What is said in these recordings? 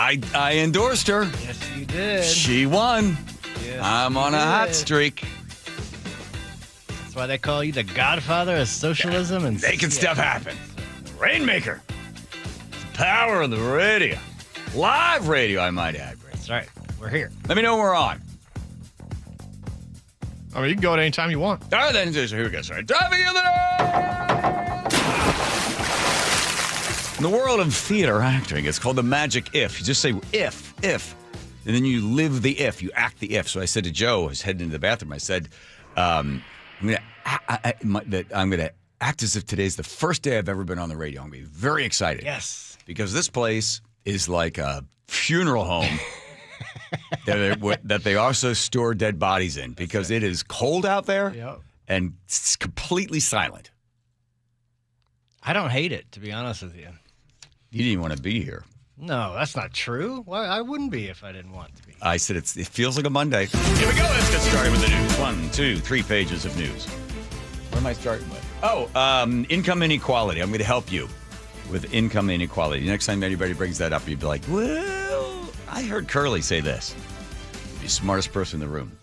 I endorsed her. Yes, you did. She won. Yes, I'm on a hot streak. That's why they call you the godfather of socialism and Making stuff happen. Rainmaker. The power of the radio. Live radio, I might add. That's right. We're here. Let me know when we're on. I mean, you can go at any time you want. All right, then. Here we go. Sorry. Driving in the night. In the world of theater acting, it's called the magic if. You just say if, and then you live the if. You act the if. So I said to Joe, I was heading into the bathroom, I said, I'm going to act as if today's the first day I've ever been on the radio. I'm going to be very excited. Yes. Because this place is like a funeral home that they also store dead bodies in because it is cold out there and it's completely silent. I don't hate it, to be honest with you. You didn't want to be here. No, that's not true. Why? I wouldn't be if I didn't want to be. I said it feels like a Monday. Here we go. Let's get started with the news. 1, 2, 3 pages of news. What am I starting with? Income inequality. I'm going to help you with income inequality. Next time anybody brings that up, you'd be like, well, I heard Curley say this. You'd be the smartest person in the room.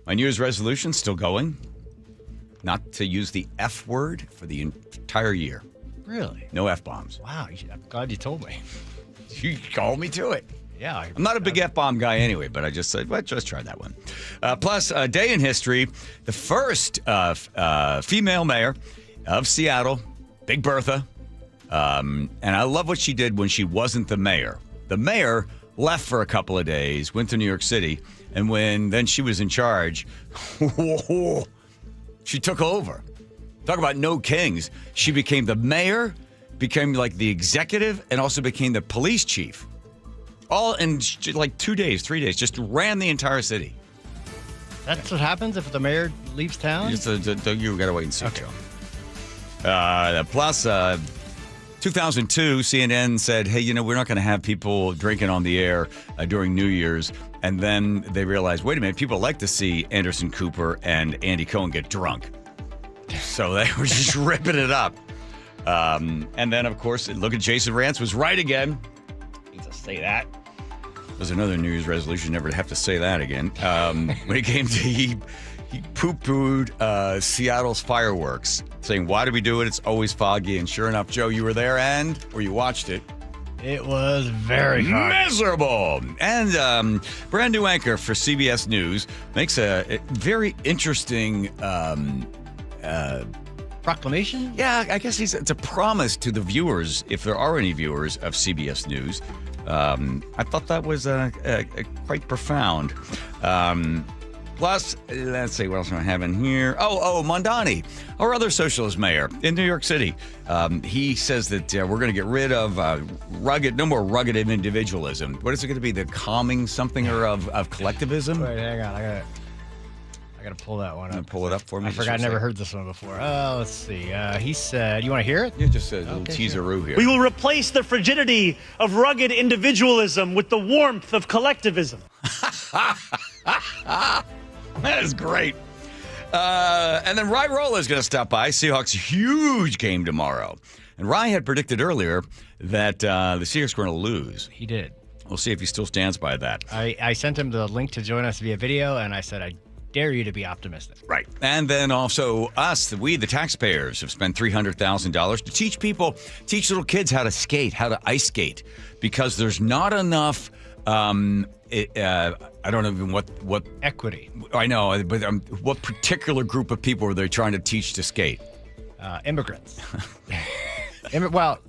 My New Year's resolution still going. Not to use the F word for the entire year. Really? No F-bombs. Wow. I'm glad you told me. You called me to it. Yeah. I'm not a big F-bomb guy anyway, but I just said, well, just try that one. Plus, a day in history, the first female mayor of Seattle, Big Bertha. And I love what she did when she wasn't the mayor. The mayor left for a couple of days, went to New York City, and then she was in charge, she took over. Talk about no kings. She became the mayor, became like the executive, and also became the police chief. All in like 2 days, 3 days, just ran the entire city. That's what happens if the mayor leaves town? You got to wait and see, okay. Joe. Plus, 2002, CNN said, hey, we're not going to have people drinking on the air during New Year's. And then they realized, wait a minute, people like to see Anderson Cooper and Andy Cohen get drunk. So they were just ripping it up. And then, of course, look at Jason Rance was right again. I hate to say that. There's another New Year's resolution, never to have to say that again. When it came to, he poo-pooed Seattle's fireworks, saying, why do we do it? It's always foggy. And sure enough, Joe, you were there or you watched it. It was very foggy. Miserable. And brand new anchor for CBS News makes a very interesting proclamation? Yeah, I guess it's a promise to the viewers, if there are any viewers of CBS News. I thought that was quite profound. Plus, let's see, what else do I have in here? Mondani, our other socialist mayor in New York City. He says that we're going to get rid of no more rugged individualism. What is it going to be? The calming something or of collectivism? Wait, hang on. I got to pull that one up. Pull it up for me. I forgot. I never heard this one before. Let's see. He said, you want to hear it? Yeah, just a little teaser-oo here. We will replace the frigidity of rugged individualism with the warmth of collectivism. That is great. And then Rye Rolla is going to stop by. Seahawks' huge game tomorrow. And Rye had predicted earlier that the Seahawks were going to lose. He did. We'll see if he still stands by that. I sent him the link to join us via video, and I said, I dare you to be optimistic. Right. And then also we, the taxpayers, have spent $300,000 to teach little kids how to skate, how to ice skate, because there's not enough I don't know even what equity. I know, but what particular group of people are they trying to teach to skate? Immigrants. Female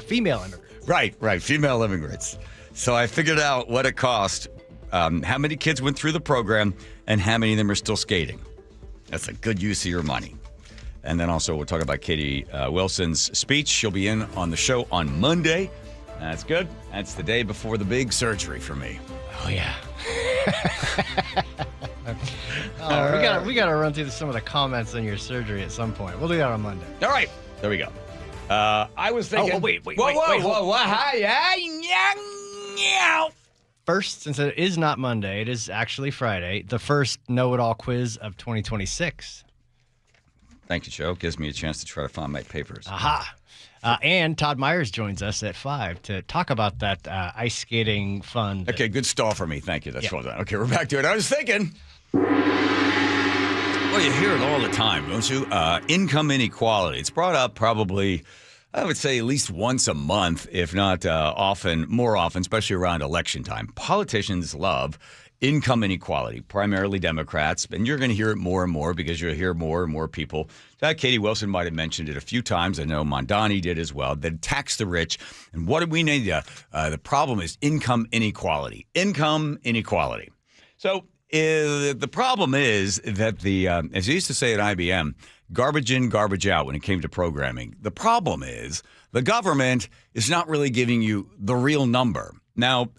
immigrants. Right, female immigrants. So I figured out what it cost, how many kids went through the program, and how many of them are still skating. That's a good use of your money. And then also we'll talk about Katie Wilson's speech. She'll be in on the show on Monday. That's good. That's the day before the big surgery for me. Oh, yeah. We got to run through some of the comments on your surgery at some point. We'll do that on Monday. All right. There we go. I was thinking... wait. Whoa. First, since it is not Monday, it is actually Friday, the first know-it-all quiz of 2026. Thank you, Joe. Gives me a chance to try to find my papers. Aha. And Todd Myers joins us at 5 to talk about that ice skating fun. Okay, good stall for me. Thank you. That's well done. Okay, we're back to it. I was thinking, well, you hear it all the time, don't you? Income inequality. It's brought up probably, I would say, at least once a month, if not more often, especially around election time. Politicians love income inequality, primarily Democrats, and you're going to hear it more and more because you'll hear more and more people. Katie Wilson might have mentioned it a few times. I know Mondani did as well. That tax the rich. And what do we need? The problem is income inequality. Income inequality. So the problem is that as I used to say at IBM, garbage in, garbage out when it came to programming. The problem is the government is not really giving you the real number. Now,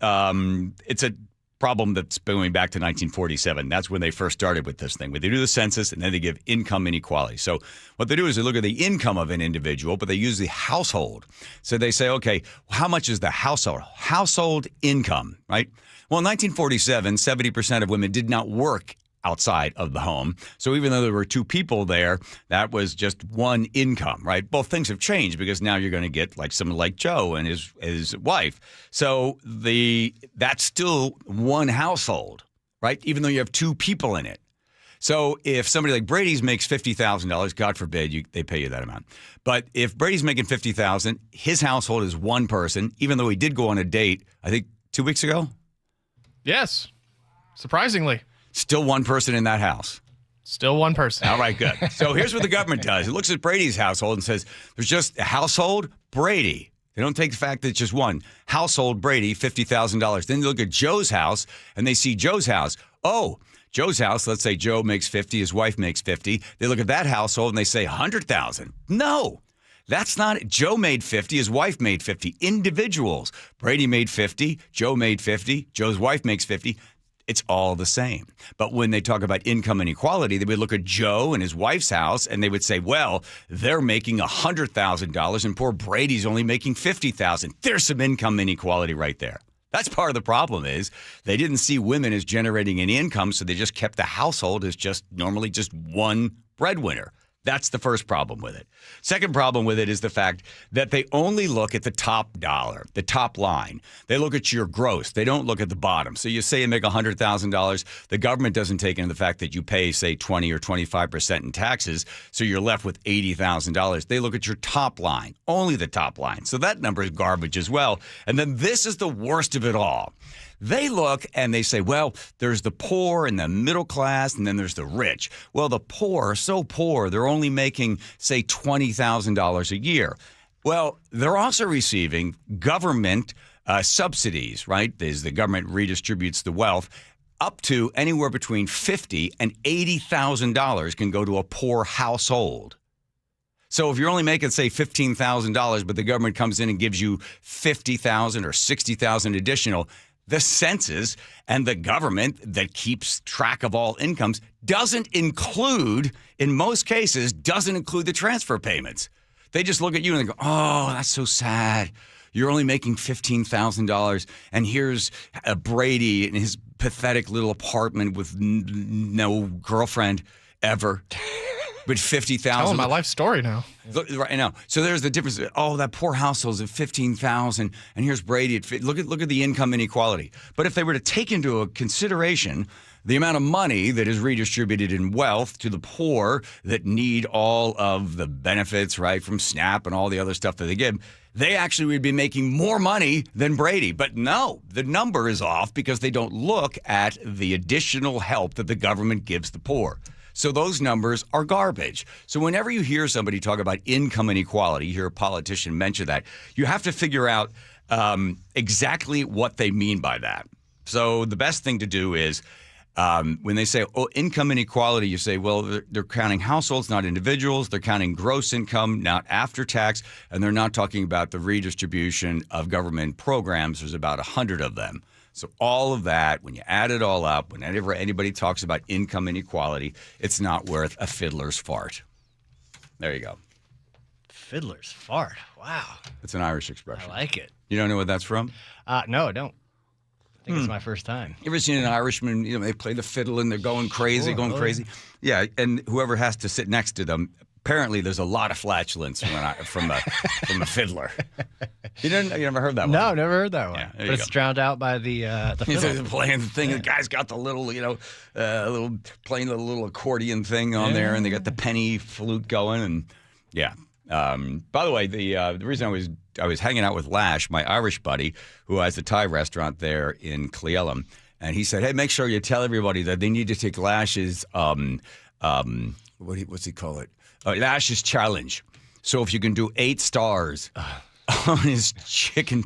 it's a problem that's going back to 1947. That's when they first started with this thing, where they do the census and then they give income inequality. So what they do is they look at the income of an individual, but they use the household. So they say, okay, how much is the household income, right? Well, in 1947, 70% of women did not work outside of the home. So even though there were two people there, that was just one income, right? Both things have changed because now you're going to get like someone like Joe and his wife. So that's still one household, right? Even though you have two people in it. So if somebody like Brady's makes $50,000, God forbid they pay you that amount. But if Brady's making $50,000, his household is one person, even though he did go on a date, I think 2 weeks ago. Yes. Surprisingly. Still one person in that house. Still one person. All right, good. So here's what the government does. It looks at Brady's household and says, there's just a household, Brady. They don't take the fact that it's just one. Household, Brady, $50,000. Then they look at Joe's house, and they see Joe's house. Oh, Joe's house, let's say Joe makes 50, his wife makes 50. They look at that household, and they say 100,000. No. That's not it. Joe made 50, his wife made 50. Individuals. Brady made 50, Joe made 50, Joe's wife makes 50. It's all the same. But when they talk about income inequality, they would look at Joe and his wife's house and they would say, well, they're making $100,000 and poor Brady's only making $50,000. There's some income inequality right there. That's part of the problem is they didn't see women as generating any income, so they just kept the household as just normally just one breadwinner. That's the first problem with it. Second problem with it is the fact that they only look at the top dollar, the top line. They look at your gross. They don't look at the bottom. So you say you make $100,000. The government doesn't take into the fact that you pay, say, 20 or 25% in taxes, so you're left with $80,000. They look at your top line, only the top line. So that number is garbage as well. And then this is the worst of it all. They look and they say, well, there's the poor and the middle class, and then there's the rich. Well, the poor are so poor, they're only making, say, $20,000 a year. Well, they're also receiving government subsidies, right? As the government redistributes the wealth, up to anywhere between $50,000 and $80,000 can go to a poor household. So if you're only making, say, $15,000, but the government comes in and gives you $50,000 or $60,000 additional, the census and the government that keeps track of all incomes doesn't include, in most cases, doesn't include the transfer payments. They just look at you and they go, oh, that's so sad. You're only making $15,000, and here's Brady in his pathetic little apartment with no girlfriend ever. But $50,000. Tell my life story now. Right now. So there's the difference. Oh, that poor household's at $15,000, and here's Brady at look at the income inequality. But if they were to take into consideration the amount of money that is redistributed in wealth to the poor that need all of the benefits, right, from SNAP and all the other stuff that they give, they actually would be making more money than Brady. But no, the number is off because they don't look at the additional help that the government gives the poor. So those numbers are garbage. So whenever you hear somebody talk about income inequality, you hear a politician mention that, you have to figure out exactly what they mean by that. So the best thing to do is when they say, oh, income inequality, you say, well, they're counting households, not individuals. They're counting gross income, not after tax. And they're not talking about the redistribution of government programs. There's about 100 of them. So all of that, when you add it all up, whenever anybody talks about income inequality, it's not worth a fiddler's fart. There you go. Fiddler's fart. Wow. It's an Irish expression. I like it. You don't know what that's from? No, I don't. I think it's my first time. You ever seen an Irishman, they play the fiddle and they're going crazy, crazy? Yeah, and whoever has to sit next to them apparently there's a lot of flatulence from a fiddler. You never heard that one? No, never heard that one. Yeah, there but you it's go. drowned out by the He's fiddle. playing the thing. The guy's got the little, playing the little accordion thing on there, and they got the penny flute going, and yeah. By the way, the reason I was hanging out with Lash, my Irish buddy, who has a Thai restaurant there in Cleellum, and he said, "Hey, make sure you tell everybody that they need to take Lash's what's he call it? Lash's challenge. So if you can do 8 stars on his chicken,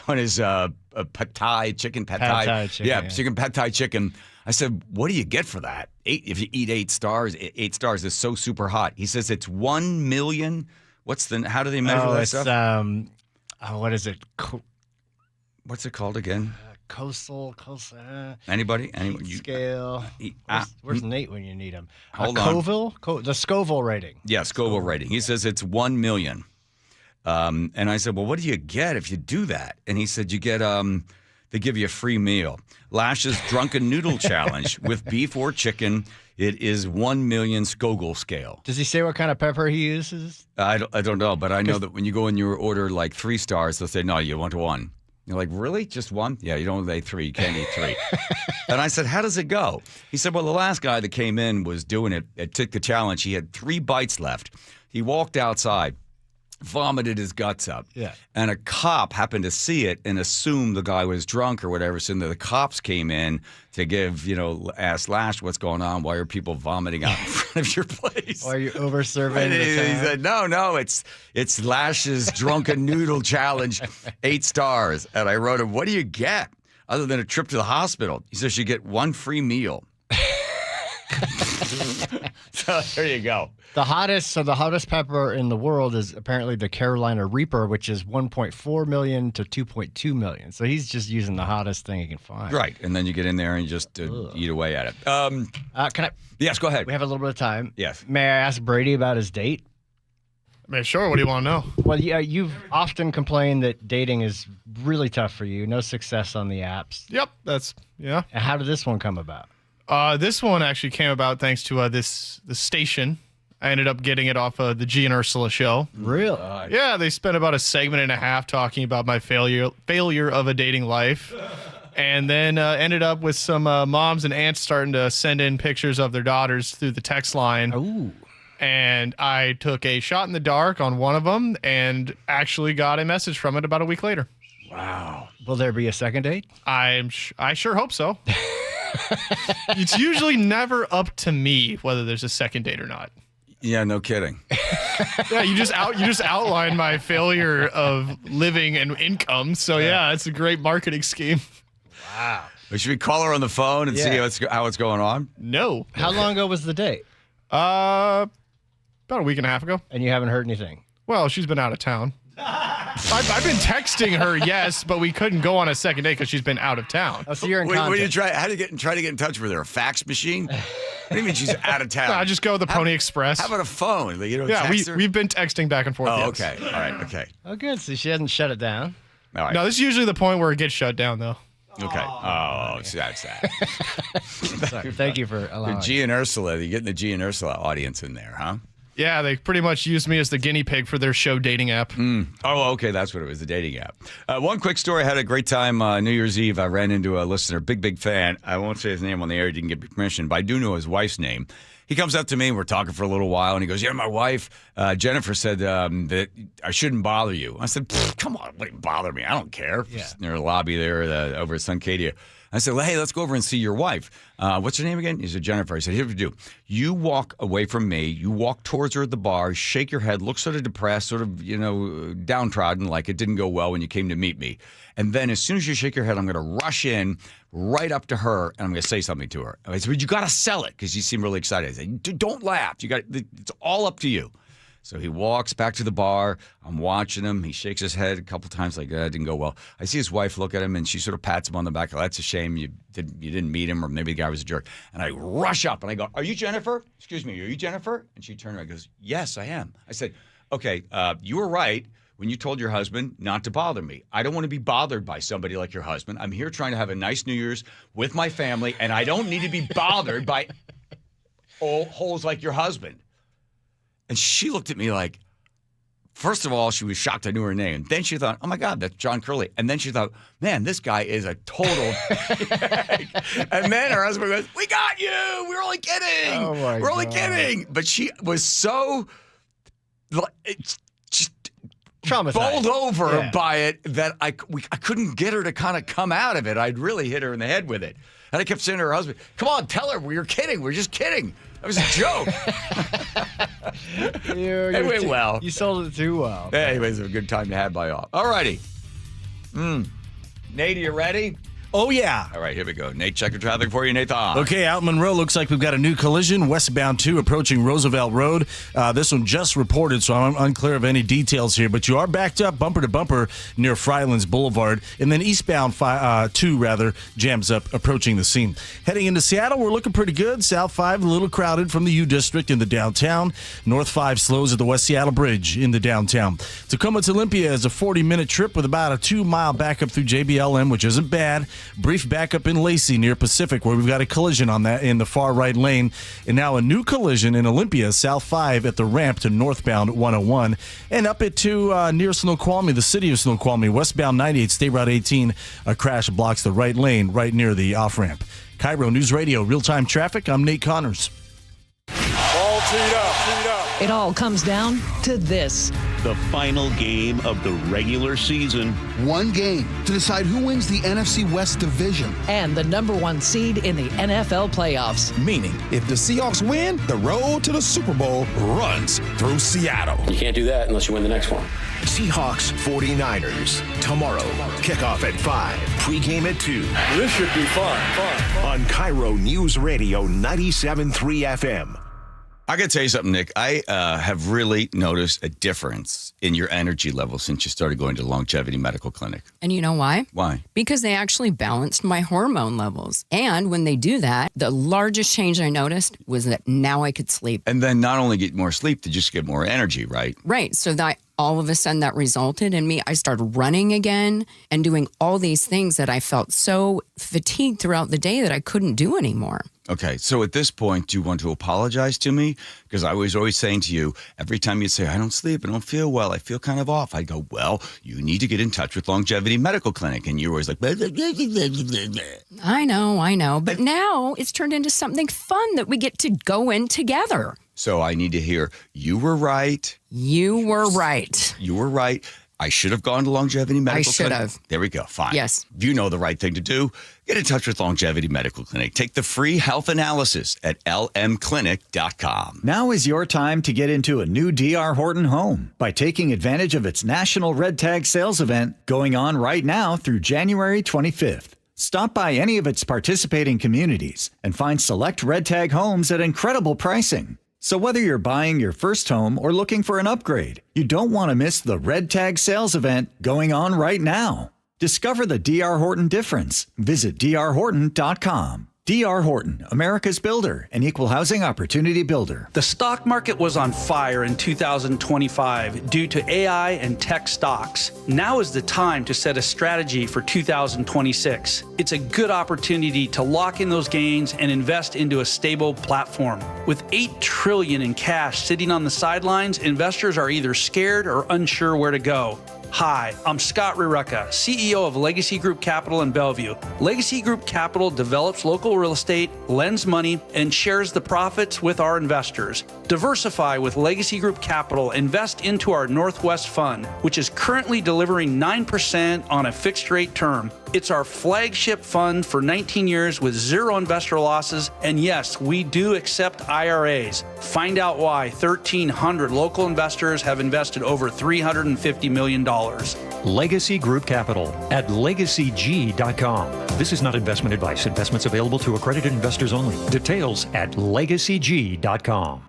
on his pad thai chicken, Pad thai chicken, chicken pad thai chicken." I said, "What do you get for that? 8 if you eat 8 stars. 8 stars is so super hot." He says it's 1 million. How do they measure that it's stuff? what is it? What's it called again? Coastal. Anybody? Scale. Where's Nate when you need him? Hold on. Scoville? The Scoville rating. Yeah, Scoville rating. He says it's 1 million. And I said, "Well, what do you get if you do that?" And he said, "You get they give you a free meal. Lash's Drunken Noodle Challenge with beef or chicken. It is 1 million Scoville scale." Does he say what kind of pepper he uses? I don't know, but I know that when you go and you order like 3 stars, they'll say, "No, you want 1." You're like, "Really? Just 1?" "Yeah, you don't eat 3. You can't eat 3. And I said, "How does it go?" He said, "Well, the last guy that came in was doing it, took the challenge. He had 3 bites left. He walked outside, vomited his guts up. Yeah. And a cop happened to see it and assumed the guy was drunk or whatever. So the cops came in to ask Lash, "What's going on? Why are people vomiting out in front of your place?" Or are you over serving? And he said, no, it's Lash's Drunken Noodle Challenge, 8 stars. And I wrote him, "What do you get other than a trip to the hospital?" He says, "You get 1 free meal." So there you go. The hottest pepper in the world is apparently the Carolina Reaper, which is 1.4 million to 2.2 million. So he's just using the hottest thing he can find. Right. And then you get in there and just eat away at it. Can I? Yes, go ahead. We have a little bit of time. Yes. May I ask Brady about his date? I mean, sure. What do you want to know? Well, yeah, you've often complained that dating is really tough for you. No success on the apps. Yep. Yeah. And how did this one come about? This one actually came about thanks to the station. I ended up getting it off the G and Ursula show. Really? Yeah, they spent about a segment and a half talking about my failure of a dating life. And then ended up with some moms and aunts starting to send in pictures of their daughters through the text line. Ooh. And I took a shot in the dark on one of them and actually got a message from it about a week later. Wow. Will there be a second date? I sure hope so. It's usually never up to me whether there's a second date or not. Yeah, no kidding. Yeah, you just outlined my failure of living and income. So yeah, it's a great marketing scheme. Wow. Should we call her on the phone and see Yeah. how it's going on? No. How long ago was the date? About a week and a half ago. And you haven't heard anything? Well, she's been out of town. I've been texting her, yes, but we couldn't go on a second date because she's been out of town. Oh, so you're in Wait, contact. how do you try to get in touch with her? A fax machine? What do you mean she's out of town? No, I just go with the Pony Express. How about a phone? You don't Yeah, text her? we've been texting back and forth. Oh, yes. okay. All right. Okay. Oh, good. So she hasn't shut it down. All right. No, this is usually the point where it gets shut down, though. Okay. Oh, so that's that. Sorry. Thank you for allowing The G and Ursula. You're getting the G and Ursula audience in there, huh? Yeah, they pretty much used me as the guinea pig for their show dating app. Oh, okay. That's what it was, the dating app. One quick story. I had a great time New Year's Eve. I ran into a listener, big fan. I won't say his name on the air. He didn't give me permission, but I do know his wife's name. He comes up to me, and we're talking for a little while, and he goes, "Yeah, my wife, Jennifer, said that I shouldn't bother you." I said, "Come on, wait, bother me. I don't care." Yeah. Just near the lobby there over at Suncadia. I said, "Well, hey, let's go over and see your wife. What's her name again?" He said, "Jennifer." I said, "Here's what you do. You walk away from me. You walk towards her at the bar, shake your head, look sort of depressed, sort of, downtrodden, like it didn't go well when you came to meet me. And then as soon as you shake your head, I'm going to rush in right up to her, and I'm going to say something to her." I said, "But you got to sell it," because you seem really excited. I said, "Don't laugh. It's all up to you." So he walks back to the bar. I'm watching him. He shakes his head a couple times like, that didn't go well. I see his wife look at him, and she sort of pats him on the back. "Oh, that's a shame you didn't meet him, or maybe the guy was a jerk." And I rush up, and I go, "Are you Jennifer? Excuse me, are you Jennifer?" And she turned around and goes, "Yes, I am." I said, "Okay, you were right when you told your husband not to bother me. I don't want to be bothered by somebody like your husband. I'm here trying to have a nice New Year's with my family, and I don't need to be bothered by holes like your husband." And she looked at me like, first of all, she was shocked I knew her name. Then she thought, oh, my God, that's John Curley. And then she thought, man, this guy is a total. And then her husband goes, we got you. We're only kidding. Oh, my We're only God. kidding. But she was so just Traumatized. bowled over Yeah. by it that I couldn't get her to kind of come out of it. I'd really hit her in the head with it. And I kept saying to her husband, come on, tell her we're kidding. We're just kidding. That was a joke. It went well. You sold it too well. Anyways, it was a good time to have by all. All righty. Nate, are you ready? Oh, yeah. All right, here we go. Nate, check the traffic for you, Nathan. Okay, out in Monroe, looks like we've got a new collision, westbound 2 approaching Roosevelt Road. This one just reported, so I'm unclear of any details here, but you are backed up bumper to bumper near Frylands Boulevard, and then eastbound 2 jams up approaching the scene. Heading into Seattle, we're looking pretty good. South 5 a little crowded from the U District in the downtown. North 5 slows at the West Seattle Bridge in the downtown. Tacoma to Olympia is a 40-minute trip with about a 2-mile backup through JBLM, which isn't bad. Brief backup in Lacey near Pacific, where we've got a collision on that in the far right lane. And now a new collision in Olympia, South 5 at the ramp to northbound 101. And up it to near Snoqualmie, the city of Snoqualmie, westbound 98, State Route 18. A crash blocks the right lane right near the off-ramp. KIRO News Radio, real-time traffic. I'm Nate Connors. All teed up. It all comes down to this. The final game of the regular season. One game to decide who wins the NFC West division. And the number 1 seed in the NFL playoffs. Meaning, if the Seahawks win, the road to the Super Bowl runs through Seattle. You can't do that unless you win the next one. Seahawks 49ers. Tomorrow, kickoff at 5. Pregame at 2. This should be fun. On KIRO News Radio 97.3 FM. I got to tell you something, Nick. I have really noticed a difference in your energy level since you started going to the Longevity Medical Clinic. And you know why? Why? Because they actually balanced my hormone levels. And when they do that, the largest change I noticed was that now I could sleep. And then not only get more sleep, to just get more energy, right? Right. So that all of a sudden that resulted in me, I started running again and doing all these things that I felt so fatigued throughout the day that I couldn't do anymore. Okay, so at this point, do you want to apologize to me? Because I was always saying to you, every time you say, I don't sleep, I don't feel well, I feel kind of off, I'd go, well, you need to get in touch with Longevity Medical Clinic. And you're always like, blah, blah, blah, blah, blah, blah. I know. But now it's turned into something fun that we get to go in together. So I need to hear, you were right. You were right. You were right. I should have gone to Longevity Medical Clinic. I should have. There we go. Fine. Yes. You know the right thing to do. Get in touch with Longevity Medical Clinic. Take the free health analysis at lmclinic.com. Now is your time to get into a new D.R. Horton home by taking advantage of its National Red Tag Sales event going on right now through January 25th. Stop by any of its participating communities and find select Red Tag homes at incredible pricing. So whether you're buying your first home or looking for an upgrade, you don't want to miss the Red Tag Sales event going on right now. Discover the D.R. Horton difference. Visit drhorton.com. D.R. Horton, America's builder and equal housing opportunity builder. The stock market was on fire in 2025 due to AI and tech stocks. Now is the time to set a strategy for 2026. It's a good opportunity to lock in those gains and invest into a stable platform. With $8 trillion in cash sitting on the sidelines, investors are either scared or unsure where to go. Hi, I'm Scott Rireka, CEO of Legacy Group Capital in Bellevue. Legacy Group Capital develops local real estate, lends money, and shares the profits with our investors. Diversify with Legacy Group Capital. Invest into our Northwest Fund, which is currently delivering 9% on a fixed rate term. It's our flagship fund for 19 years with zero investor losses. And yes, we do accept IRAs. Find out why 1,300 local investors have invested over $350 million. Legacy Group Capital at legacyg.com. This is not investment advice. Investments available to accredited investors only. Details at legacyg.com.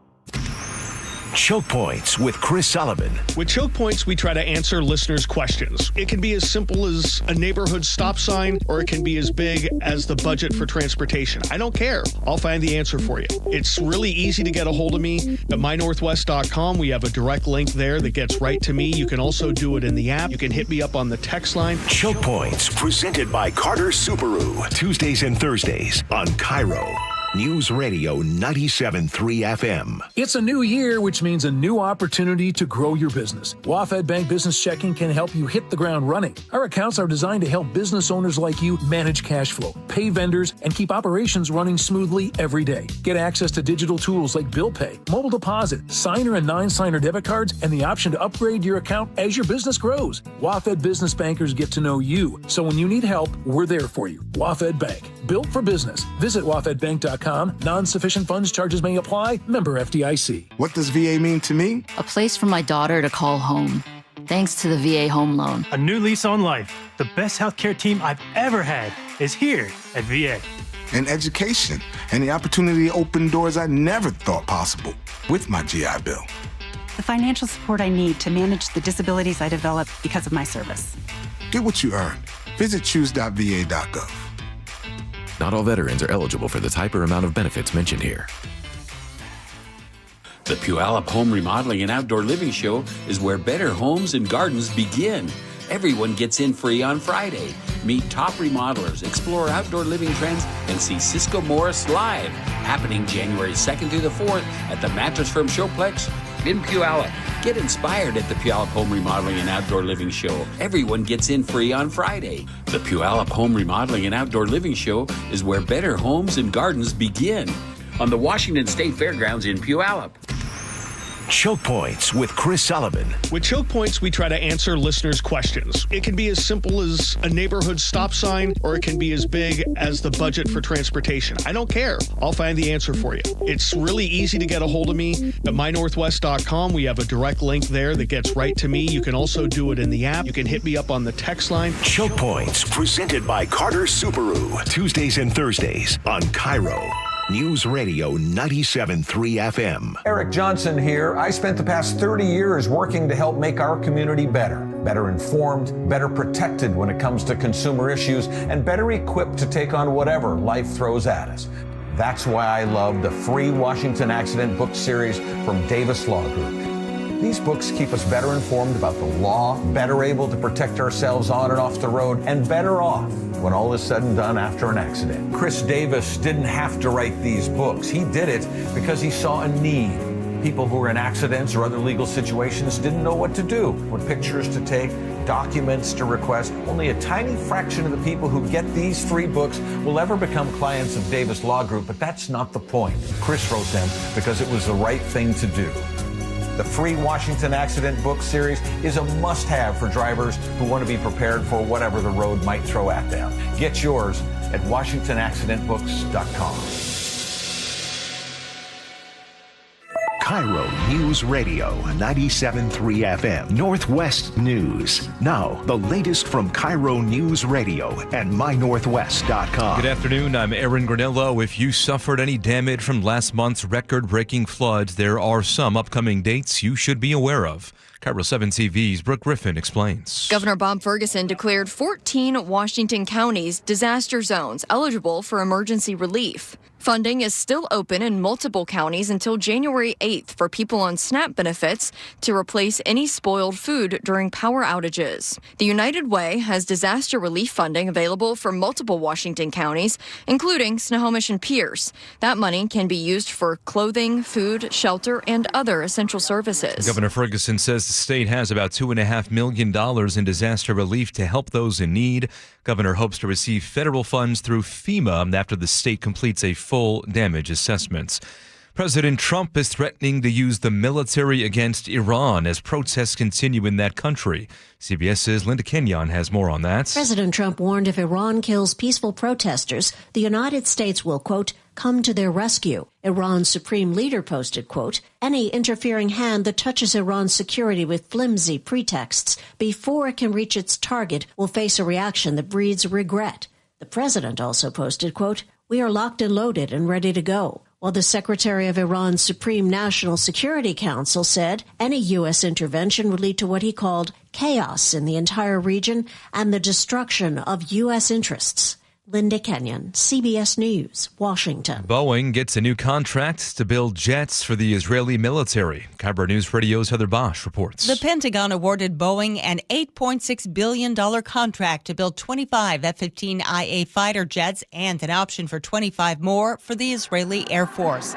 Choke Points with Chris Sullivan. With Choke Points, we try to answer listeners' questions. It can be as simple as a neighborhood stop sign, or it can be as big as the budget for transportation. I don't care. I'll find the answer for you. It's really easy to get a hold of me at mynorthwest.com. We have a direct link there that gets right to me. You can also do it in the app. You can hit me up on the text line. Choke Points, presented by Carter Subaru. Tuesdays and Thursdays on KIRO. News Radio 97.3 FM. It's a new year, which means a new opportunity to grow your business. WaFd Bank Business Checking can help you hit the ground running. Our accounts are designed to help business owners like you manage cash flow, pay vendors, and keep operations running smoothly every day. Get access to digital tools like bill pay, mobile deposit, signer and non-signer debit cards, and the option to upgrade your account as your business grows. WaFd Business Bankers get to know you, so when you need help, we're there for you. WaFd Bank, built for business. Visit wafdbank.com. Non-sufficient funds charges may apply. Member FDIC. What does VA mean to me? A place for my daughter to call home. Thanks to the VA Home Loan. A new lease on life. The best healthcare team I've ever had is here at VA. And education. And the opportunity to open doors I never thought possible with my GI Bill. The financial support I need to manage the disabilities I developed because of my service. Get what you earn. Visit choose.va.gov. Not all veterans are eligible for the type or amount of benefits mentioned here. The Puyallup Home Remodeling and Outdoor Living Show is where better homes and gardens begin. Everyone gets in free on Friday. Meet top remodelers, explore outdoor living trends, and see Cisco Morris live. Happening January 2nd through the 4th at the Mattress Firm Showplex in Puyallup. Get inspired at the Puyallup Home Remodeling and Outdoor Living Show. Everyone gets in free on Friday. The Puyallup Home Remodeling and Outdoor Living Show is where better homes and gardens begin. On the Washington State Fairgrounds in Puyallup. Choke Points with Chris Sullivan. With Choke Points, we try to answer listeners' questions. It can be as simple as a neighborhood stop sign, or it can be as big as the budget for transportation. I don't care. I'll find the answer for you. It's really easy to get a hold of me at mynorthwest.com. We have a direct link there that gets right to me. You can also do it in the app. You can hit me up on the text line. Choke Points, presented by Carter Subaru. Tuesdays and Thursdays on KIRO. News Radio 97.3 FM. Eric Johnson here. I spent the past 30 years working to help make our community better informed, better protected when it comes to consumer issues, and better equipped to take on whatever life throws at us. That's why I love the free Washington Accident book series from Davis Law Group. These books keep us better informed about the law, better able to protect ourselves on and off the road, and better off when all is said and done after an accident. Chris Davis didn't have to write these books. He did it because he saw a need. People who were in accidents or other legal situations didn't know what to do, what pictures to take, documents to request. Only a tiny fraction of the people who get these free books will ever become clients of Davis Law Group, but that's not the point. Chris wrote them because it was the right thing to do. The free Washington Accident book series is a must-have for drivers who want to be prepared for whatever the road might throw at them. Get yours at WashingtonAccidentBooks.com. KIRO News Radio 97.3 FM. Northwest News. Now, the latest from KIRO News Radio and mynorthwest.com. Good afternoon. I'm Aaron Granello. If you suffered any damage from last month's record-breaking floods, there are some upcoming dates you should be aware of. KIRO 7 TV's Brooke Griffin explains. Governor Bob Ferguson declared 14 Washington counties disaster zones eligible for emergency relief. Funding is still open in multiple counties until January 8th for people on SNAP benefits to replace any spoiled food during power outages. The United Way has disaster relief funding available for multiple Washington counties, including Snohomish and Pierce. That money can be used for clothing, food, shelter, and other essential services. Governor Ferguson says the state has about $2.5 million in disaster relief to help those in need. Governor hopes to receive federal funds through FEMA after the state completes a full damage assessments. President Trump is threatening to use the military against Iran as protests continue in that country. CBS's Linda Kenyon has more on that. President Trump warned if Iran kills peaceful protesters, the United States will, quote, come to their rescue. Iran's supreme leader posted, quote, any interfering hand that touches Iran's security with flimsy pretexts before it can reach its target will face a reaction that breeds regret. The president also posted, quote, we are locked and loaded and ready to go. While the secretary of Iran's Supreme National Security Council said any U.S. intervention would lead to what he called chaos in the entire region and the destruction of U.S. interests. Linda Kenyon, CBS News, Washington. Boeing gets a new contract to build jets for the Israeli military. KIRO News Radio's Heather Bosch reports. The Pentagon awarded Boeing an $8.6 billion contract to build 25 F-15IA fighter jets and an option for 25 more for the Israeli Air Force.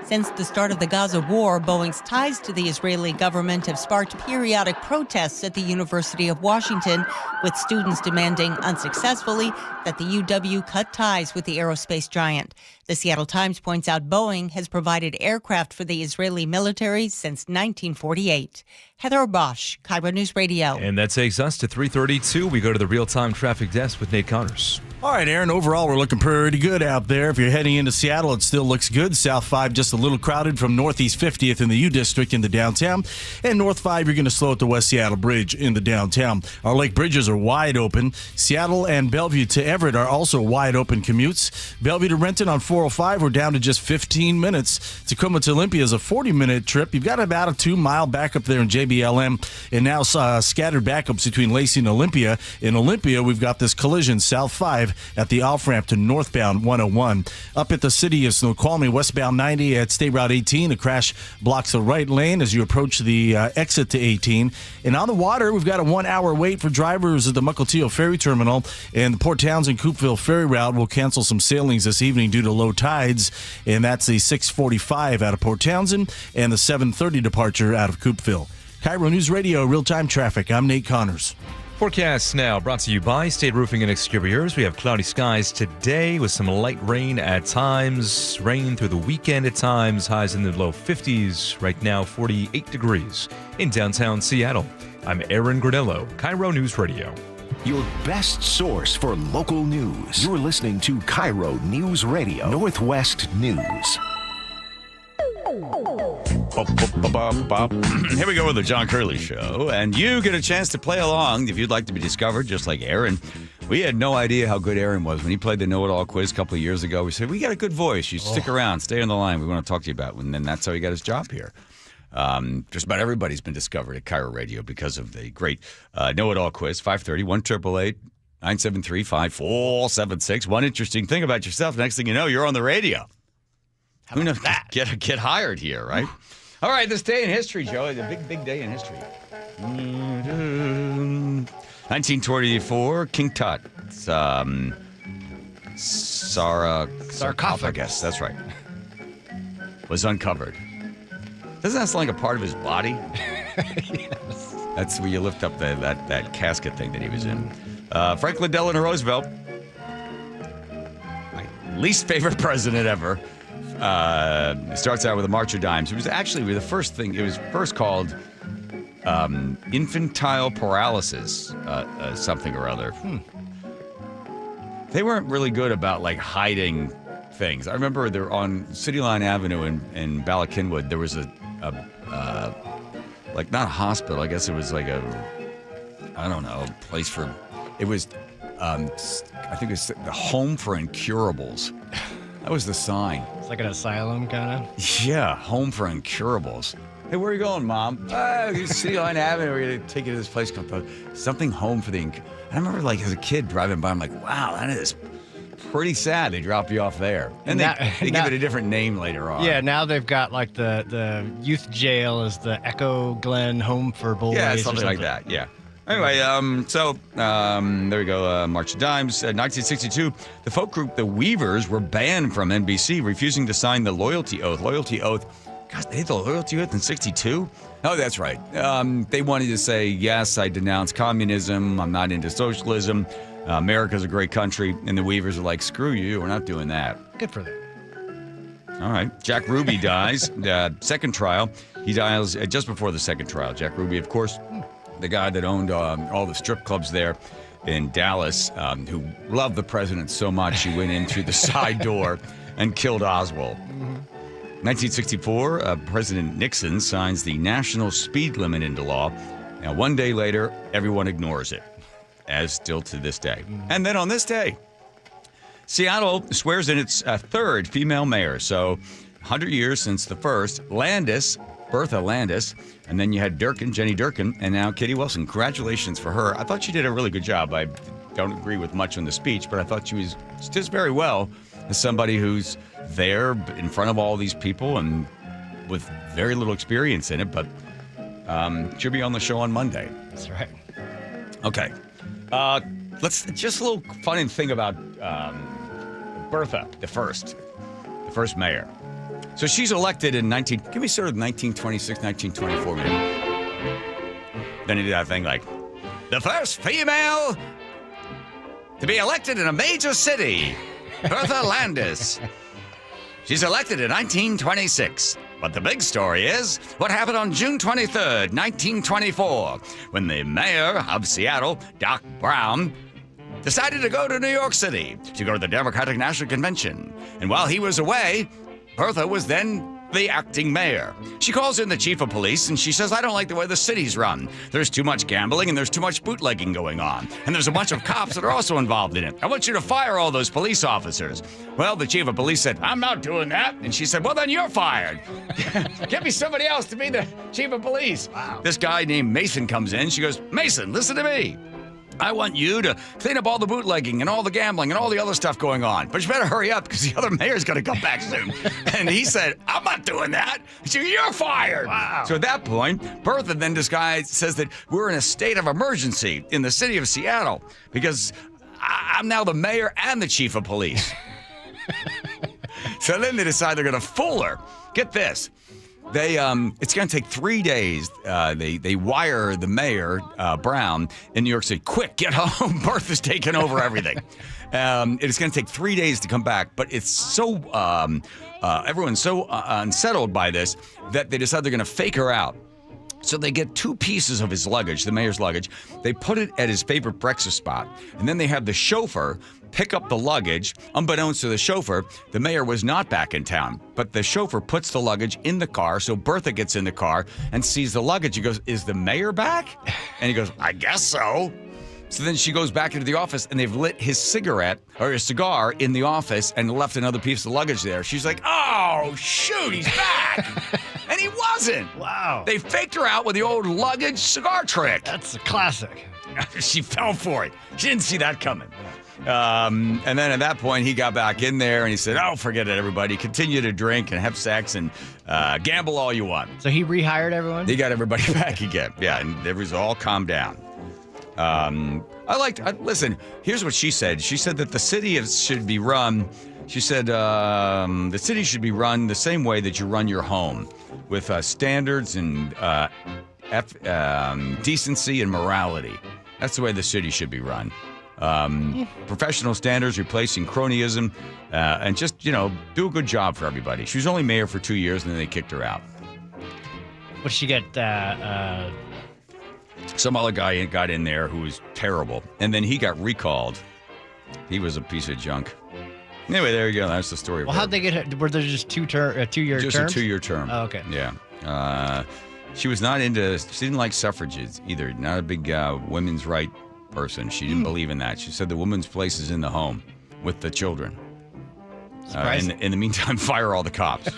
Since the start of the Gaza war, Boeing's ties to the Israeli government have sparked periodic protests at the University of Washington, with students demanding unsuccessfully that the UW cut ties with the aerospace giant. The Seattle Times points out Boeing has provided aircraft for the Israeli military since 1948. Heather Bosch, KIRO News Radio. And that takes us to 3:32. We go to the real-time traffic desk with Nate Connors. All right, Aaron, overall, we're looking pretty good out there. If you're heading into Seattle, it still looks good. South 5 just a little crowded from Northeast 50th in the U District in the downtown. And North 5, you're going to slow at the West Seattle Bridge in the downtown. Our lake bridges are wide open. Seattle and Bellevue to Everett are also wide open commutes. Bellevue to Renton on 405, we're down to just 15 minutes. Tacoma to Olympia is a 40-minute trip. You've got about a 2-mile backup there in JBLM. And now scattered backups between Lacey and Olympia. In Olympia, we've got this collision, South 5 at the off-ramp to northbound 101. Up at the city of Snoqualmie, westbound 90 at State Route 18. A crash blocks the right lane as you approach the exit to 18. And on the water, we've got a 1-hour wait for drivers at the Mukilteo Ferry Terminal. And the Port Townsend Coopville Ferry Route will cancel some sailings this evening due to low tides. And that's the 6:45 out of Port Townsend and the 7:30 departure out of Coopville. KIRO News Radio, real-time traffic. I'm Nate Connors. Forecasts now brought to you by State Roofing and Exteriors. We have cloudy skies today with some light rain at times, rain through the weekend at times, highs in the low 50s. Right now, 48 degrees in downtown Seattle. I'm Aaron Granello, KIRO News Radio. Your best source for local news. You're listening to KIRO News Radio, Northwest News. Here we go with the John Curley Show, and you get a chance to play along if you'd like to be discovered, just like Aaron. We had no idea how good Aaron was when he played the Know-It-All quiz a couple of years ago. We said, we got a good voice. You stick around, stay on the line. We want to talk to you about it. And then that's how he got his job here. Just about everybody's been discovered at KIRO Radio because of the great Know-It-All quiz, 530-1-888-973-5476. One interesting thing about yourself, next thing you know, you're on the radio. Who knows? Get hired here, right? All right, this day in history, Joe. It's a big day in history. 1924, King Tut. Sarcophagus. That's right. Was uncovered. Doesn't that sound like a part of his body? Yes. That's where you lift up that casket thing that he was in. Franklin Delano Roosevelt. My least favorite president ever. Starts out with a March of Dimes. It was actually the first thing. It was first called infantile paralysis, something or other. They weren't really good about hiding things. I remember they're on City Line Avenue in Bala Cynwyd. There was a not a hospital. I guess it was a place for. It was I think it was the Home for Incurables. That was the sign. It's like an asylum, kind of? Yeah, Home for Incurables. Hey, where are you going, Mom? City Line Avenue. We're going to take you to this place called something Home for the I remember, as a kid, driving by, I'm like, wow, that is pretty sad. They drop you off there. And they give it a different name later on. Yeah, now they've got, the youth jail is the Echo Glen Home for Boys. Yeah, something like that, yeah. Anyway, there we go. March of Dimes. 1962, the folk group The Weavers were banned from NBC, refusing to sign the loyalty oath. Loyalty oath. Gosh, they had the loyalty oath in 62? Oh, that's right. They wanted to say, yes, I denounce communism. I'm not into socialism. America's a great country. And the Weavers are like, screw you. We're not doing that. Good for them. All right. Jack Ruby dies. Second trial. He dies just before the second trial. Jack Ruby, of course. The guy that owned all the strip clubs there in Dallas, who loved the president so much he went in through the side door and killed Oswald. 1964, President Nixon signs the national speed limit into law. Now, one day later, everyone ignores it, as still to this day. And then on this day, Seattle swears in its third female mayor. So 100 years since the first. Landis Bertha Landis, and then you had Jenny Durkin, and now Kitty Wilson. Congratulations for her. I thought she did a really good job. I don't agree with much on the speech, but I thought she does very well as somebody who's there in front of all these people and with very little experience in it, but she'll be on the show on Monday. That's right. Okay. Let's just a little funny thing about Bertha, the first mayor. So she's elected in 1926, 1924 maybe. Then he did that thing like, the first female to be elected in a major city, Bertha Landis. She's elected in 1926. But the big story is what happened on June 23rd, 1924, when the mayor of Seattle, Doc Brown, decided to go to New York City to go to the Democratic National Convention. And while he was away, Bertha was then the acting mayor. She calls in the chief of police and she says, I don't like the way the city's run. There's too much gambling and there's too much bootlegging going on. And there's a bunch of cops that are also involved in it. I want you to fire all those police officers. Well, the chief of police said, I'm not doing that. And she said, well, then you're fired. Get me somebody else to be the chief of police. Wow. This guy named Mason comes in. She goes, Mason, listen to me. I want you to clean up all the bootlegging and all the gambling and all the other stuff going on. But you better hurry up because the other mayor's going to come back soon. And he said, I'm not doing that. She said, you're fired. Wow. So at that point, Bertha then says that we're in a state of emergency in the city of Seattle because I'm now the mayor and the chief of police. So then they decide they're going to fool her. Get this. It's going to take 3 days. They wire the mayor, Brown, in New York City. Quick, get home. Bertha's taking over everything. It's going to take 3 days to come back. But it's so, everyone's so unsettled by this that they decide they're going to fake her out. So they get 2 pieces of his luggage, the mayor's luggage. They put it at his favorite breakfast spot. And then they have the chauffeur pick up the luggage. Unbeknownst to the chauffeur, the mayor was not back in town. But the chauffeur puts the luggage in the car. So Bertha gets in the car and sees the luggage. He goes, is the mayor back? And he goes, I guess so. So then she goes back into the office and they've lit his cigar in the office and left another piece of luggage there. She's like, oh, shoot, he's back. And he wasn't. Wow. They faked her out with the old luggage cigar trick. That's a classic. She fell for it. She didn't see that coming. And then at that point, he got back in there and he said, oh, forget it, everybody. Continue to drink and have sex and gamble all you want. So he rehired everyone? He got everybody back again. Yeah, and it was all calmed down. Listen, here's what she said. She said that the city should be run. She said the city should be run the same way that you run your home, with standards and decency and morality. That's the way the city should be run. Professional standards, replacing cronyism, and just, do a good job for everybody. She was only mayor for 2 years, and then they kicked her out. What did she get? Some other guy got in there who was terrible, and then he got recalled. He was a piece of junk. Anyway, there you go. That's the story. Well, how'd they get her? Were there just 2 year terms? Just a 2-year term. Oh, okay. Yeah. She was not she didn't like suffrages either. Not a big women's right person. She didn't believe in that. She said the woman's place is in the home with the children. In the meantime, fire all the cops.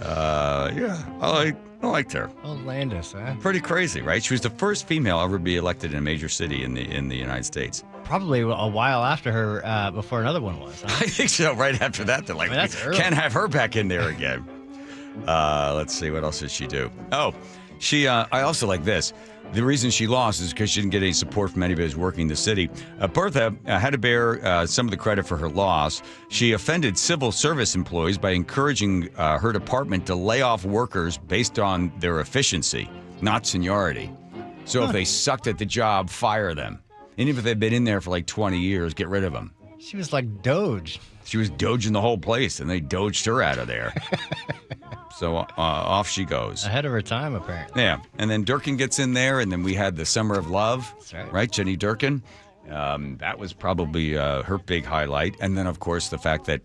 Yeah, I liked her. Oh, Landis, huh? Pretty crazy, right? She was the first female ever to be elected in a major city in the United States. Probably a while after her, before another one was. Huh? I think so. Right after that, they're like, we can't have her back in there again. Let's see, what else did she do? Oh, she. I also like this. The reason she lost is because she didn't get any support from anybody who's working the city. Bertha had to bear some of the credit for her loss. She offended civil service employees by encouraging her department to lay off workers based on their efficiency, not seniority. So if they sucked at the job, fire them. And even if they've been in there for like 20 years, get rid of them. She was like Doge. She was doging the whole place, and they doged her out of there. So off she goes. Ahead of her time, apparently. Yeah. And then Durkin gets in there, and then we had the Summer of Love. That's right. Jenny Durkin. That was probably her big highlight. And then, of course, the fact that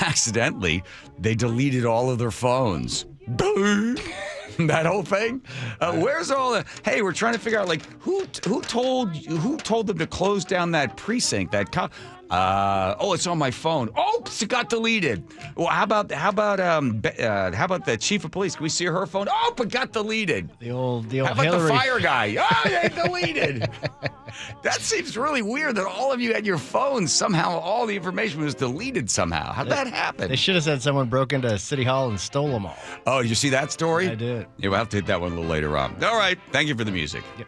accidentally they deleted all of their phones. That whole thing. Where's all the? Hey, we're trying to figure out who told them to close down that precinct. It's on my phone. Oops, it got deleted. Well, how about the chief of police? Can we see her phone? Oh, it got deleted. The old How about Hillary. the fire guy? Oh, they deleted. That seems really weird that all of you had your phones. Somehow all the information was deleted somehow. How'd that happen? They should have said someone broke into City Hall and stole them all. Oh, you see that story? I did. Yeah, we'll have to hit that one a little later on. All right. Thank you for the music. Yep.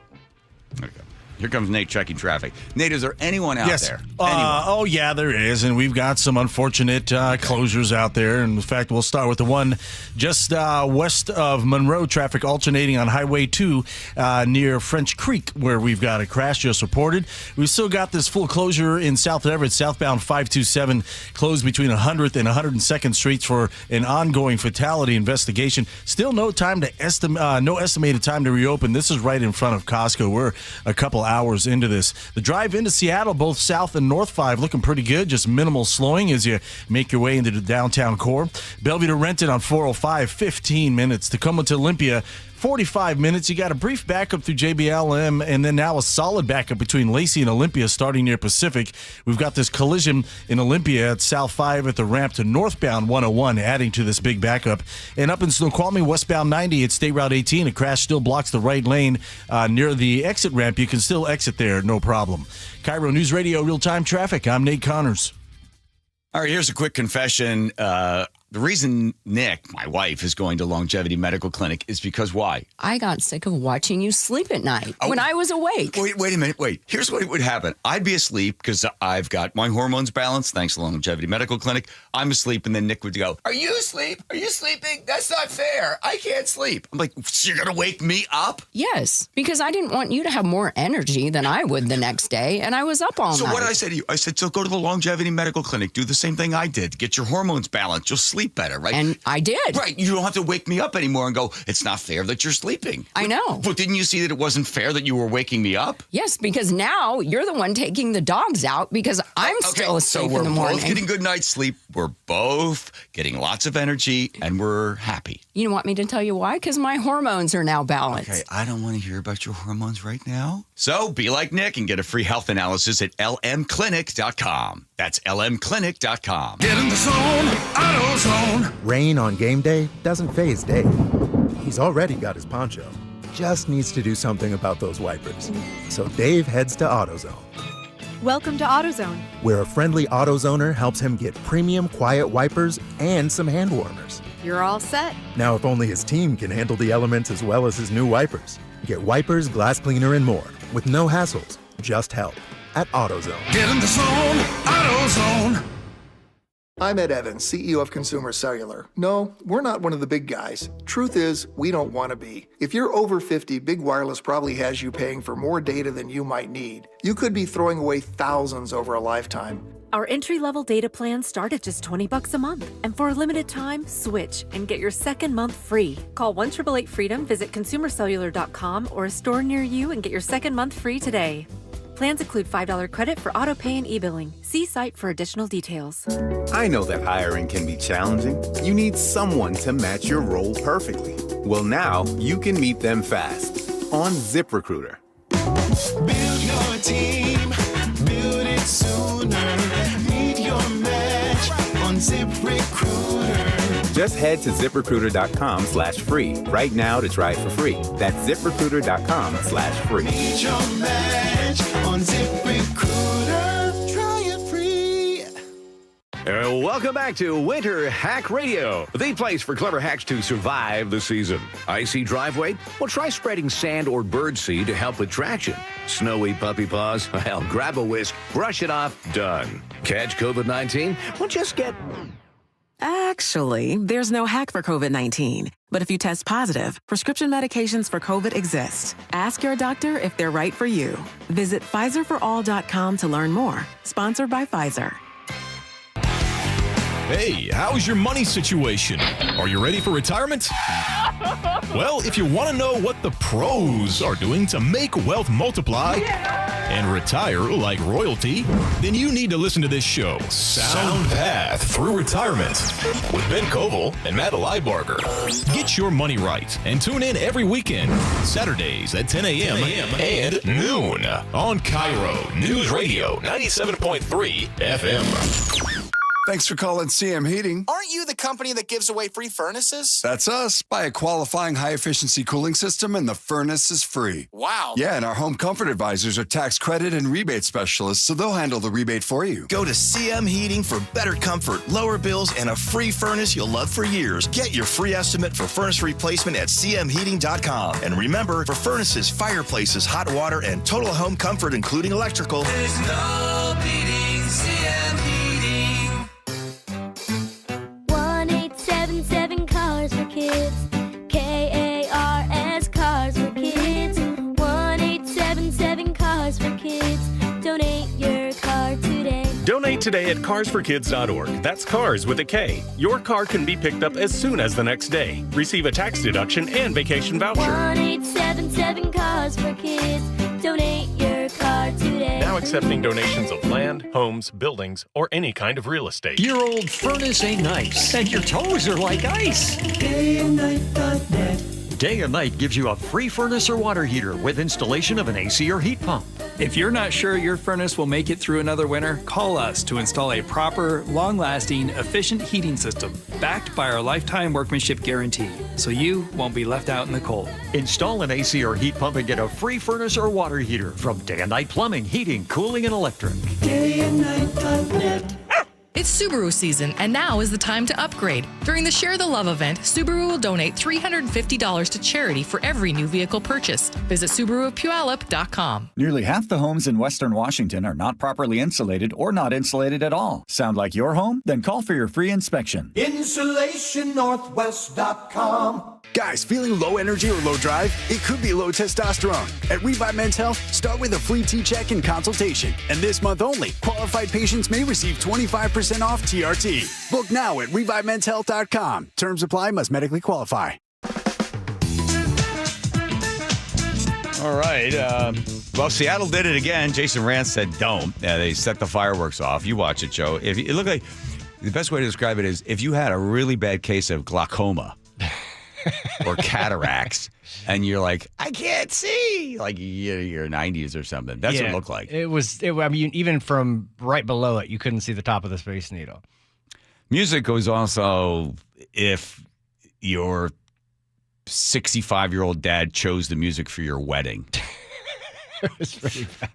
There we go. Here comes Nate checking traffic. Nate, is there anyone out there? Oh, yeah, there is. And we've got some unfortunate closures out there. And in fact, we'll start with the one just west of Monroe, traffic alternating on Highway 2 near French Creek, where we've got a crash just reported. We've still got this full closure in South Everett, southbound 527, closed between 100th and 102nd Streets for an ongoing fatality investigation. Still no estimated time to reopen. This is right in front of Costco. We're a couple hours into this. The drive into Seattle, both South and North 5, looking pretty good. Just minimal slowing as you make your way into the downtown core. Bellevue to Renton on 405, 15 minutes. Tacoma to Olympia, 45 minutes. You got a brief backup through JBLM, and then now a solid backup between Lacey and Olympia starting near Pacific. We've got this collision in Olympia at South 5 at the ramp to northbound 101, adding to this big backup. And up in Snoqualmie, westbound 90 at State Route 18, a crash still blocks the right lane near the exit ramp. You can still exit there, no problem. KIRO News Radio real-time traffic. I'm Nate Connors. All right, here's a quick confession. The reason Nick, my wife, is going to Longevity Medical Clinic is because why? I got sick of watching you sleep at night when I was awake. Wait a minute. Here's what would happen. I'd be asleep because I've got my hormones balanced thanks to Longevity Medical Clinic. I'm asleep, and then Nick would go, "Are you asleep? Are you sleeping? That's not fair. I can't sleep." I'm like, "So you're going to wake me up?" Yes, because I didn't want you to have more energy than I would the next day, and I was up all night. So what did I say to you? I said, so go to the Longevity Medical Clinic. Do the same thing I did. Get your hormones balanced. You'll sleep better, right? And I did. Right. You don't have to wake me up anymore and go, it's not fair that you're sleeping. I know. But didn't you see that it wasn't fair that you were waking me up? Yes, because now you're the one taking the dogs out because I'm still asleep in the morning. So we're both getting good night's sleep. We're both getting lots of energy, and we're happy. You want me to tell you why? Because my hormones are now balanced. Okay, I don't want to hear about your hormones right now. So be like Nick and get a free health analysis at lmclinic.com. That's lmclinic.com. Get in the zone, AutoZone. Rain on game day doesn't faze Dave. He's already got his poncho. Just needs to do something about those wipers. So Dave heads to AutoZone. Welcome to AutoZone, where a friendly AutoZoner helps him get premium quiet wipers and some hand warmers. You're all set. Now, if only his team can handle the elements as well as his new wipers. Get wipers, glass cleaner, and more with no hassles, just help at AutoZone. Get in the zone, AutoZone. I'm Ed Evans, CEO of Consumer Cellular. No, we're not one of the big guys. Truth is, we don't want to be. If you're over 50, Big Wireless probably has you paying for more data than you might need. You could be throwing away thousands over a lifetime. Our entry-level data plans start at just $20 a month. And for a limited time, switch and get your second month free. Call 1-888-FREEDOM, visit consumercellular.com or a store near you and get your second month free today. Plans include $5 credit for auto pay and e-billing. See site for additional details. I know that hiring can be challenging. You need someone to match your role perfectly. Well, now you can meet them fast on ZipRecruiter. Build your team, build it sooner. Meet your match on ZipRecruiter. Just head to ZipRecruiter.com/free right now to try it for free. That's ZipRecruiter.com/free. Meet your match on ZipRecruiter. Try it free. Welcome back to Winter Hack Radio, the place for clever hacks to survive the season. Icy driveway? Well, try spreading sand or birdseed to help with traction. Snowy puppy paws? Well, grab a whisk, brush it off, done. Catch COVID-19? Well, just get... Actually, there's no hack for COVID-19. But if you test positive, prescription medications for COVID exist. Ask your doctor if they're right for you. Visit PfizerForAll.com to learn more. Sponsored by Pfizer. Hey, how's your money situation? Are you ready for retirement? Well, if you want to know what the pros are doing to make wealth multiply and retire like royalty, then you need to listen to this show, Sound Path Through Retirement, with Ben Koval and Matt Leibarger. Get your money right and tune in every weekend, Saturdays at 10 a.m. and noon on KIRO Newsradio 97.3 FM. Thanks for calling CM Heating. Aren't you the company that gives away free furnaces? That's us. Buy a qualifying high-efficiency cooling system and the furnace is free. Wow. Yeah, and our home comfort advisors are tax credit and rebate specialists, so they'll handle the rebate for you. Go to CM Heating for better comfort, lower bills, and a free furnace you'll love for years. Get your free estimate for furnace replacement at cmheating.com. And remember, for furnaces, fireplaces, hot water, and total home comfort, including electrical, there's no beating CM Heating. 1-877 Cars for Kids. KARS Cars for Kids. 1-877 Cars for Kids. Donate your car today. Donate today at carsforkids.org. That's cars with a K. Your car can be picked up as soon as the next day. Receive a tax deduction and vacation voucher. 1-877 Cars for Kids. Donate your car today. Now accepting donations of land, homes, buildings, or any kind of real estate. Your old furnace ain't nice, and your toes are like ice. DayandNight.net. Day and Night gives you a free furnace or water heater with installation of an AC or heat pump. If you're not sure your furnace will make it through another winter, call us to install a proper, long-lasting, efficient heating system backed by our lifetime workmanship guarantee, so you won't be left out in the cold. Install an AC or heat pump and get a free furnace or water heater from Day and Night Plumbing, Heating, Cooling, and Electric. DayandNight.net. It's Subaru season, and now is the time to upgrade. During the Share the Love event, Subaru will donate $350 to charity for every new vehicle purchase. Visit SubaruofPuyallup.com. Nearly half the homes in Western Washington are not properly insulated or not insulated at all. Sound like your home? Then call for your free inspection. InsulationNorthwest.com. Guys, feeling low energy or low drive? It could be low testosterone. At Revive Men's Health, start with a free T-check and consultation. And this month only, qualified patients may receive 25% off TRT. Book now at ReviveMen'sHealth.com. Terms apply, must medically qualify. All right. Well, Seattle did it again. Jason Rance said don't. They set the fireworks off. You watch it, Joe. If it looked like the best way to describe it is if you had a really bad case of glaucoma or cataracts, and you're like, I can't see, like you're 90s or something. That's what it looked like. I mean, even from right below it, you couldn't see the top of the Space Needle. Music was also if your 65-year-old dad chose the music for your wedding. It was pretty bad.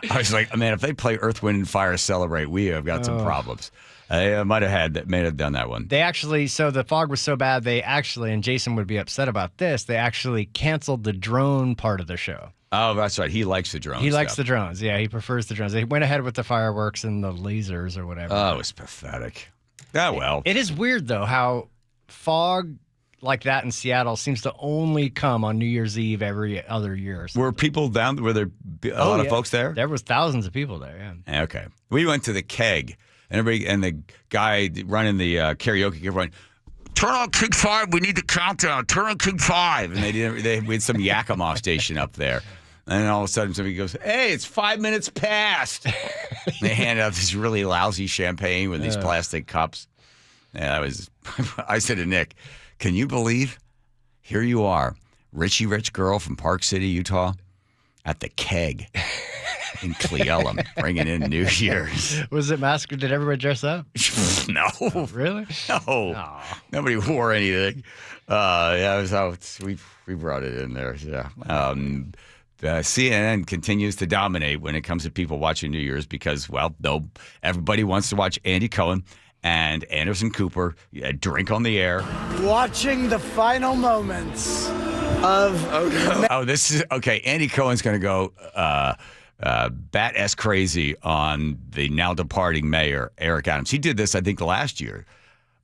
I was like, man, if they play Earth, Wind, and Fire Celebrate, we have got some problems. They may have done that one. They actually, so the fog was so bad, and Jason would be upset about this, they actually canceled the drone part of the show. Oh, that's right. He likes the drones. He likes the drones. Yeah, he prefers the drones. They went ahead with the fireworks and the lasers or whatever. Oh, it was pathetic. Oh, well. It is weird, though, how fog like that in Seattle seems to only come on New Year's Eve every other year. Were people down? Were there a lot of folks there? There was thousands of people there, yeah. Okay. We went to the Keg, and the guy running the karaoke kept going, turn on King 5, we need the countdown. Turn on King 5. And we had some Yakima station up there. And then all of a sudden somebody goes, hey, it's 5 minutes past. They handed out this really lousy champagne with these plastic cups. Yeah, I said to Nick, can you believe? Here you are, Richie Rich girl from Park City, Utah, at the Keg in Cleellum, bringing in New Year's. Was it masked? Did everybody dress up? No. Oh, really? No. Oh. Nobody wore anything. Yeah, it was how we brought it in there. Yeah. CNN continues to dominate when it comes to people watching New Year's because, well, everybody wants to watch Andy Cohen and Anderson Cooper drink on the air. Watching the final moments of... this is... Okay, Andy Cohen's going to go bat-ass crazy on the now departing mayor, Eric Adams. He did this, I think, last year.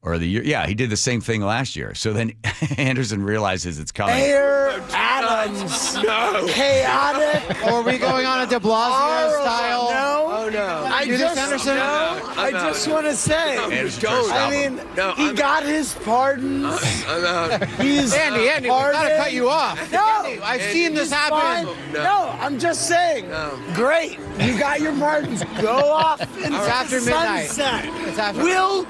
Or the year... Yeah, he did the same thing last year. So then Anderson realizes it's coming. Mayor Adams! Adams. No. Chaotic. Or are we going on a de Blasio style? No. Oh, no. I just, Anderson? I just want to say, I mean, he got his pardons. He's Andy, we gotta cut you off. No, Andy, I've seen this happen. No, I'm just saying. Great, you got your pardons. Go off into It's after the midnight. sunset. It's after. We'll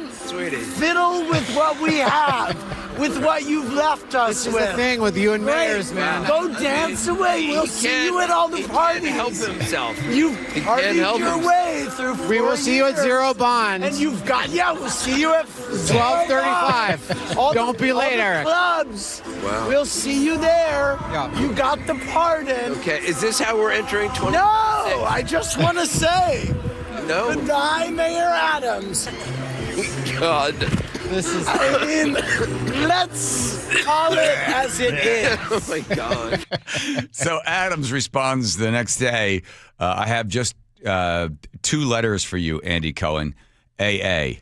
fiddle with what we have, with what you've left us This is with. the thing with you and mayors, man. Go dance away. We'll see you at all the parties. He can't help himself. You've He can't partied help your himself. way through 4 We will see you at years. Zero Bond. And you've got, we'll see you at 12:35. Don't be late, all the Eric. clubs. Wow. We'll see you there. Yeah. You got the pardon. Okay, is this how we're entering 20? No, I just want to say, No. goodbye, Mayor Adams. God. This is. I mean, let's call it as it is. Oh, my God. So Adams responds the next day. I have just 2 letters for you, Andy Cohen. AA.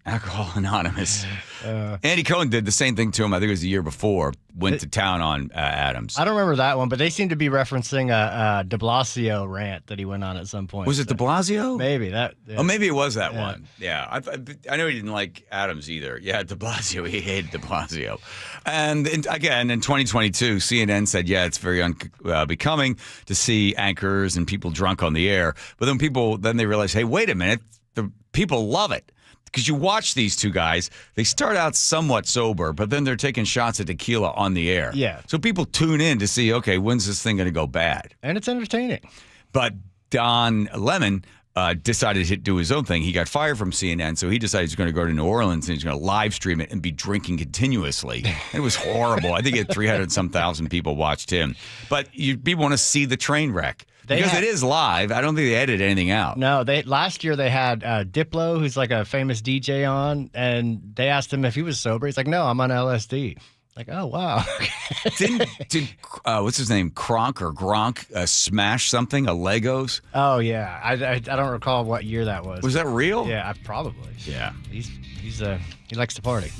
Alcohol Anonymous. Andy Cohen did the same thing to him. I think it was the year before. Went to town on Adams. I don't remember that one, but they seem to be referencing a de Blasio rant that he went on at some point. Was it de Blasio? Maybe that. Yeah. Oh, maybe it was that one. Yeah, I know he didn't like Adams either. Yeah, de Blasio. He hated de Blasio. And again, in 2022, CNN said, yeah, it's very unbecoming to see anchors and people drunk on the air. But then they realized, hey, wait a minute, the people love it. Because you watch these 2 guys, they start out somewhat sober, but then they're taking shots of tequila on the air. Yeah. So people tune in to see, okay, when's this thing going to go bad? And it's entertaining. But Don Lemon decided to do his own thing. He got fired from CNN, so he decided he's going to go to New Orleans and he's going to live stream it and be drinking continuously. And it was horrible. I think he had 300-some thousand people watched him. But people want to see the train wreck. Because it is live. I don't think they edited anything out. No, last year they had Diplo, who's like a famous DJ on, and they asked him if he was sober. He's like, no, I'm on LSD. Like, oh, wow. Did what's his name, Gronk smash something, a Legos? Oh, yeah. I don't recall what year that was. Was that real? Yeah, probably. Yeah. He likes to party.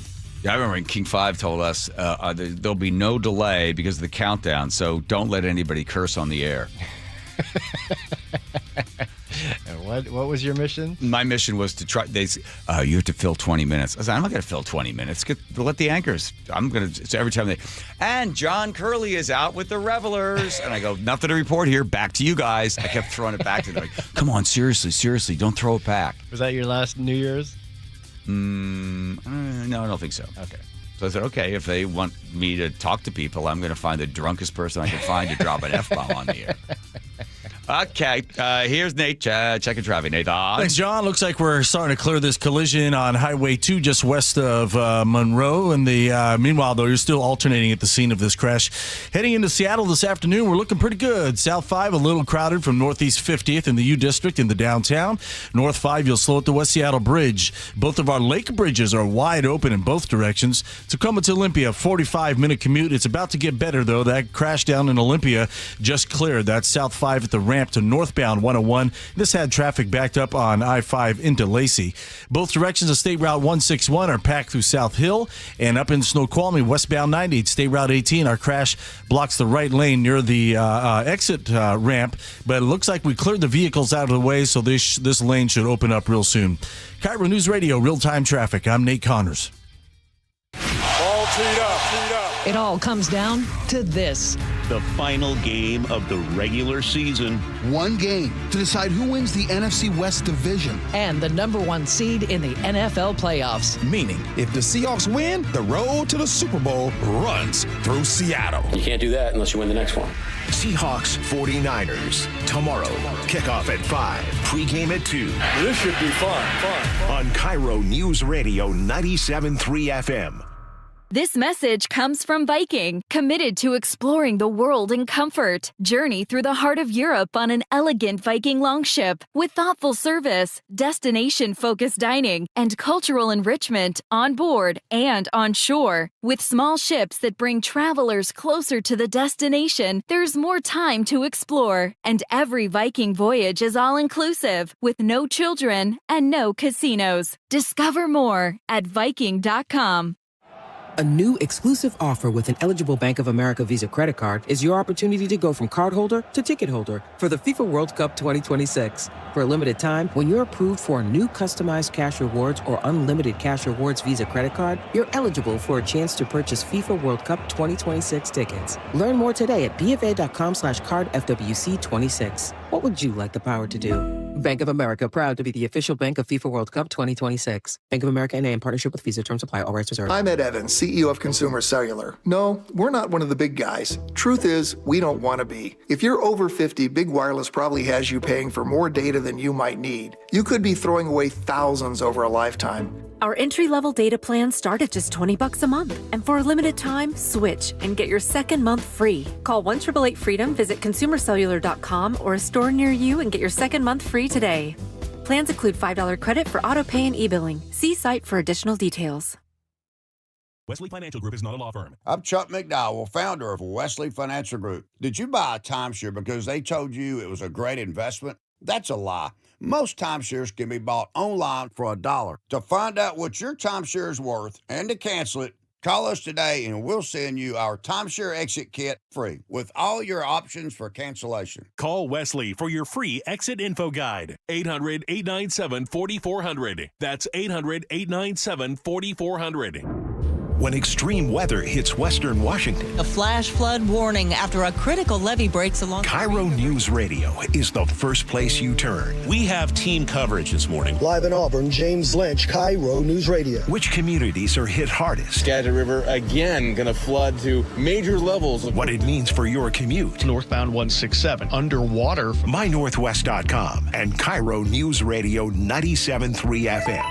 Yeah, I remember when King 5 told us there'll be no delay because of the countdown, so don't let anybody curse on the air. And what was your mission? My mission was to try. You have to fill 20 minutes. I said, I'm not going to fill 20 minutes. Let the anchors. I'm going to. So every time and John Curley is out with the revelers, and I go, nothing to report here. Back to you guys. I kept throwing it back to them. Like, come on, seriously, don't throw it back. Was that your last New Year's? No, I don't think so. Okay. So I said, okay, if they want me to talk to people, I'm going to find the drunkest person I can find to drop an F-bomb on the air. Okay, here's Nate checking traffic. Nate, thanks, John. Looks like we're starting to clear this collision on Highway 2 just west of Monroe. And meanwhile, though, you're still alternating at the scene of this crash. Heading into Seattle this afternoon, we're looking pretty good. South 5, a little crowded from Northeast 50th in the U District in the downtown. North 5, you'll slow at the West Seattle Bridge. Both of our lake bridges are wide open in both directions. Tacoma to Olympia, 45-minute commute. It's about to get better, though. That crash down in Olympia just cleared. That's South 5 at the ramp to northbound 101. This had traffic backed up on I-5 into Lacey. Both directions of State Route 161 are packed through South Hill, and up in Snoqualmie, westbound 90, State Route 18, our crash blocks the right lane near the exit ramp, but it looks like we cleared the vehicles out of the way, so this lane should open up real soon. KIRO News Radio, real-time traffic. I'm Nate Connors. All teed up. It all comes down to this. The final game of the regular season. One game to decide who wins the NFC West division. And the number 1 seed in the NFL playoffs. Meaning, if the Seahawks win, the road to the Super Bowl runs through Seattle. You can't do that unless you win the next one. Seahawks 49ers. Tomorrow, kickoff at 5. Pregame at 2. This should be fun. On KIRO Newsradio 97.3 FM. This message comes from Viking, committed to exploring the world in comfort. Journey through the heart of Europe on an elegant Viking longship with thoughtful service, destination-focused dining, and cultural enrichment on board and on shore. With small ships that bring travelers closer to the destination, there's more time to explore. And every Viking voyage is all-inclusive, with no children and no casinos. Discover more at Viking.com. A new exclusive offer with an eligible Bank of America Visa credit card is your opportunity to go from cardholder to ticket holder for the FIFA World Cup 2026. For a limited time, when you're approved for a new customized cash rewards or unlimited cash rewards Visa credit card, you're eligible for a chance to purchase FIFA World Cup 2026 tickets. Learn more today at bfa.com/cardfwc26. What would you like the power to do? Bank of America, proud to be the official bank of FIFA World Cup 2026. Bank of America N.A. in partnership with Visa. Terms apply. All rights reserved. I'm Ed Evans, CEO of Consumer Cellular. No, we're not one of the big guys. Truth is, we don't want to be. If you're over 50, Big Wireless probably has you paying for more data than you might need. You could be throwing away thousands over a lifetime. Our entry-level data plans start at just $20 a month. And for a limited time, switch and get your second month free. Call 1-888-FREEDOM, visit consumercellular.com or a store near you and get your second month free today. Plans include $5 credit for auto-pay and e-billing. See site for additional details. Wesley Financial Group is not a law firm. I'm Chuck McDowell, founder of Wesley Financial Group. Did you buy a timeshare because they told you it was a great investment? That's a lie. Most timeshares can be bought online for $1. To find out what your timeshare is worth and to cancel it, call us today and we'll send you our timeshare exit kit free with all your options for cancellation. Call Wesley for your free exit info guide. 800-897-4400. That's 800-897-4400. When extreme weather hits Western Washington, a flash flood warning after a critical levee breaks along. KIRO Newsradio is the first place you turn. We have team coverage this morning. Live in Auburn, James Lynch, KIRO Newsradio. Which communities are hit hardest? Skagit River again going to flood to major levels. What it means for your commute. Northbound 167 underwater. MyNorthwest.com and KIRO Newsradio 97.3 FM.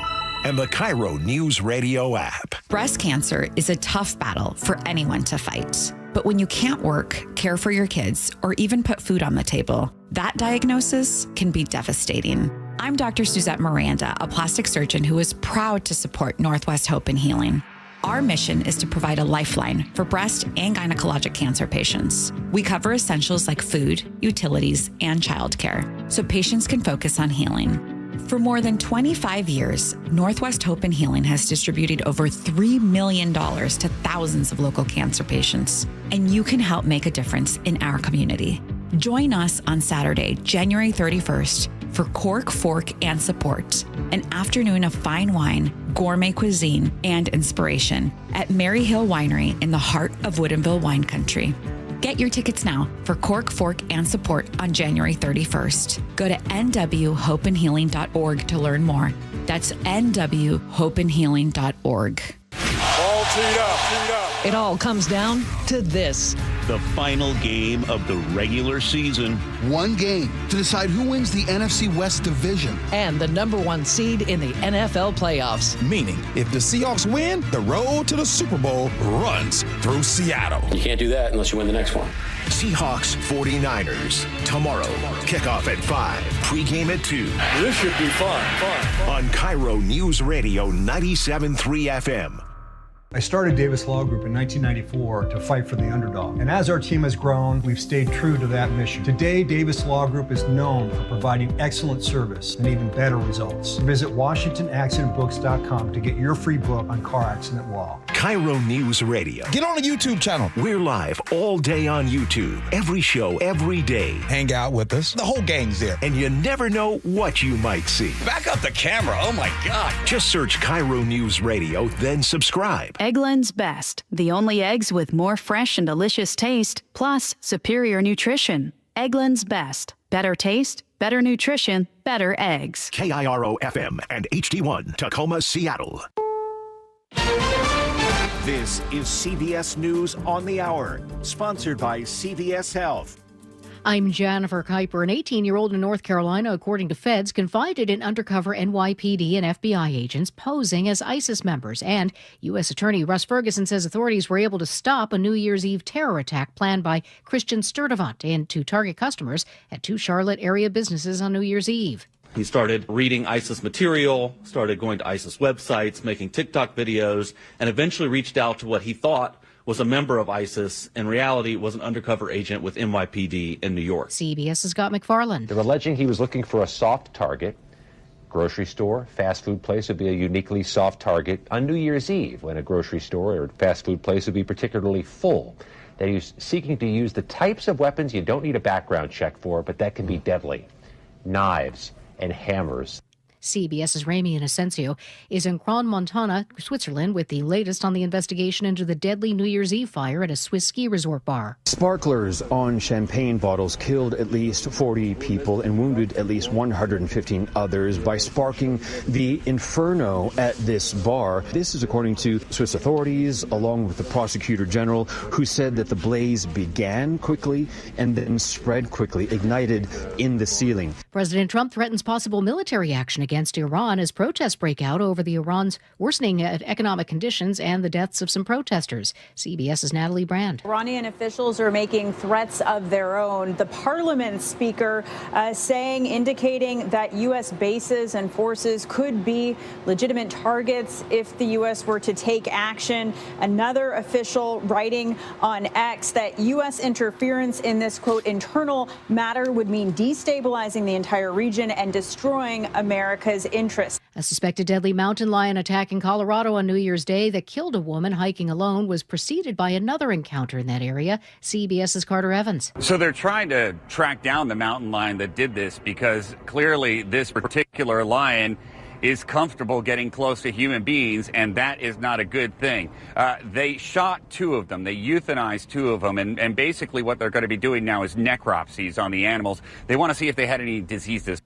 And the KIRO Newsradio app. Breast cancer is a tough battle for anyone to fight. But when you can't work, care for your kids, or even put food on the table, that diagnosis can be devastating. I'm Dr. Suzette Miranda, a plastic surgeon who is proud to support Northwest Hope and Healing. Our mission is to provide a lifeline for breast and gynecologic cancer patients. We cover essentials like food, utilities, and childcare, so patients can focus on healing. For more than 25 years, Northwest Hope and Healing has distributed over $3 million to thousands of local cancer patients, and you can help make a difference in our community. Join us on Saturday, January 31st for Cork, Fork, and Support, an afternoon of fine wine, gourmet cuisine, and inspiration at Mary Hill Winery in the heart of Woodinville wine country. Get your tickets now for Cork, Fork, and Support on January 31st. Go to nwhopeandhealing.org to learn more. That's nwhopeandhealing.org. All teed up. It all comes down to this. The final game of the regular season. One game to decide who wins the NFC West division. And the number one seed in the NFL playoffs. Meaning, if the Seahawks win, the road to the Super Bowl runs through Seattle. You can't do that unless you win the next one. Seahawks 49ers. Tomorrow. Kickoff at 5. Pregame at 2. This should be fun. On KIRO Newsradio 97.3 FM. I started Davis Law Group in 1994 to fight for the underdog. And as our team has grown, we've stayed true to that mission. Today, Davis Law Group is known for providing excellent service and even better results. Visit WashingtonAccidentBooks.com to get your free book on car accident law. KIRO Newsradio. Get on the YouTube channel. We're live all day on YouTube. Every show, every day. Hang out with us. The whole gang's there. And you never know what you might see. Back up the camera. Oh, my God. Just search KIRO Newsradio, then subscribe. Eggland's Best, the only eggs with more fresh and delicious taste, plus superior nutrition. Eggland's Best. Better taste, better nutrition, better eggs. KIRO FM and HD1, Tacoma, Seattle. This is CVS News on the Hour, sponsored by CVS Health. I'm Jennifer Kuiper. An 18-year-old in North Carolina, according to feds, confided in undercover NYPD and FBI agents posing as ISIS members. And U.S. Attorney Russ Ferguson says authorities were able to stop a New Year's Eve terror attack planned by Christian Sturtevant and to target customers at 2 Charlotte area businesses on New Year's Eve. He started reading ISIS material, started going to ISIS websites, making TikTok videos, and eventually reached out to what he thought was a member of ISIS. In reality, was an undercover agent with NYPD in New York. CBS's Scott McFarland. They're alleging he was looking for a soft target, grocery store, fast food place would be a uniquely soft target on New Year's Eve, when a grocery store or fast food place would be particularly full. They're seeking to use the types of weapons you don't need a background check for, but that can be deadly. Knives and hammers. CBS's Ramy Inocencio is in Crans-Montana, Switzerland, with the latest on the investigation into the deadly New Year's Eve fire at a Swiss ski resort bar. Sparklers on champagne bottles killed at least 40 people and wounded at least 115 others by sparking the inferno at this bar. This is according to Swiss authorities, along with the prosecutor general, who said that the blaze began quickly and then spread quickly, ignited in the ceiling. President Trump threatens possible military action against Iran as protests break out over the Iran's worsening economic conditions and the deaths of some protesters. CBS's Natalie Brand. Iranian officials are making threats of their own. The parliament speaker indicating that U.S. bases and forces could be legitimate targets if the U.S. were to take action. Another official writing on X that U.S. interference in this, quote, internal matter would mean destabilizing the entire region and destroying America's interests. A suspected deadly mountain lion attack in Colorado on New Year's Day that killed a woman hiking alone was preceded by another encounter in that area. CBS's Carter Evans. So they're trying to track down the mountain lion that did this because clearly this particular lion is comfortable getting close to human beings, and that is not a good thing. They shot two of them. They euthanized two of them, and basically what they're going to be doing now is necropsies on the animals. They want to see if they had any diseases.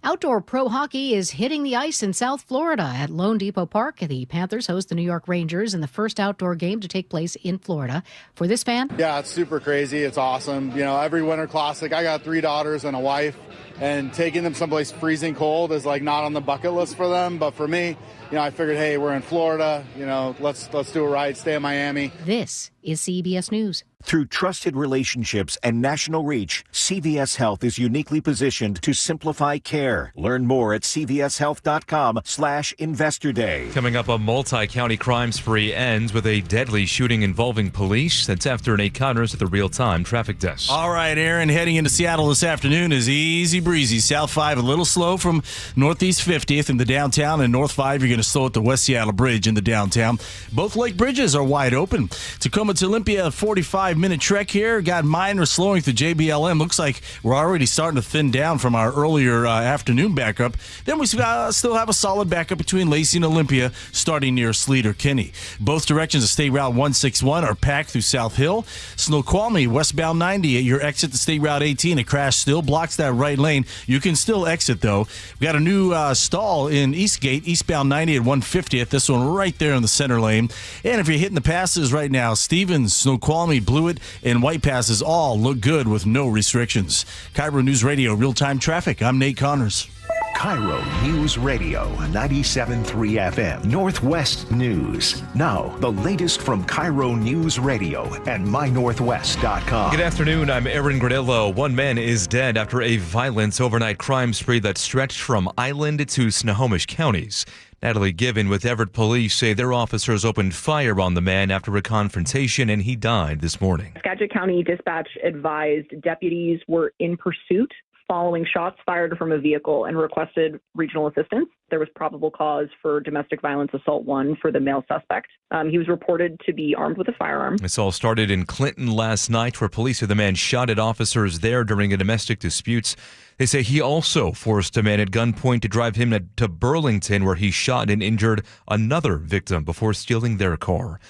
Outdoor pro hockey is hitting the ice in South Florida at Lone Depot Park. The Panthers host the New York Rangers in the first outdoor game to take place in Florida. For this fan, yeah, it's super crazy. It's awesome. You know, every Winter Classic, I got 3 daughters and a wife, and taking them someplace freezing cold is like not on the bucket list for them. But for me, you know, I figured, hey, we're in Florida. You know, let's do a ride, stay in Miami. This is CBS News. Through trusted relationships and national reach, CVS Health is uniquely positioned to simplify care. Learn more at cvshealth.com/Investor Day. Coming up, a multi-county crime spree ends with a deadly shooting involving police. That's after Nate Connors at the real-time traffic desk. All right, Aaron, heading into Seattle this afternoon is easy breezy. South 5 a little slow from Northeast 50th in the downtown, and North 5 you're going to slow at the West Seattle Bridge in the downtown. Both lake bridges are wide open. Tacoma to Olympia, 45-minute trek here. Got minor slowing through JBLM. Looks like we're already starting to thin down from our earlier afternoon backup. Then we still have a solid backup between Lacey and Olympia, starting near Sleater Kinney. Both directions of State Route 161 are packed through South Hill. Snoqualmie, westbound 90 at your exit to State Route 18. A crash still blocks that right lane. You can still exit, though. We got a new stall in Eastgate, eastbound 90 at 150th. This one right there in the center lane. And if you're hitting the passes right now, Stevens, Snoqualmie, Blewett, and White Passes all look good with no restrictions. KIRO News Radio, real-time traffic. I'm Nate Connors. KIRO News Radio, 97.3 FM, Northwest News. Now, the latest from KIRO News Radio and mynorthwest.com. Good afternoon, I'm Aaron Granillo. One man is dead after a violent overnight crime spree that stretched from Island to Snohomish counties. Natalie Given with Everett Police say their officers opened fire on the man after a confrontation, and he died this morning. Skagit County Dispatch advised deputies were in pursuit following shots fired from a vehicle and requested regional assistance. There was probable cause for domestic violence assault 1 for the male suspect. He was reported to be armed with a firearm. This all started in Clinton last night, where police say the man shot at officers there during a domestic dispute. They say he also forced a man at gunpoint to drive him to Burlington, where he shot and injured another victim before stealing their car.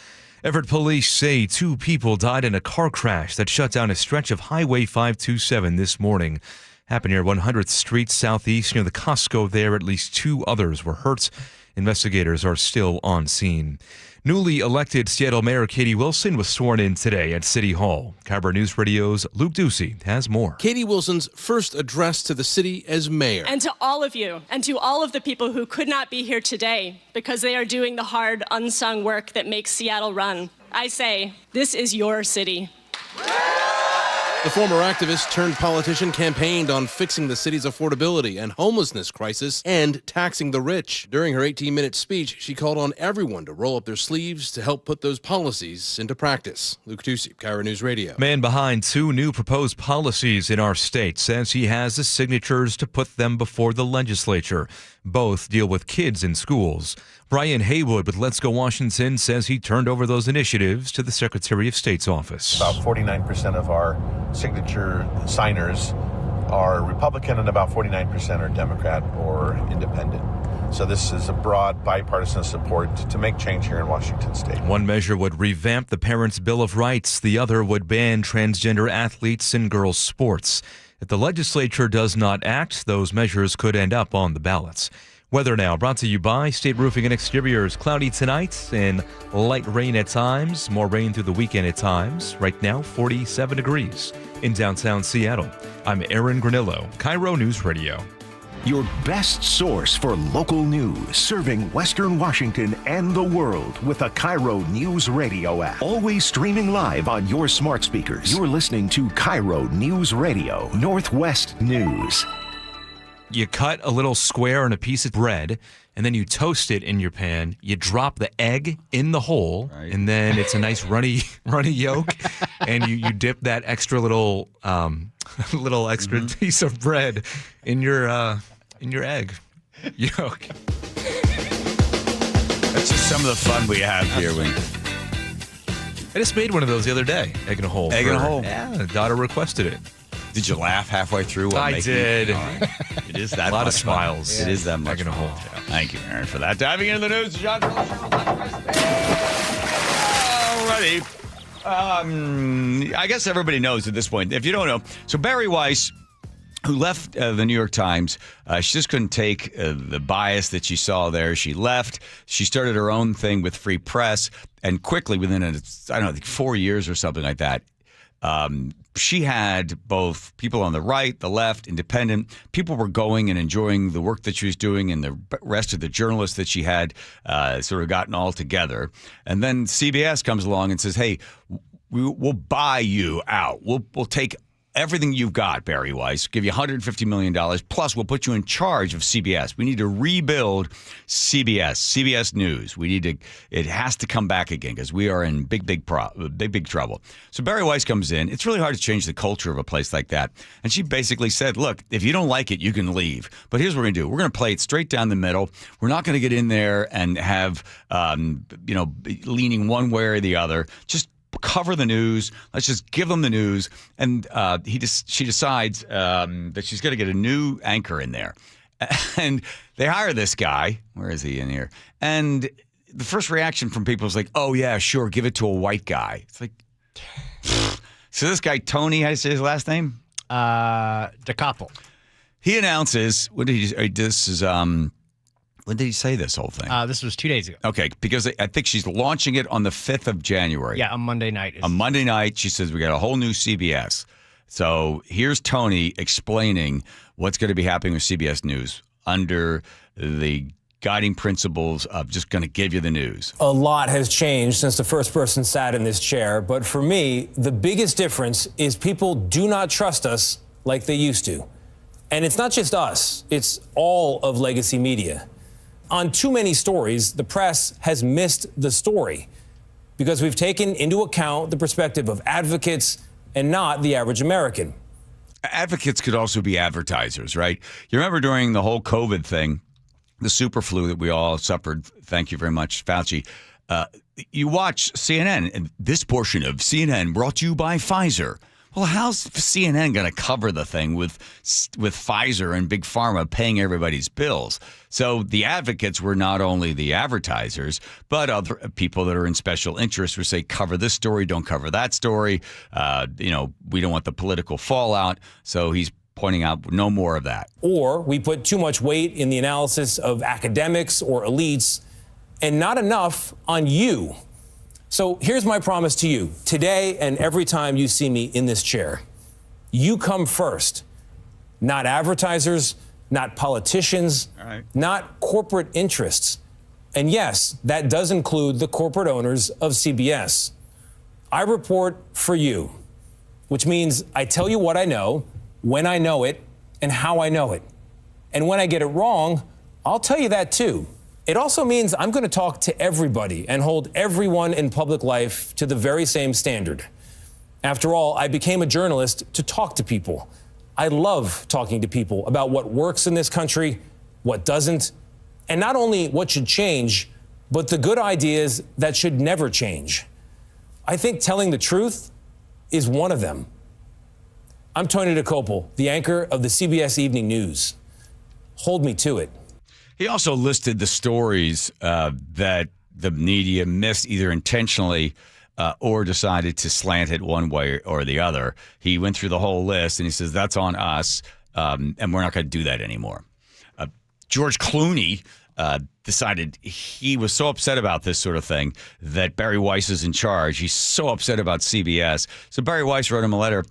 Everett police say 2 people died in a car crash that shut down a stretch of Highway 527 this morning. Happened near 100th Street Southeast near the Costco there. At least 2 others were hurt. Investigators are still on scene. Newly elected Seattle Mayor Katie Wilson was sworn in today at City Hall. KIRO News Radio's Luke Ducey has more. Katie Wilson's first address to the city as mayor. And to all of you, and to all of the people who could not be here today because they are doing the hard, unsung work that makes Seattle run, I say, this is your city. The former activist turned politician campaigned on fixing the city's affordability and homelessness crisis and taxing the rich. During her 18-minute speech, she called on everyone to roll up their sleeves to help put those policies into practice. Luke Tucci, KIRO News Radio. Man behind 2 new proposed policies in our state says he has the signatures to put them before the legislature. Both deal with kids in schools. Brian Haywood with Let's Go Washington says he turned over those initiatives to the Secretary of State's office. About 49% of our signature signers are Republican and about 49% are Democrat or independent. So this is a broad bipartisan support to make change here in Washington State. One measure would revamp the Parents' Bill of Rights. The other would ban transgender athletes in girls' sports. If the legislature does not act, those measures could end up on the ballots. Weather now brought to you by State Roofing and Exteriors. Cloudy tonight and light rain at times. More rain through the weekend at times. Right now, 47 degrees in downtown Seattle. I'm Aaron Granillo, KIRO News Radio. Your best source for local news, serving Western Washington and the world with the KIRO News Radio app. Always streaming live on your smart speakers. You're listening to KIRO News Radio, Northwest News. You cut a little square in a piece of bread, and then you toast it in your pan. You drop the egg in the hole, and then it's a nice runny yolk, and you dip that extra little extra piece of bread in your egg yolk. That's just some of the fun we have here. I just made one of those the other day. Egg in a hole. Egg in a hole. Yeah, the daughter requested it. Did you laugh halfway through? I did. It is that a lot much of smiles. Fun. It is that much Egg in a hole. Yeah. Thank you, Aaron, for that. Diving into the news, John Curley Show. Alrighty. I guess everybody knows at this point. If you don't know, so Barry Weiss, who left the New York Times, she just couldn't take the bias that she saw there. She left. She started her own thing with Free Press, and quickly, within, I don't know, 4 years or something like that, she had both people on the right, the left, independent. People were going and enjoying the work that she was doing, and the rest of the journalists that she had sort of gotten all together. And then CBS comes along and says, hey, we'll buy you out. We'll take everything you've got, Barry Weiss, give you $150 million, plus we'll put you in charge of CBS. We need to rebuild CBS News. It has to come back again because we are in big trouble. So Barry Weiss comes in. It's really hard to change the culture of a place like that. And she basically said, look, if you don't like it, you can leave. But here's what we're going to do. We're going to play it straight down the middle. We're not going to get in there and have, leaning one way or the other. Just cover the news. Let's just give them the news. And she decides that she's going to get a new anchor in there. And they hire this guy. Where is he in here? And the first reaction from people is like, oh, yeah, sure, give it to a white guy. It's like, so this guy, Tony, how do you say his last name? DeCoppel. He announces, when did he say this whole thing? This was 2 days ago. Okay, because I think she's launching it on the 5th of January. Yeah, on Monday night. On Monday night, she says we got a whole new CBS. So here's Tony explaining what's going to be happening with CBS News under the guiding principles of just going to give you the news. A lot has changed since the first person sat in this chair. But for me, the biggest difference is people do not trust us like they used to. And it's not just us. It's all of legacy media. On too many stories, the press has missed the story because we've taken into account the perspective of advocates and not the average American. Advocates could also be advertisers, right? You remember during the whole COVID thing, the super flu that we all suffered, thank you very much, Fauci, you watch CNN, and this portion of CNN brought to you by Pfizer. Well, how's CNN going to cover the thing with Pfizer and Big Pharma paying everybody's bills? So the advocates were not only the advertisers, but other people that are in special interests who say, cover this story, don't cover that story. We don't want the political fallout. So he's pointing out no more of that. Or we put too much weight in the analysis of academics or elites and not enough on you. So here's my promise to you. Today and every time you see me in this chair, you come first. Not advertisers, not politicians, not corporate interests. And yes, that does include the corporate owners of CBS. I report for you. which means I tell you what I know, when I know it, and how I know it. And when I get it wrong, I'll tell you that too. It also means I'm going to talk to everybody and hold everyone in public life to the very same standard. After all, I became a journalist to talk to people. I love talking to people about what works in this country, what doesn't, and not only what should change, but the good ideas that should never change. I think telling the truth is one of them. I'm Tony DeCopel, the anchor of the CBS Evening News. Hold me to it. He also listed the stories that the media missed either intentionally or decided to slant it one way or the other. He went through the whole list and he says, that's on us, and we're not going to do that anymore. George Clooney decided he was so upset about this sort of thing that Barry Weiss is in charge. He's so upset about CBS. So Barry Weiss wrote him a letter.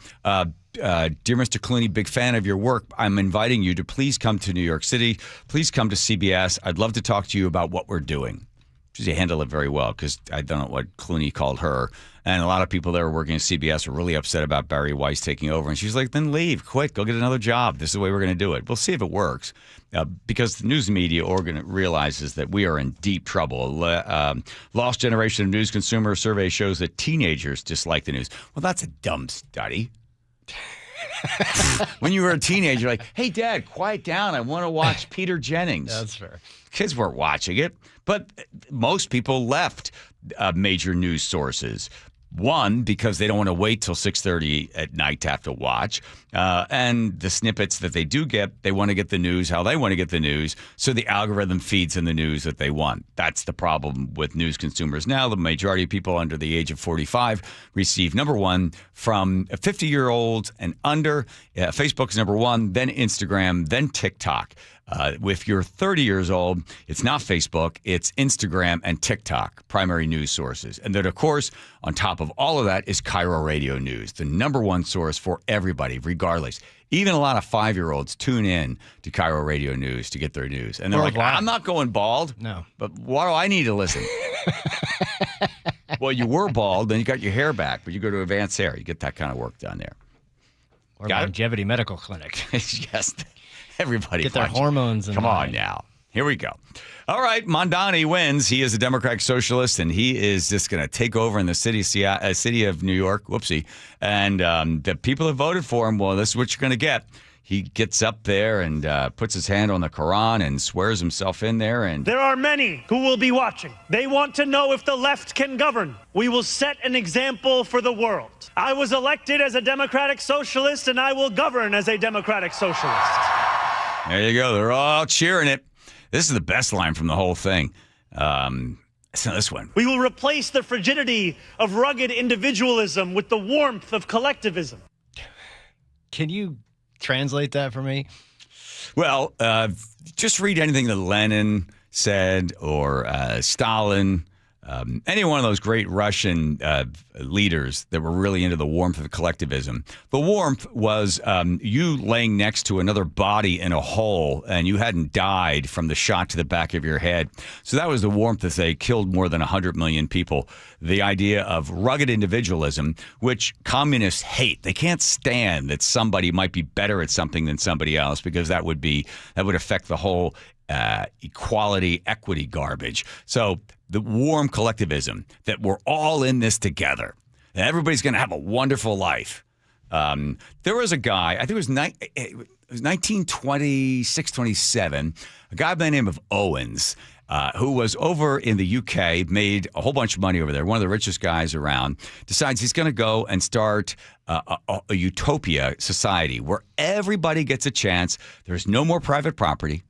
Dear Mr. Clooney, big fan of your work. I'm inviting you to please come to New York City. Please come to CBS. I'd love to talk to you about what we're doing. She handled it very well because I don't know what Clooney called her. And a lot of people that were working at CBS were really upset about Barry Weiss taking over. And she's like, then leave, quit, go get another job. This is the way we're going to do it. We'll see if it works. Because the news media realizes that we are in deep trouble. Lost Generation of News Consumer Survey shows that teenagers dislike the news. Well, that's a dumb study. When you were a teenager, you're like, hey, Dad, quiet down. I want to watch Peter Jennings. That's fair. Kids weren't watching it. But most people left major news sources. One, because they don't want to wait till 6:30 at night to have to watch. And the snippets that they do get, they want to get the news how they want to get the news. So the algorithm feeds them the news that they want. That's the problem with news consumers now. The majority of people under the age of 45 receive, number one, from 50-year-olds and under. Facebook's number one, then Instagram, then TikTok. If you're 30 years old, it's not Facebook, it's Instagram and TikTok, primary news sources. And then, of course, on top of all of that is KIRO Radio News, the number one source for everybody, regardless. Even a lot of 5-year-olds tune in to KIRO Radio News to get their news. And they're like, I'm not going bald. No. But why do I need to listen? Well, you were bald, then you got your hair back, but you go to Advanced Hair. You get that kind of work done there. Or Longevity Medical Clinic. Yes. Everybody get their hormones. Come on now. Here we go. All right. Mondani wins. He is a Democratic socialist, and he is just going to take over in the city of New York. Whoopsie. And the people that voted for him, well, this is what you're going to get. He gets up there and puts his hand on the Quran and swears himself in there. And there are many who will be watching. They want to know if the left can govern. We will set an example for the world. I was elected as a Democratic socialist, and I will govern as a Democratic socialist. There you go. They're all cheering it. This is the best line from the whole thing. So this one. We will replace the frigidity of rugged individualism with the warmth of collectivism. Can you translate that for me? Well, just read anything that Lenin said or Stalin. Any one of those great Russian leaders that were really into the warmth of collectivism. The warmth was you laying next to another body in a hole and you hadn't died from the shot to the back of your head. So that was the warmth as they killed more than 100 million people. The idea of rugged individualism, which communists hate. They can't stand that somebody might be better at something than somebody else because that would affect the whole equality, equity garbage. So the warm collectivism that we're all in this together. Everybody's going to have a wonderful life. There was a guy, I think it was 1926, 27, a guy by the name of Owens, who was over in the UK, made a whole bunch of money over there, one of the richest guys around, decides he's going to go and start a utopia society where everybody gets a chance. There's no more private property.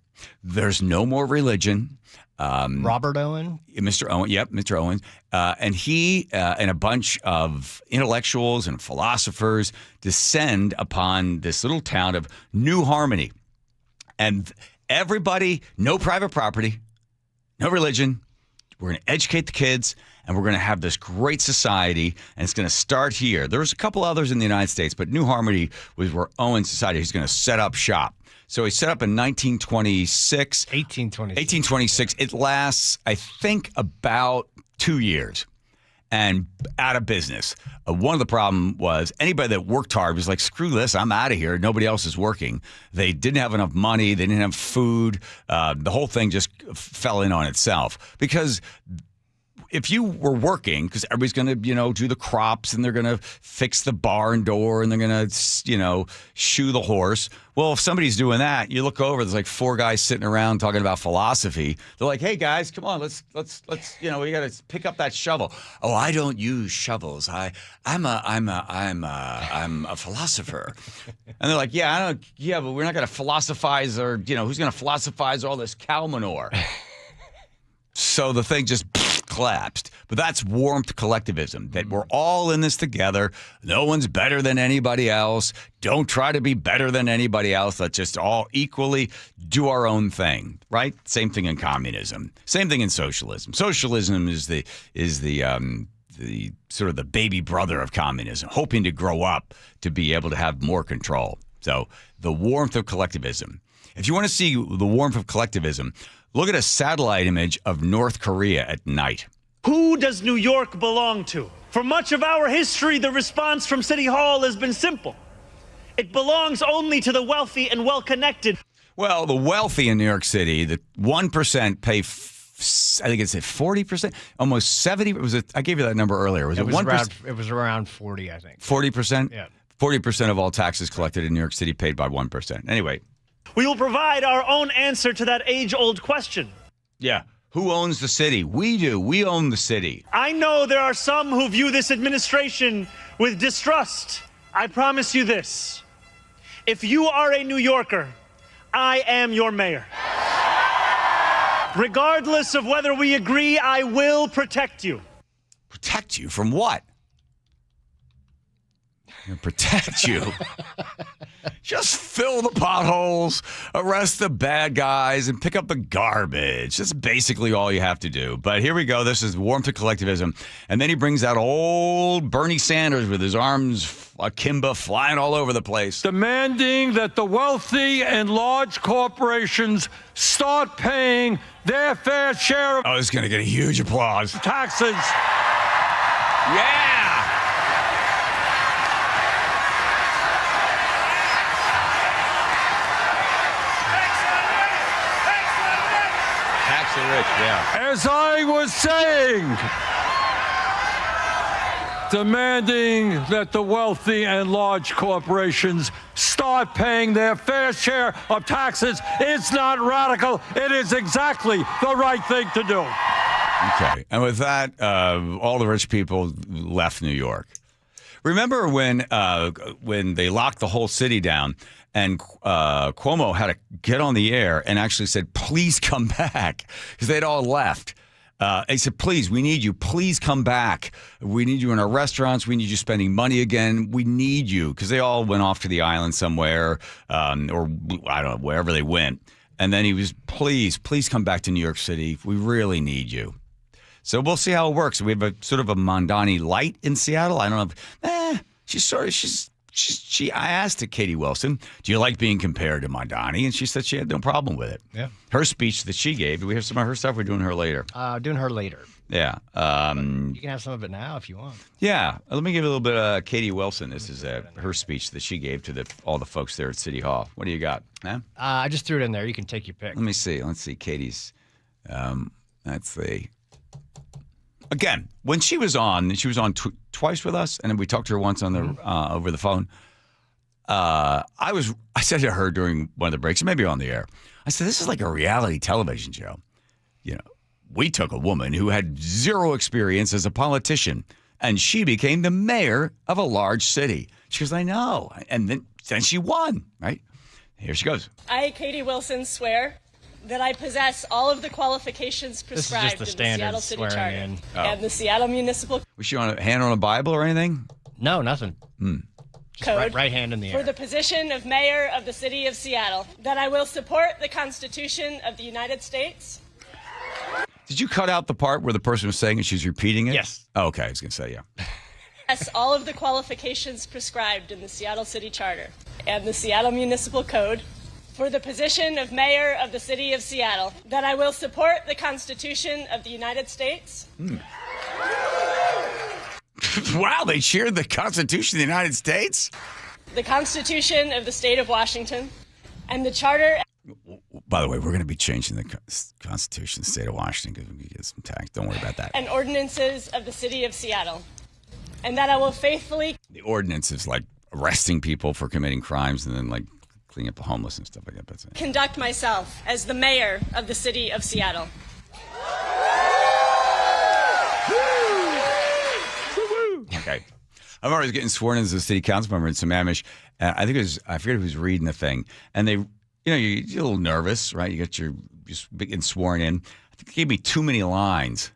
There's no more religion. Robert Owen? Mr. Owen, yep, Mr. Owen. And he and a bunch of intellectuals and philosophers descend upon this little town of New Harmony. And everybody, no private property, no religion. We're going to educate the kids, and we're going to have this great society, and it's going to start here. There's a couple others in the United States, but New Harmony was where Owen's society, he's going to set up shop. So he set up in 1826. It lasts, I think, about 2 years. and out of business. One of the problem was anybody that worked hard was like, screw this, I'm out of here. Nobody else is working. They didn't have enough money. They didn't have food. The whole thing just fell in on itself because if you were working, because everybody's going to, do the crops and they're going to fix the barn door and they're going to, shoe the horse. Well, if somebody's doing that, you look over, there's like 4 guys sitting around talking about philosophy. They're like, hey guys, come on, let's, we got to pick up that shovel. Oh, I don't use shovels. I'm a philosopher. And they're like, but we're not going to philosophize or, who's going to philosophize all this cow manure? So the thing just collapsed. But that's warmth collectivism, that we're all in this together. No one's better than anybody else. Don't try to be better than anybody else. Let's just all equally do our own thing, right? Same thing in communism. Same thing in socialism. Socialism is the sort of the baby brother of communism, hoping to grow up to be able to have more control. So the warmth of collectivism. If you want to see the warmth of collectivism, look at a satellite image of North Korea at night. Who does New York belong to? For much of our history, the response from City Hall has been simple. It belongs only to the wealthy and well-connected. Well, the wealthy in New York City, the 1% pay, I think it's at 40%, almost 70. I gave you that number earlier. Was it 1%? It was around 40, I think. 40%? Yeah. 40% of all taxes collected in New York City paid by 1%. Anyway. We will provide our own answer to that age-old question. Yeah. Who owns the city? We do. We own the city. I know there are some who view this administration with distrust. I promise you this. If you are a New Yorker, I am your mayor. Regardless of whether we agree, I will protect you. Protect you from what? Protect you. Just fill the potholes, arrest the bad guys, and pick up the garbage. That's basically all you have to do. But here we go. This is warmth of collectivism. And then he brings out old Bernie Sanders with his arms akimbo flying all over the place. Demanding that the wealthy and large corporations start paying their fair share of... Oh, this is going to get a huge applause. ...taxes. Yeah! Rich, yeah. As I was saying, demanding that the wealthy and large corporations start paying their fair share of taxes. It's not radical. It is exactly the right thing to do. Okay. And with that, all the rich people left New York. Remember when they locked the whole city down and Cuomo had to get on the air and actually said, please come back, because they'd all left. He said, please, we need you. Please come back. We need you in our restaurants. We need you spending money again. We need you, because they all went off to the island somewhere or I don't know, wherever they went. And then he was, please come back to New York City. We really need you. So we'll see how it works. We have a sort of a Mondani light in Seattle. I don't know. I asked Katie Wilson, do you like being compared to Mondani? And she said she had no problem with it. Yeah. Her speech that she gave, do we have some of her stuff? We're doing her later. Doing her later. Yeah. You can have some of it now if you want. Yeah. Let me give you a little bit of Katie Wilson. This is her speech that she gave to all the folks there at City Hall. What do you got? Huh? I just threw it in there. You can take your pick. Let me see. Let's see. Katie's. That's the... Again, when she was on twice with us, and then we talked to her once on the over the phone. I said to her during one of the breaks, maybe on the air, I said, "This is like a reality television show." You know, we took a woman who had zero experience as a politician, and she became the mayor of a large city. She goes, "I know," and then she won. Right? Here she goes. I, Katie Wilson, swear that I possess all of the qualifications prescribed in the Seattle City Charter and the Seattle Municipal Was she on a hand on a Bible or anything? No, nothing. Code right hand in the air. For the position of mayor of the city of Seattle, that I will support the Constitution of the United States. Did you cut out the part where the person was saying and she's repeating it? Yes. Oh, okay, I was going to say, yeah. Yes, all of the qualifications prescribed in the Seattle City Charter and the Seattle Municipal Code. For the position of mayor of the city of Seattle, that I will support the Constitution of the United States. Wow, they cheered the Constitution of the United States? The Constitution of the State of Washington and the Charter. By the way, we're going to be changing the Constitution of the State of Washington because we get some tax. Don't worry about that. And ordinances of the City of Seattle. And that I will faithfully. The ordinance is like arresting people for committing crimes and then like cleaning up the homeless and stuff like that. That's it. Conduct myself as the mayor of the City of Seattle. Okay. I'm always getting sworn in as a city council member in Sammamish. I think I forget who was reading the thing. And you're a little nervous, right? You get just getting sworn in. I think they gave me too many lines.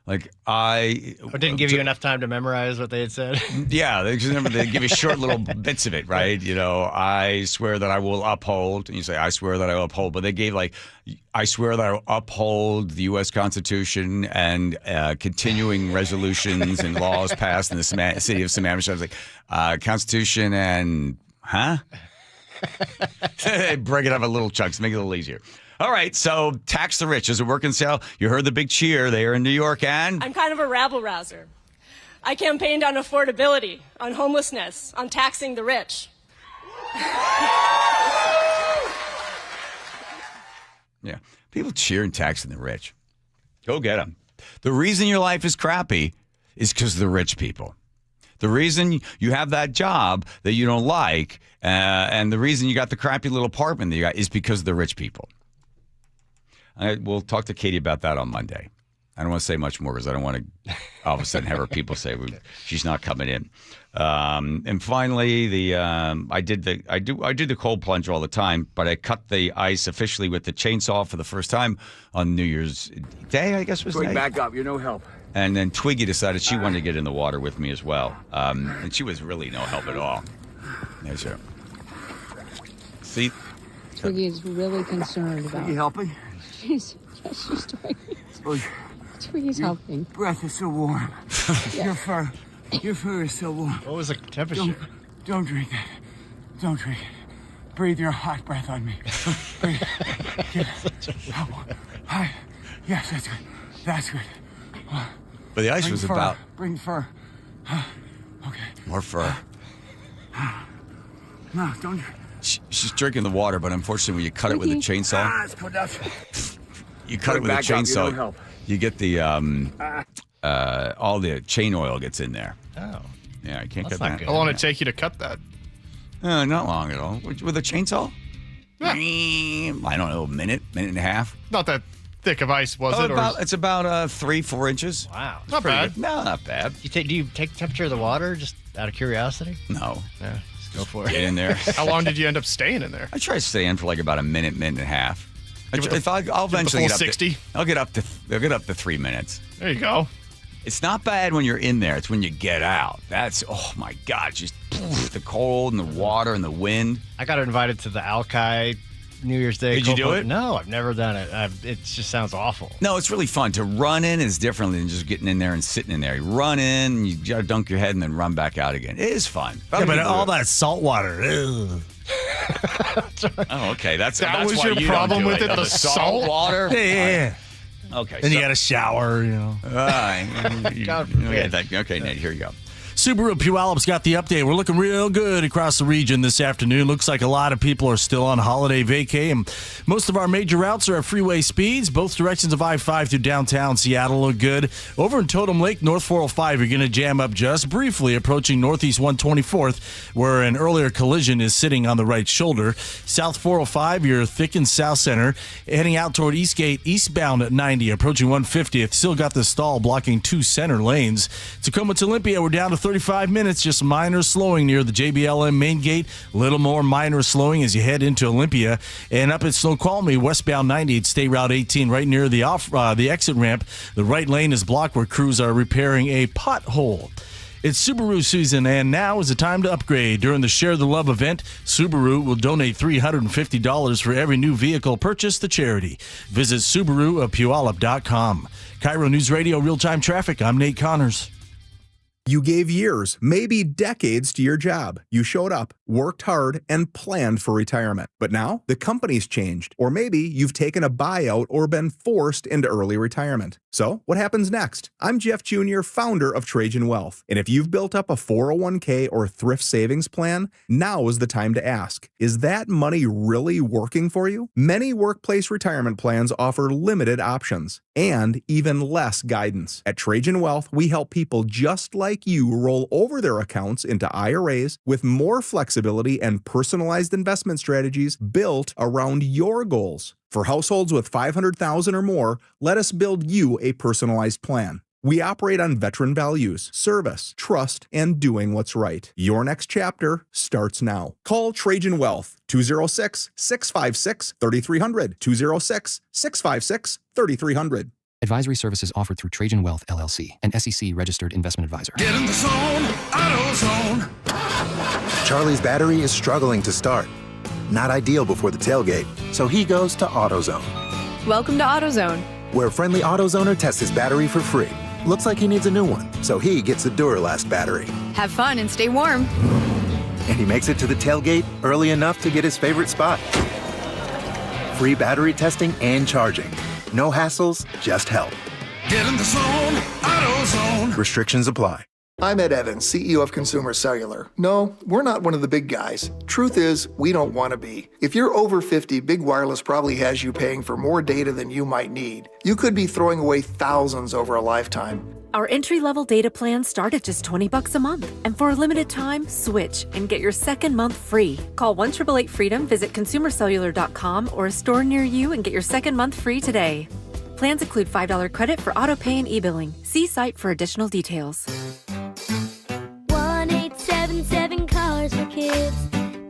Like didn't give you enough time to memorize what they had said. Yeah, they give you short little bits of it, right? I swear that I will uphold, and you say, I swear that I will uphold. But they gave I swear that I will uphold the U.S. Constitution and continuing resolutions and laws passed in the city of Sammamish. I was like, Constitution and, huh? Break it up in little chunks, make it a little easier. All right, so tax the rich. Does it work in Seattle? You heard the big cheer there in New York, and? I'm kind of a rabble-rouser. I campaigned on affordability, on homelessness, on taxing the rich. Yeah, people cheer and taxing the rich. Go get them. The reason your life is crappy is because of the rich people. The reason you have that job that you don't like, and the reason you got the crappy little apartment that you got is because of the rich people. We'll talk to Katie about that on Monday. I don't want to say much more because I don't want to all of a sudden have her people say she's not coming in. And finally, I do the cold plunge all the time, but I cut the ice officially with the chainsaw for the first time on New Year's Day, I guess was Twig, Day. back up. You're no help. And then Twiggy decided she wanted to get in the water with me as well. And she was really no help at all. There's her. See? Twiggy is really concerned about. Twiggy helping? She's doing. Twiggy's helping. Breath is so warm. Your fur is so warm. What was the temperature? Don't drink that. Don't drink it. Breathe your hot breath on me. Breathe. Hi. Yes, that's good. That's good. But the ice was fur. about. Bring fur. Okay. More fur. No, don't. She's drinking the water, but unfortunately, when you cut it with a chainsaw, it's production. you cut it with a chainsaw, you get the all the chain oil gets in there. Oh, yeah, I can't That's cut not that. good. How long did it take you to cut that? Not long at all. With a chainsaw? Yeah. I don't know, a minute and a half. Not that thick of ice, was it? It's about 3-4 inches. Wow, Not bad. Good. No, not bad. Do you take the temperature of the water just out of curiosity? No. Yeah, just go for it. Get in there. How long did you end up staying in there? I try to stay in for like about a minute and a half. I'll eventually get up 60. I'll get up to 3 minutes. There you go. It's not bad when you're in there. It's when you get out. That's, oh my God, just the cold and the water and the wind. I got invited to the Alki New Year's Day. Did you do it? No, I've never done it. It just sounds awful. No, it's really fun. To run in is different than just getting in there and sitting in there. You run in, you gotta dunk your head, and then run back out again. It is fun. Yeah, but all that salt water. Oh, okay. That's was why your you problem don't do with it. Oh, The salt water. Yeah. Okay. Then you got to shower, Okay, Nate, here you go. Subaru Puyallup got the update. We're looking real good across the region this afternoon. Looks like a lot of people are still on holiday vacay, and most of our major routes are at freeway speeds. Both directions of I-5 through downtown Seattle look good. Over in Totem Lake, North 405, you're going to jam up just briefly approaching Northeast 124th, where an earlier collision is sitting on the right shoulder. South 405, you're thick in South Center. Heading out toward Eastgate, eastbound at 90, approaching 150th. Still got the stall blocking 2 center lanes. Tacoma to Olympia, we're down to 35 minutes, just minor slowing near the JBLM main gate. A little more minor slowing as you head into Olympia. And up at Snoqualmie, westbound 98, State Route 18, right near the exit ramp. The right lane is blocked where crews are repairing a pothole. It's Subaru season, and now is the time to upgrade. During the Share the Love event, Subaru will donate $350 for every new vehicle purchased to charity. Visit Subaru of Puyallup.com. KIRO News Radio Real-Time Traffic, I'm Nate Connors. You gave years, maybe decades to your job. You showed up, worked hard, and planned for retirement. But now, the company's changed. Or maybe you've taken a buyout or been forced into early retirement. So, what happens next? I'm Jeff Jr., founder of Trajan Wealth. And if you've built up a 401k or thrift savings plan, now is the time to ask, is that money really working for you? Many workplace retirement plans offer limited options and even less guidance. At Trajan Wealth, we help people just like you roll over their accounts into IRAs with more flexibility and personalized investment strategies built around your goals. For households with $500,000 or more, let us build you a personalized plan. We operate on veteran values, service, trust, and doing what's right. Your next chapter starts now. Call Trajan Wealth, 206-656-3300, 206-656-3300. Advisory services offered through Trajan Wealth, LLC, an SEC-registered investment advisor. Get in the zone, AutoZone. Charlie's battery is struggling to start. Not ideal before the tailgate, so he goes to AutoZone. Welcome to AutoZone, where a friendly AutoZoner tests his battery for free. Looks like he needs a new one, so he gets a Duralast battery. have fun and stay warm. And he makes it to the tailgate early enough to get his favorite spot. Free battery testing and charging. No hassles, just help. Get in the zone, AutoZone. Restrictions apply. I'm Ed Evans, CEO of Consumer Cellular. No, we're not one of the big guys. Truth is, we don't want to be. If you're over 50, Big Wireless probably has you paying for more data than you might need. You could be throwing away thousands over a lifetime. Our entry-level data plans start at just $20 a month. And for a limited time, switch and get your second month free. Call 1-888-FREEDOM, visit consumercellular.com or a store near you and get your second month free today. Plans include $5 credit for auto pay and e-billing. See site for additional details. 1-877-CARS for kids.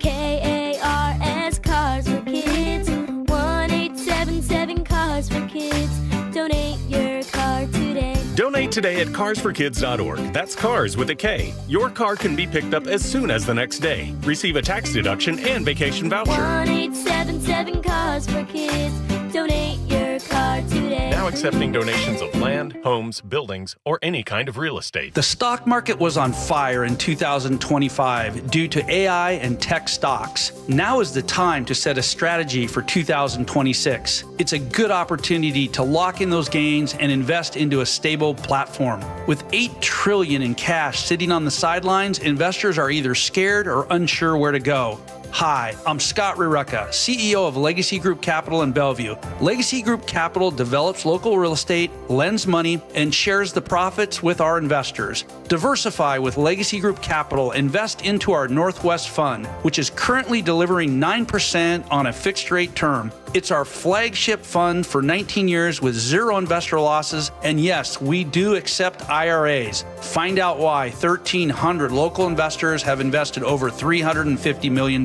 KARS, Cars for kids. 1-877-CARS for kids. Donate your car today. Donate today at carsforkids.org. That's cars with a K. Your car can be picked up as soon as the next day. Receive a tax deduction and vacation voucher. 1-877-CARS for kids. Donate your car today. Now accepting donations of land, homes, buildings, or any kind of real estate. The stock market was on fire in 2025 due to AI and tech stocks. Now is the time to set a strategy for 2026. It's a good opportunity to lock in those gains and invest into a stable platform. With $8 trillion in cash sitting on the sidelines, investors are either scared or unsure where to go. Hi, I'm Scott Rirucka, CEO of Legacy Group Capital in Bellevue. Legacy Group Capital develops local real estate, lends money, and shares the profits with our investors. Diversify with Legacy Group Capital. Invest into our Northwest Fund, which is currently delivering 9% on a fixed rate term. It's our flagship fund for 19 years with zero investor losses. And yes, we do accept IRAs. Find out why 1,300 local investors have invested over $350 million.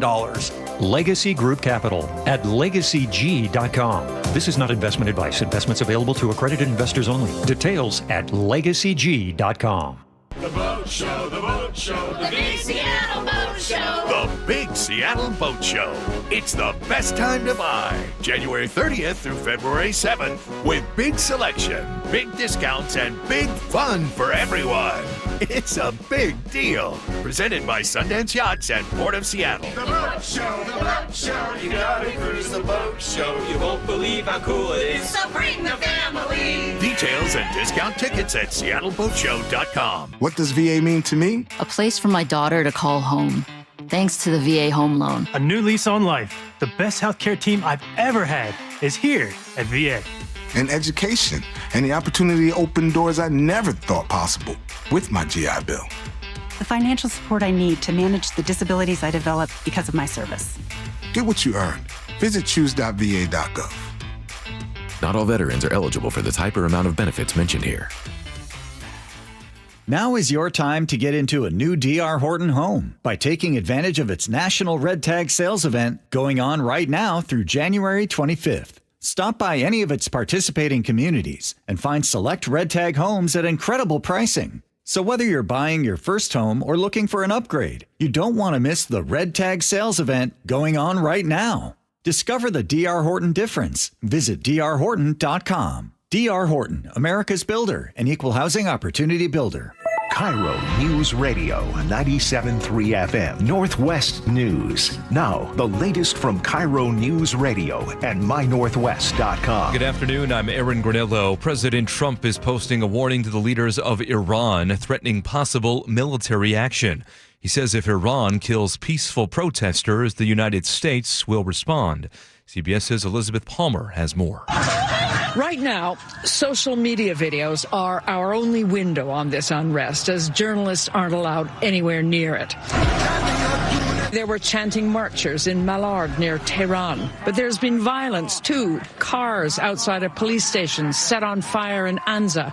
Legacy Group Capital at legacyg.com. This is not investment advice. Investments available to accredited investors only. Details at legacyg.com. The Boat Show, the Boat Show, the Big Seattle Boat Show. The Big Seattle Boat Show. It's the best time to buy. January 30th through February 7th with big selection, big discounts, and big fun for everyone. It's a big deal. Presented by Sundance Yachts and Port of Seattle. The Boat Show, the Boat Show. You gotta cruise the Boat Show. You won't believe how cool it is. So bring the family. Details and discount tickets at seattleboatshow.com. What does VA mean to me? A place for my daughter to call home. Thanks to the VA Home Loan. A new lease on life. The best healthcare team I've ever had is here at VA. And education, and the opportunity to open doors I never thought possible with my GI Bill. The financial support I need to manage the disabilities I developed because of my service. Get what you earned. Visit choose.va.gov. Not all veterans are eligible for the type or amount of benefits mentioned here. Now is your time to get into a new D.R. Horton home by taking advantage of its National Red Tag Sales event going on right now through January 25th. Stop by any of its participating communities and find select Red Tag homes at incredible pricing. So whether you're buying your first home or looking for an upgrade, you don't want to miss the Red Tag Sales event going on right now. Discover the D.R. Horton difference. Visit drhorton.com. D.R. Horton, America's builder and equal housing opportunity builder. KIRO Newsradio 97.3 FM Northwest News. Now, the latest from KIRO Newsradio and mynorthwest.com. Good afternoon. I'm Aaron Granillo. President Trump is posting a warning to the leaders of Iran, threatening possible military action. He says if Iran kills peaceful protesters, the United States will respond. CBS's Elizabeth Palmer has more. Right now, social media videos are our only window on this unrest, as journalists aren't allowed anywhere near it. There were chanting marchers in Malard near Tehran, but there's been violence too. Cars outside a police station set on fire in Anza.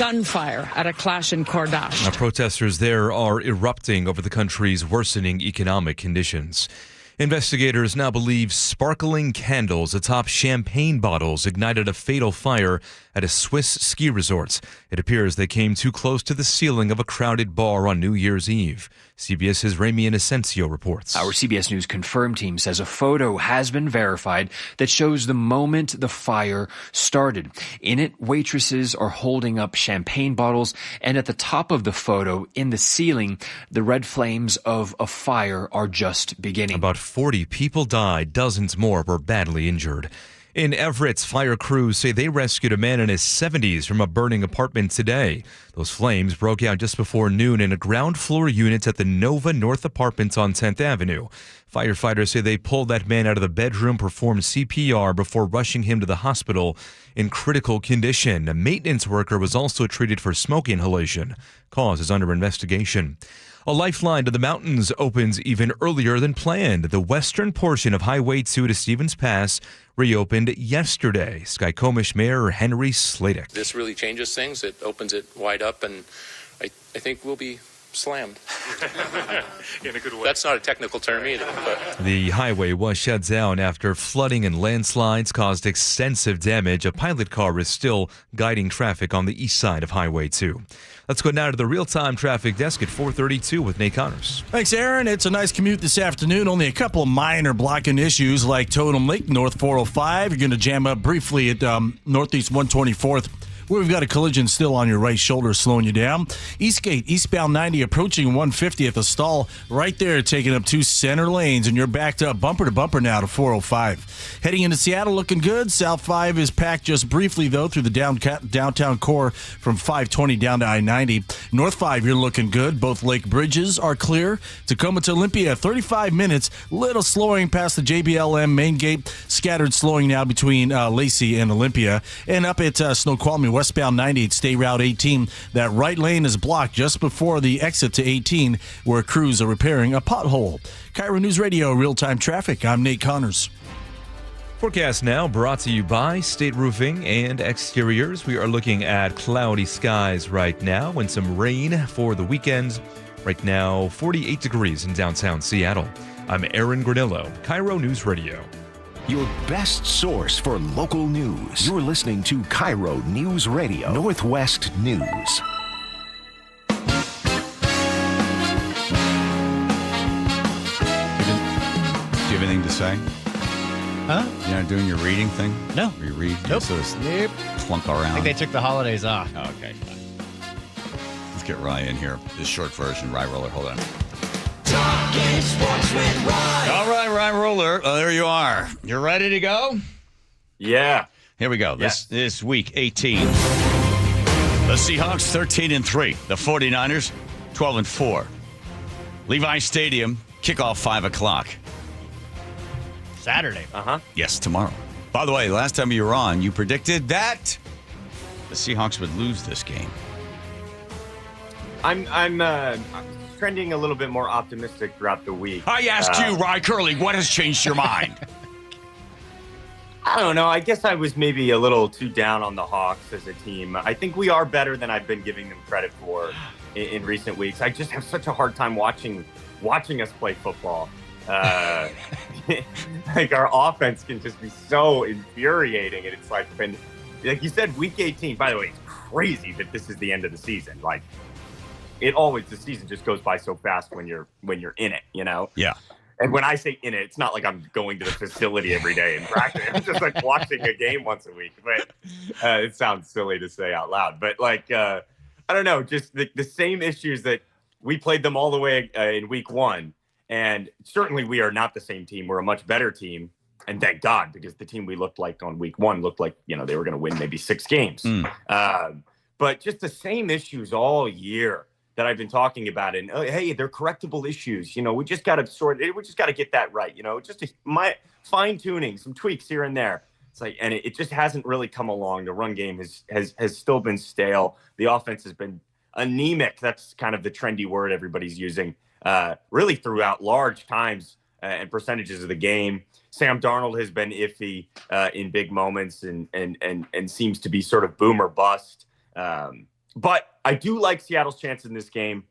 Gunfire at a clash in Cordash. Now, protesters there are erupting over the country's worsening economic conditions. Investigators now believe sparkling candles atop champagne bottles ignited a fatal fire at a Swiss ski resort. It appears they came too close to the ceiling of a crowded bar on New Year's Eve. CBS's Ramian Asensio reports. Our CBS News Confirm team says a photo has been verified that shows the moment the fire started. In it, waitresses are holding up champagne bottles, and at the top of the photo, in the ceiling, the red flames of a fire are just beginning. About 40 people died, dozens more were badly injured. In Everett, fire crews say they rescued a man in his 70s from a burning apartment today. Those flames broke out just before noon in a ground floor unit at the Nova North Apartments on 10th Avenue. Firefighters say they pulled that man out of the bedroom, performed CPR before rushing him to the hospital in critical condition. A maintenance worker was also treated for smoke inhalation. Cause is under investigation. A lifeline to the mountains opens even earlier than planned. The western portion of Highway 2 to Stevens Pass reopened yesterday. Skykomish Mayor Henry Sladek. This really changes things. It opens it wide up, and I think we'll be slammed. In a good way. That's not a technical term either. But. The highway was shut down after flooding and landslides caused extensive damage. A pilot car is still guiding traffic on the east side of Highway 2. Let's go now to the real-time traffic desk at 4:32 with Nate Connors. Thanks, Aaron. It's a nice commute this afternoon. Only a couple of minor blocking issues like Totem Lake, North 405. You're going to jam up briefly at Northeast 124th. Where we've got a collision still on your right shoulder slowing you down. Eastgate, eastbound 90 approaching 150 at the stall. Right there taking up two center lanes, and you're backed up bumper to bumper now to 405. Heading into Seattle looking good. South 5 is packed just briefly, though, through the downtown core from 520 down to I-90. North 5, you're looking good. Both lake bridges are clear. Tacoma to Olympia, 35 minutes. Little slowing past the JBLM main gate. Scattered slowing now between Lacey and Olympia. And up at Snoqualmie, westbound 90 at State Route 18. That right lane is blocked just before the exit to 18, where crews are repairing a pothole. KIRO News Radio, real-time traffic. I'm Nate Connors. Forecast now brought to you by State Roofing and Exteriors. We are looking at cloudy skies right now and some rain for the weekend. Right now, 48 degrees in downtown Seattle. I'm Aaron Granillo, KIRO News Radio. Your best source for local news. You're listening to KIRO News Radio, Northwest News. Do you have anything to say? Huh? You're not doing your reading thing? No. You read? Nope. So Nope. Clunk around. I think they took the holidays off. Oh, okay, fine. Let's get Rye in here. This short version, Rye Roller. Hold on. Talking sports with Rye. All right, Rye Roller. There you are. You're ready to go? Yeah. Here we go. Yes. This week 18. The Seahawks 13-3. The 49ers 12-4. Levi Stadium kickoff 5 o'clock. Saturday. Yes, tomorrow. By the way, last time you were on, you predicted that the Seahawks would lose this game. I'm trending a little bit more optimistic throughout the week. I asked you, Rye Curley, what has changed your mind? I don't know. I guess I was maybe a little too down on the Hawks as a team. I think we are better than I've been giving them credit for in recent weeks. I just have such a hard time watching us play football. Like our offense can just be so infuriating, and it's like you said, week 18. By the way, it's crazy that this is the end of the season. Like the season just goes by so fast when you're in it, you know? Yeah. And when I say in it, it's not like I'm going to the facility every day and practice. I'm just like watching a game once a week. But it sounds silly to say out loud. But I don't know, just the same issues that we played them all the way in week one. And certainly we are not the same team. We're a much better team. And thank God, because the team we looked like on week one looked like, they were going to win maybe 6 games. But just the same issues all year that I've been talking about. And hey, they're correctable issues. We just got to we just got to get that right. Just my fine tuning, some tweaks here and there. It's like, and it just hasn't really come along. The run game has still been stale. The offense has been anemic. That's kind of the trendy word everybody's using, really throughout large times and percentages of the game. Sam Darnold has been iffy in big moments and seems to be sort of boom or bust. But I do like Seattle's chances in this game.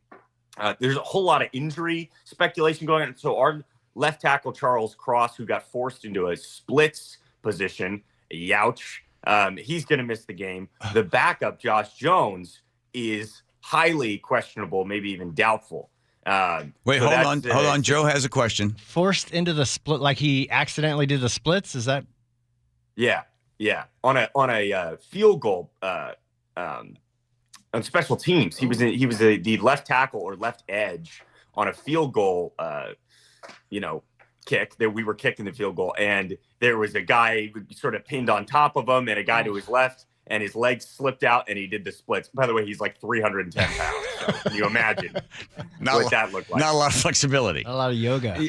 There's a whole lot of injury speculation going on. So our left tackle, Charles Cross, who got forced into a splits position, youch, he's going to miss the game. The backup, Josh Jones, is highly questionable, maybe even doubtful. Wait, hold on. Joe has a question. Forced into the split, like he accidentally did the splits? Is that? Yeah. On a field goal, on special teams, he was the left tackle or left edge on a field goal, kick that we were kicking the field goal, and there was a guy sort of pinned on top of him, and a guy to his left, and his legs slipped out, and he did the splits. By the way, he's like 310 pounds. So can you imagine what that looked like? Not a lot of flexibility. Not a lot of yoga.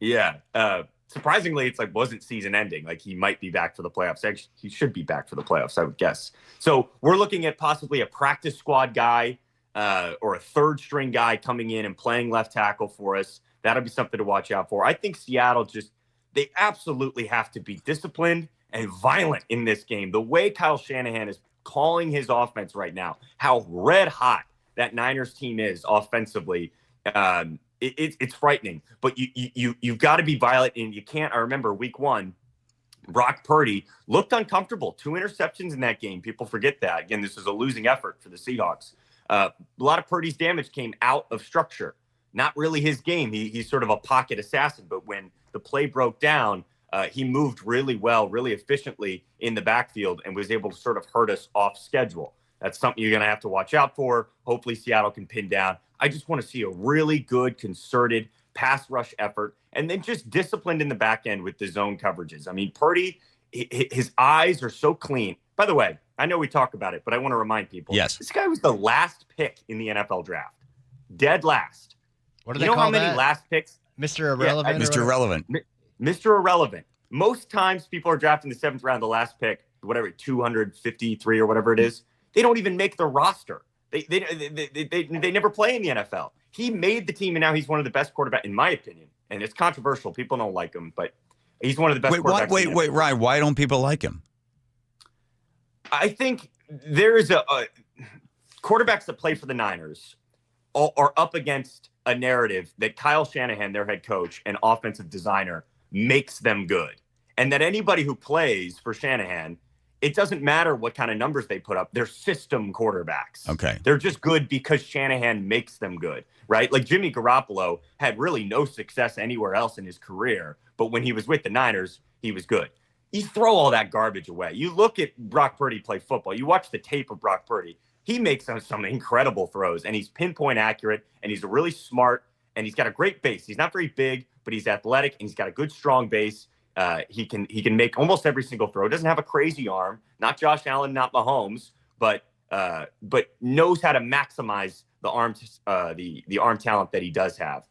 Yeah. Surprisingly, it's like wasn't season ending. Like he might be back for the playoffs. Actually, he should be back for the playoffs, I would guess. So we're looking at possibly a practice squad guy or a third string guy coming in and playing left tackle for us. That'll be something to watch out for. I think Seattle they absolutely have to be disciplined and violent in this game. The way Kyle Shanahan is calling his offense right now, how red hot that Niners team is offensively, it's frightening. But you've got to be violent, and you can't. I remember week one, Brock Purdy looked uncomfortable. 2 interceptions in that game. People forget that. Again, this is a losing effort for the Seahawks. A lot of Purdy's damage came out of structure. Not really his game. He's sort of a pocket assassin. But when the play broke down, he moved really well, really efficiently in the backfield and was able to sort of hurt us off schedule. That's something you're going to have to watch out for. Hopefully Seattle can pin down. I just want to see a really good, concerted pass rush effort and then just disciplined in the back end with the zone coverages. I mean, Purdy, his eyes are so clean. By the way, I know we talk about it, but I want to remind people. Yes. This guy was the last pick in the NFL draft. Dead last. What do you they know call how many that? last picks? Mr. Irrelevant? Yeah, Mr. Irrelevant. Mr. Irrelevant. Most times people are drafting the 7th round, the last pick, whatever, 253 or whatever it is. They don't even make the roster. They never play in the NFL. He made the team, and now he's one of the best quarterbacks, in my opinion. And it's controversial. People don't like him, but he's one of the best quarterbacks. Wait, Ryan, why don't people like him? I think there is a quarterbacks that play for the Niners are up against a narrative that Kyle Shanahan, their head coach and offensive designer, makes them good. And that anybody who plays for Shanahan, it doesn't matter what kind of numbers they put up. They're system quarterbacks. Okay. They're just good because Shanahan makes them good, right? Like Jimmy Garoppolo had really no success anywhere else in his career. But when he was with the Niners, he was good. You throw all that garbage away. You look at Brock Purdy play football. You watch the tape of Brock Purdy. He makes some incredible throws, and he's pinpoint accurate, and he's really smart, and he's got a great base. He's not very big, but he's athletic, and he's got a good, strong base. He can make almost every single throw. Doesn't have a crazy arm. Not Josh Allen, not Mahomes, but knows how to maximize the arm talent that he does have.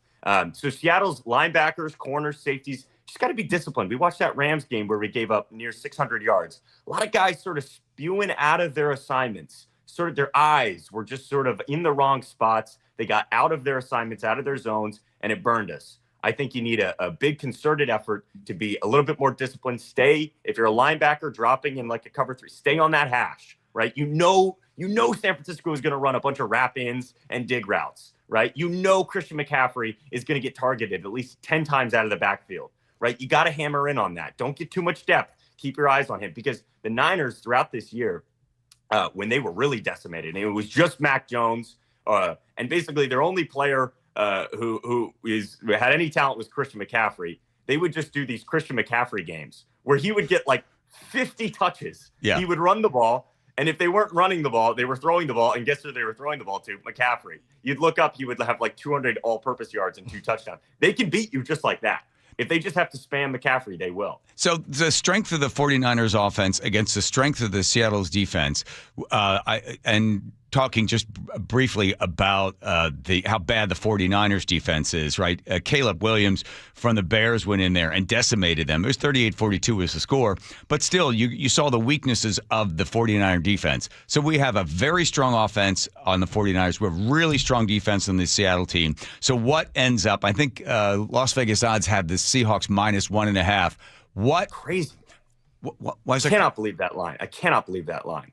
So Seattle's linebackers, corners, safeties just got to be disciplined. We watched that Rams game where we gave up near 600 yards. A lot of guys sort of spewing out of their assignments. Sort of their eyes were just sort of in the wrong spots. They got out of their assignments, out of their zones, and it burned us. I think you need a big concerted effort to be a little bit more disciplined. If you're a linebacker dropping in like a cover 3, stay on that hash, right? You know San Francisco is going to run a bunch of wrap-ins and dig routes, right? You know Christian McCaffrey is going to get targeted at least 10 times out of the backfield, right? You got to hammer in on that. Don't get too much depth. Keep your eyes on him because the Niners throughout this year, when they were really decimated, and it was just Mac Jones, and basically their only player who had any talent was Christian McCaffrey. They would just do these Christian McCaffrey games where he would get like 50 touches. Yeah. He would run the ball, And if they weren't running the ball, they were throwing the ball. And guess who they were throwing the ball to? McCaffrey. You'd look up, he would have like 200 all-purpose yards and 2 touchdowns. They can beat you just like that. If they just have to spam McCaffrey, they will. So the strength of the 49ers offense against the strength of the Seattle's defense, and talking just briefly about how bad the 49ers defense is, right? Caleb Williams from the Bears went in there and decimated them. It was 38-42 was the score. But still, you saw the weaknesses of the 49er defense. So we have a very strong offense on the 49ers. We have really strong defense on the Seattle team. So what ends up, I think Las Vegas odds have the Seahawks -1.5. What? Crazy. Why is I cannot believe that line. I cannot believe that line.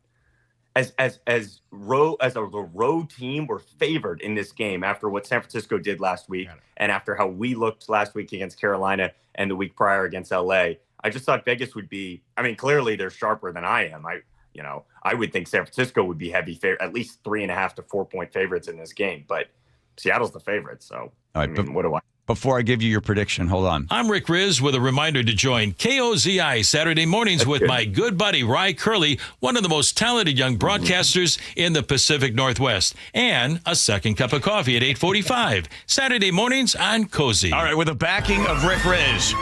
As a road team, we're favored in this game after what San Francisco did last week and after how we looked last week against Carolina and the week prior against LA. I just thought Vegas would be. I mean, clearly they're sharper than I am. I would think San Francisco would be heavy favorite, at least 3.5 to 4 point favorites in this game. But Seattle's the favorite. So I mean, what do I? Before I give you your prediction, hold on. I'm Rick Riz with a reminder to join KOZI Saturday mornings with my good buddy, John Curley, one of the most talented young broadcasters in the Pacific Northwest, and a second cup of coffee at 8:45. Saturday mornings on Cozy. All right, with the backing of Rick Riz.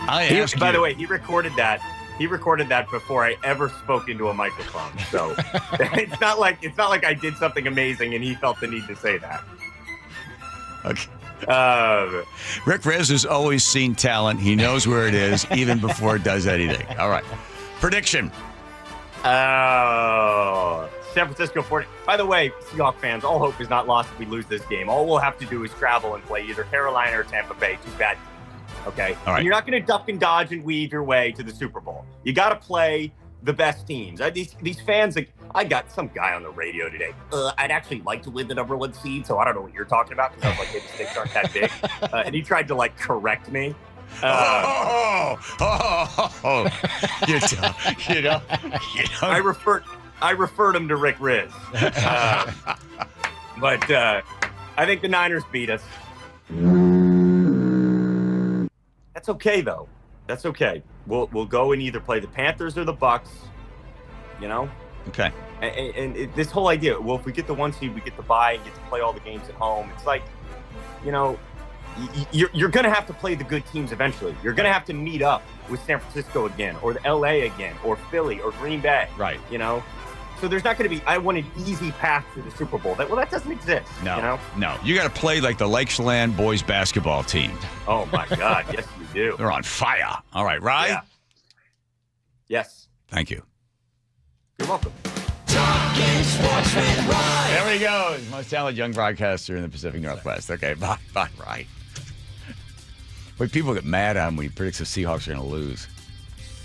By the way, he recorded that. He recorded that before I ever spoke into a microphone. So it's not like I did something amazing and he felt the need to say that. Okay. Rick Riz has always seen talent. He knows where it is even before it does anything. All right. Prediction. San Francisco 40. By the way, Seahawks fans, all hope is not lost if we lose this game. All we'll have to do is travel and play either Carolina or Tampa Bay. Two bad teams. Okay? All right. And you're not going to duck and dodge and weave your way to the Super Bowl. You got to play the best teams. These fans, like, I got some guy on the radio today. I'd actually like to win the number 1 seed, so I don't know what you're talking about because I was like, hey, the stakes aren't that big. And he tried to correct me. I referred him to Rick Riz. But I think the Niners beat us. That's okay though. That's okay. We'll go and either play the Panthers or the Bucks. Okay. And this whole idea, well, if we get the 1 seed, we get to bye and get to play all the games at home. It's like, you're going to have to play the good teams eventually. You're going to have to meet up with San Francisco again, or the LA again, or Philly, or Green Bay. Right. So there's not going to be, I want an easy path to the Super Bowl. That doesn't exist. No. You got to play like the Lakeshland boys basketball team. Oh, my God. Yes, you do. They're on fire. All right, Ryan? Yeah. Yes. Thank you. You're welcome. Talking Sports with Ryan. There we go. Most talented young broadcaster in the Pacific Northwest. Okay, bye, Ryan. Wait, people get mad at him when he predicts the Seahawks are going to lose.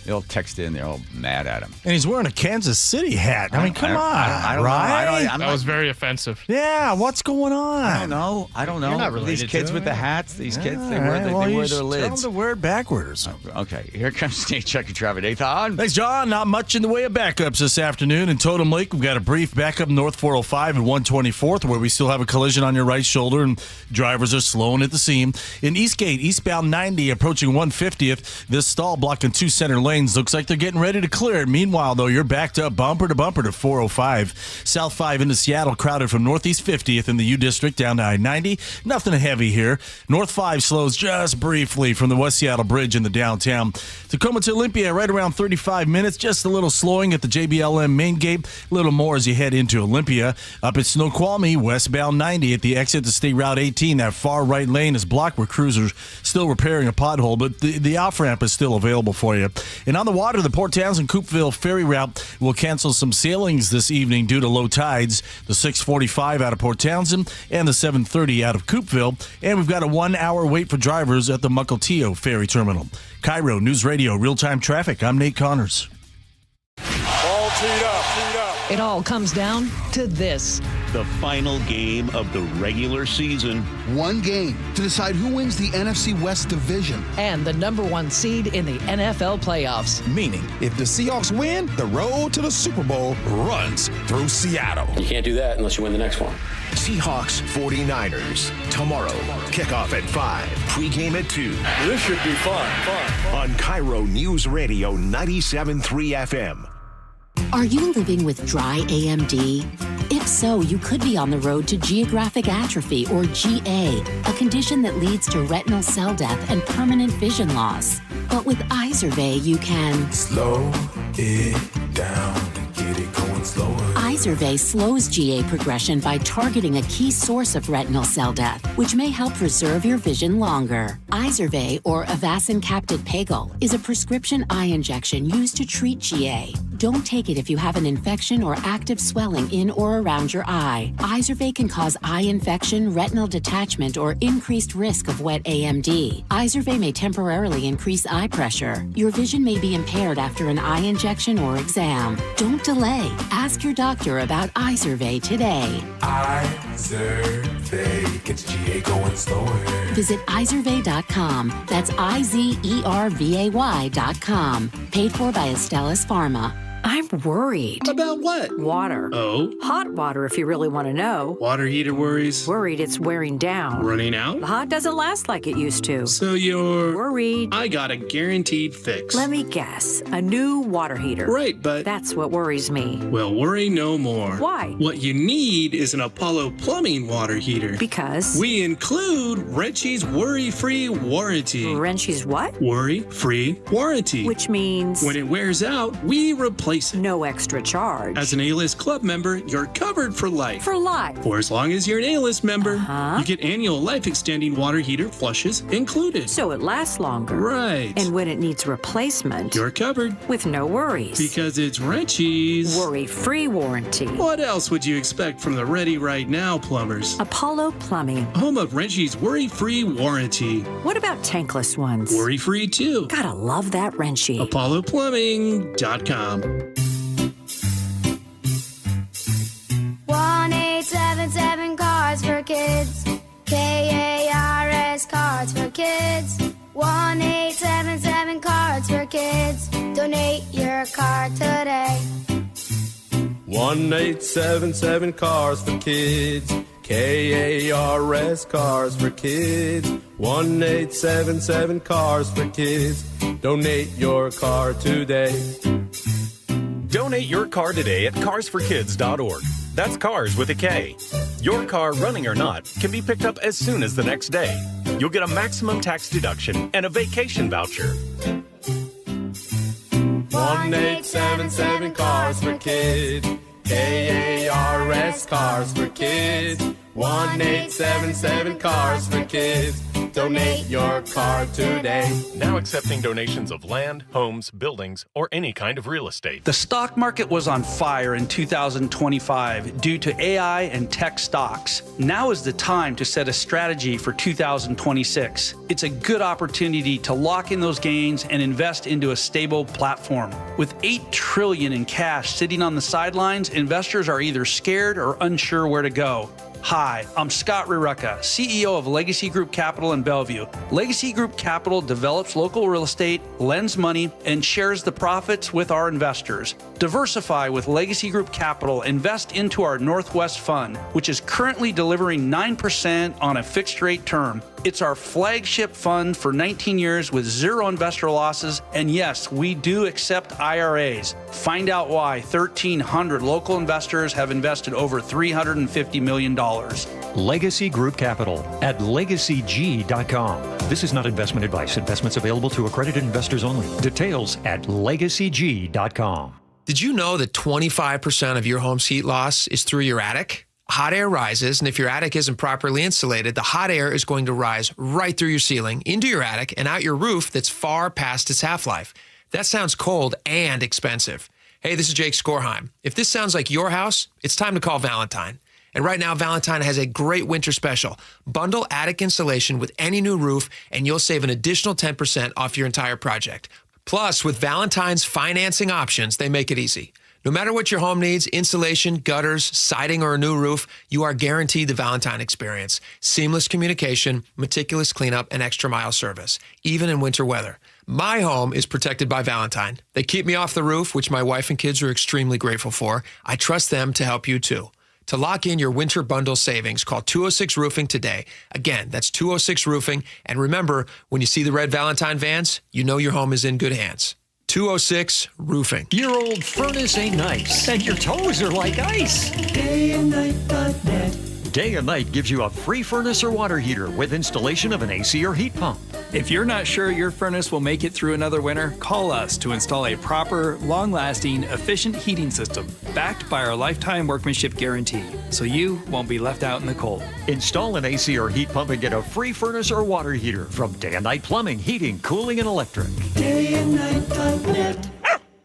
They'll text in. They're all mad at him. And he's wearing a Kansas City hat. I mean, come on, I don't right? know. That was very offensive. Yeah, what's going on? I don't know. You're not related These kids to with it. the hats, they wear their lids. Tell them to wear it backwards. Okay, here comes Nate Checker Traffic. Nathan. Thanks, John. Not much in the way of backups this afternoon. In Totem Lake, we've got a brief backup North 405 and 124th where we still have a collision on your right shoulder and drivers are slowing at the seam. In Eastgate, eastbound 90 approaching 150th. This stall blocking 2 center lanes. Looks like they're getting ready to clear it. Meanwhile, though, you're backed up bumper to 405. South 5 into Seattle, crowded from Northeast 50th in the U District down to I-90. Nothing heavy here. North 5 slows just briefly from the West Seattle Bridge in the downtown. Tacoma to Olympia, right around 35 minutes. Just a little slowing at the JBLM main gate. A little more as you head into Olympia. Up at Snoqualmie, westbound 90 at the exit to State Route 18. That far right lane is blocked where cruisers still repairing a pothole, but the off-ramp is still available for you. And on the water, the Port Townsend Coopville ferry route will cancel some sailings this evening due to low tides. The 6:45 out of Port Townsend and the 7:30 out of Coopville. And we've got a 1-hour wait for drivers at the Mukilteo ferry terminal. KIRO News Radio, real-time traffic. I'm Nate Connors. All teed up. It all comes down to this. The final game of the regular season. One game to decide who wins the NFC West division. And the number 1 seed in the NFL playoffs. Meaning, if the Seahawks win, the road to the Super Bowl runs through Seattle. You can't do that unless you win the next one. Seahawks 49ers. Tomorrow, kickoff at 5. Pregame at 2. This should be fun. On KIRO News Radio 97.3 FM. Are you living with dry AMD? If so, you could be on the road to geographic atrophy, or GA, a condition that leads to retinal cell death and permanent vision loss. But with Izervay, you can slow it down and get it going slower. Izervay slows GA progression by targeting a key source of retinal cell death, which may help preserve your vision longer. Izervay, or Avastin Capted Pagel, is a prescription eye injection used to treat GA. Don't take it if you have an infection or active swelling in or around your eye. Izervay can cause eye infection, retinal detachment, or increased risk of wet AMD. Izervay may temporarily increase eye pressure. Your vision may be impaired after an eye injection or exam. Don't delay. Ask your doctor about Izervay today. Izervay gets GA going slower. Visit Izervay.com. That's IZERVAY.com. Paid for by Astellas Pharma. I'm worried. About what? Water. Oh? Hot water, if you really want to know. Water heater worries? Worried it's wearing down. Running out? The hot doesn't last like it used to. So you're... worried. I got a guaranteed fix. Let me guess. A new water heater. Right, but... that's what worries me. Well, worry no more. Why? What you need is an Apollo Plumbing water heater. Because? We include Wrenchy's worry-free warranty. Wrenchy's what? Worry-free warranty. Which means? When it wears out, we replace it. No extra charge. As an A-List Club member, you're covered for life. For life? For as long as you're an A-List member, you get annual life-extending water heater flushes included. So it lasts longer. Right. And when it needs replacement, you're covered. With no worries. Because it's Wrenchy's worry-free warranty. What else would you expect from the Ready Right Now plumbers? Apollo Plumbing. Home of Wrenchy's worry-free warranty. What about tankless ones? Worry-free too. Gotta love that Wrenchy. ApolloPlumbing.com. 1-877 Cards for Kids. KARS Cards for Kids. 1-877 Cards for Kids. Donate your card today. 1-877 Cars for Kids. KARS Cars for Kids. 1-877 Cars for Kids. Donate your car today. Donate your car today at carsforkids.org. That's cars with a K. Your car, running or not, can be picked up as soon as the next day. You'll get a maximum tax deduction and a vacation voucher. 1-877 Cars for Kids. KARS Cars for Kids. 1-877 Cars for Kids. Donate your car today. Now accepting donations of land, homes, buildings, or any kind of real estate. The stock market was on fire in 2025 due to AI and tech stocks. Now is the time to set a strategy for 2026. It's a good opportunity to lock in those gains and invest into a stable platform. With $8 trillion in cash sitting on the sidelines, investors are either scared or unsure where to go. Hi, I'm Scott Rurecka, CEO of Legacy Group Capital in Bellevue. Legacy Group Capital develops local real estate, lends money, and shares the profits with our investors. Diversify with Legacy Group Capital. Invest into our Northwest Fund, which is currently delivering 9% on a fixed rate term. It's our flagship fund for 19 years with zero investor losses. And yes, we do accept IRAs. Find out why 1,300 local investors have invested over $350 million. Legacy Group Capital at legacyg.com. This is not investment advice. Investments available to accredited investors only. Details at legacyg.com. Did you know that 25% of your home's heat loss is through your attic? Hot air rises, and if your attic isn't properly insulated, the hot air is going to rise right through your ceiling, into your attic, and out your roof that's far past its half-life. That sounds cold and expensive. Hey, this is Jake Skorheim. If this sounds like your house, it's time to call Valentine. And right now, Valentine has a great winter special. Bundle attic insulation with any new roof, and you'll save an additional 10% off your entire project. Plus, with Valentine's financing options, they make it easy. No matter what your home needs, insulation, gutters, siding, or a new roof, you are guaranteed the Valentine experience. Seamless communication, meticulous cleanup, and extra mile service, even in winter weather. My home is protected by Valentine. They keep me off the roof, which my wife and kids are extremely grateful for. I trust them to help you too. To lock in your winter bundle savings, call 206 Roofing today. Again, that's 206 Roofing. And remember, when you see the red Valentine vans, you know your home is in good hands. 206 Roofing. Your old furnace ain't nice, and your toes are like ice. DayandNight.net. Day and Night gives you a free furnace or water heater with installation of an AC or heat pump. If you're not sure your furnace will make it through another winter, call us to install a proper, long-lasting, efficient heating system backed by our lifetime workmanship guarantee, so you won't be left out in the cold. Install an AC or heat pump and get a free furnace or water heater from Day and Night Plumbing, Heating, Cooling, and Electric. DayandNight.net.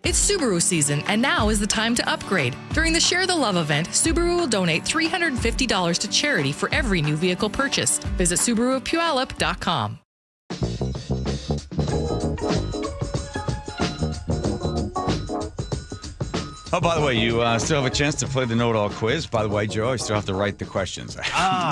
It's Subaru season, and now is the time to upgrade. During the Share the Love event, Subaru will donate $350 to charity for every new vehicle purchase. Visit SubaruofPuyallup.com. Oh, by the way, you still have a chance to play the Know-It-All quiz. By the way, Joe, I still have to write the questions.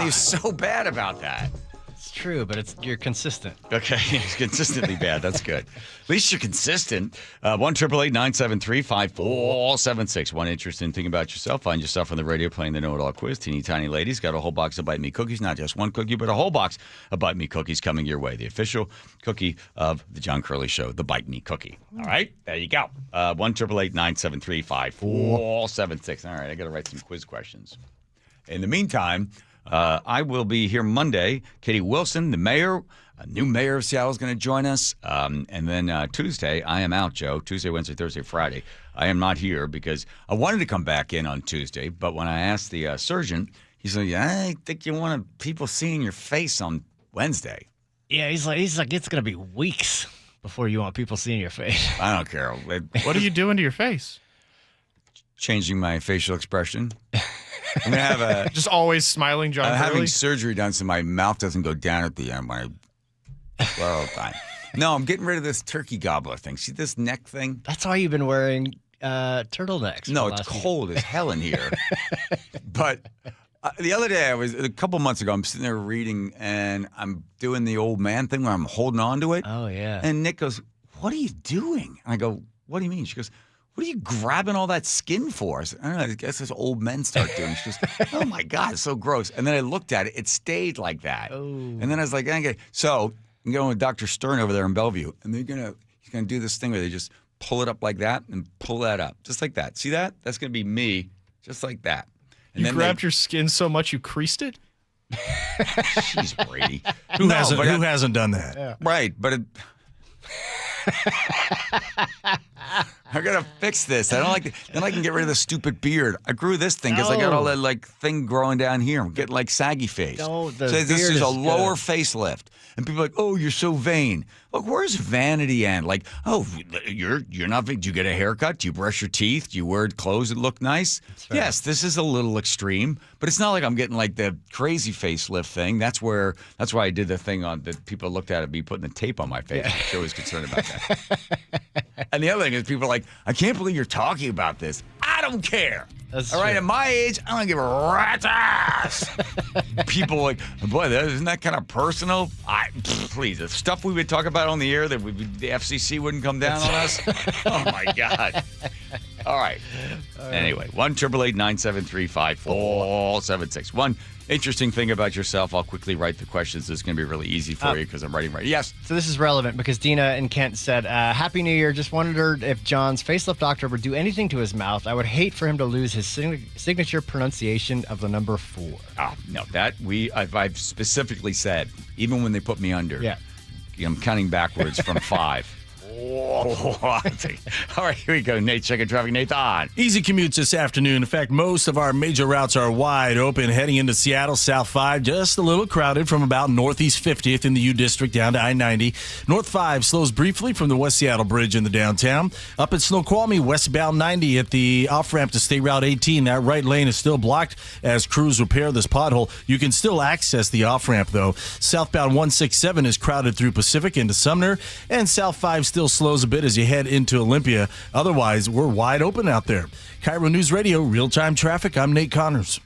You're so bad about that. It's true, but you're consistent. Okay, it's consistently bad. That's good. At least you're consistent. 1-888-973-5476. One interesting thing about yourself. Find yourself on the radio playing the Know-It-All quiz. Teeny tiny ladies got a whole box of Bite Me cookies. Not just one cookie, but a whole box of Bite Me cookies coming your way. The official cookie of the John Curley Show, the Bite Me cookie. All right, there you go. 1-888-973-5476. All right, I got to write some quiz questions. In the meantime, I will be here Monday. Katie Wilson, the mayor, a new mayor of Seattle, is going to join us. And then Tuesday, I am out, Joe. Tuesday, Wednesday, Thursday, Friday. I am not here because I wanted to come back in on Tuesday. But when I asked the surgeon, he said, I think you want people seeing your face on Wednesday. Yeah, he's like, it's going to be weeks before you want people seeing your face. I don't care. What are you doing to your face? Changing my facial expression. I'm gonna have just always smiling, John. I'm having surgery done so my mouth doesn't go down at the end when I swear all the time. No, I'm getting rid of this turkey gobbler thing. See this neck thing? That's why you've been wearing turtlenecks. No, it's cold as hell in here. But the other day, a couple months ago, I'm sitting there reading and I'm doing the old man thing where I'm holding on to it. Oh yeah. And Nick goes, "What are you doing?" And I go, "What do you mean?" She goes, "What are you grabbing all that skin for?" I said, "I don't know, I guess as old men start doing." She goes, "Oh my God, it's so gross." And then I looked at it, it stayed like that. Oh. And then I was like, okay. So I'm going with Dr. Stern over there in Bellevue. And he's gonna do this thing where they just pull it up like that and pull that up. Just like that. See that? That's gonna be me, just like that. And you grabbed your skin so much you creased it? Jeez, Brady. Who hasn't done that? Yeah. Right, but I gotta fix this. I don't like it. Then I can get rid of the stupid beard. I grew this thing because I got all that thing growing down here. I'm getting saggy face. No, the so this beard is a is lower good. facelift. And people are like, "Oh, you're so vain." Look, where's vanity end? Like, "Oh, you're not vain. Do you get a haircut? Do you brush your teeth? Do you wear clothes that look nice?" Yes, this is a little extreme, but it's not like I'm getting the crazy facelift thing. That's why I did the thing on that. People looked at me putting the tape on my face. Yeah. I was concerned about that. And the other thing is people are like, "I can't believe you're talking about this." I don't care. That's all right, true. at my age, I don't give a rat's ass. People are like, "Boy, isn't that kind of personal?" Please, the stuff we would talk about on the air that the FCC wouldn't come down on us. Oh my God. All right. Anyway, 1-888-973-5476. One interesting thing about yourself. I'll quickly write the questions. It's going to be really easy for you because I'm writing right. Yes. So this is relevant because Dina in Kent said, Happy New Year. Just wondered if John's facelift doctor would do anything to his mouth. I would hate for him to lose his signature pronunciation of the number 4. Oh, no, I've specifically said, even when they put me under, I'm counting backwards from 5. All right, here we go. Nate, checking traffic. Nathan. Easy commutes this afternoon. In fact, most of our major routes are wide open. Heading into Seattle, South 5, just a little crowded from about Northeast 50th in the U District down to I-90. North 5 slows briefly from the West Seattle Bridge in the downtown. Up at Snoqualmie, westbound 90 at the off-ramp to State Route 18. That right lane is still blocked as crews repair this pothole. You can still access the off-ramp, though. Southbound 167 is crowded through Pacific into Sumner, and South 5 still slows a bit as you head into Olympia. Otherwise, we're wide open out there. KIRO News Radio, real-time traffic. I'm Nate Connors.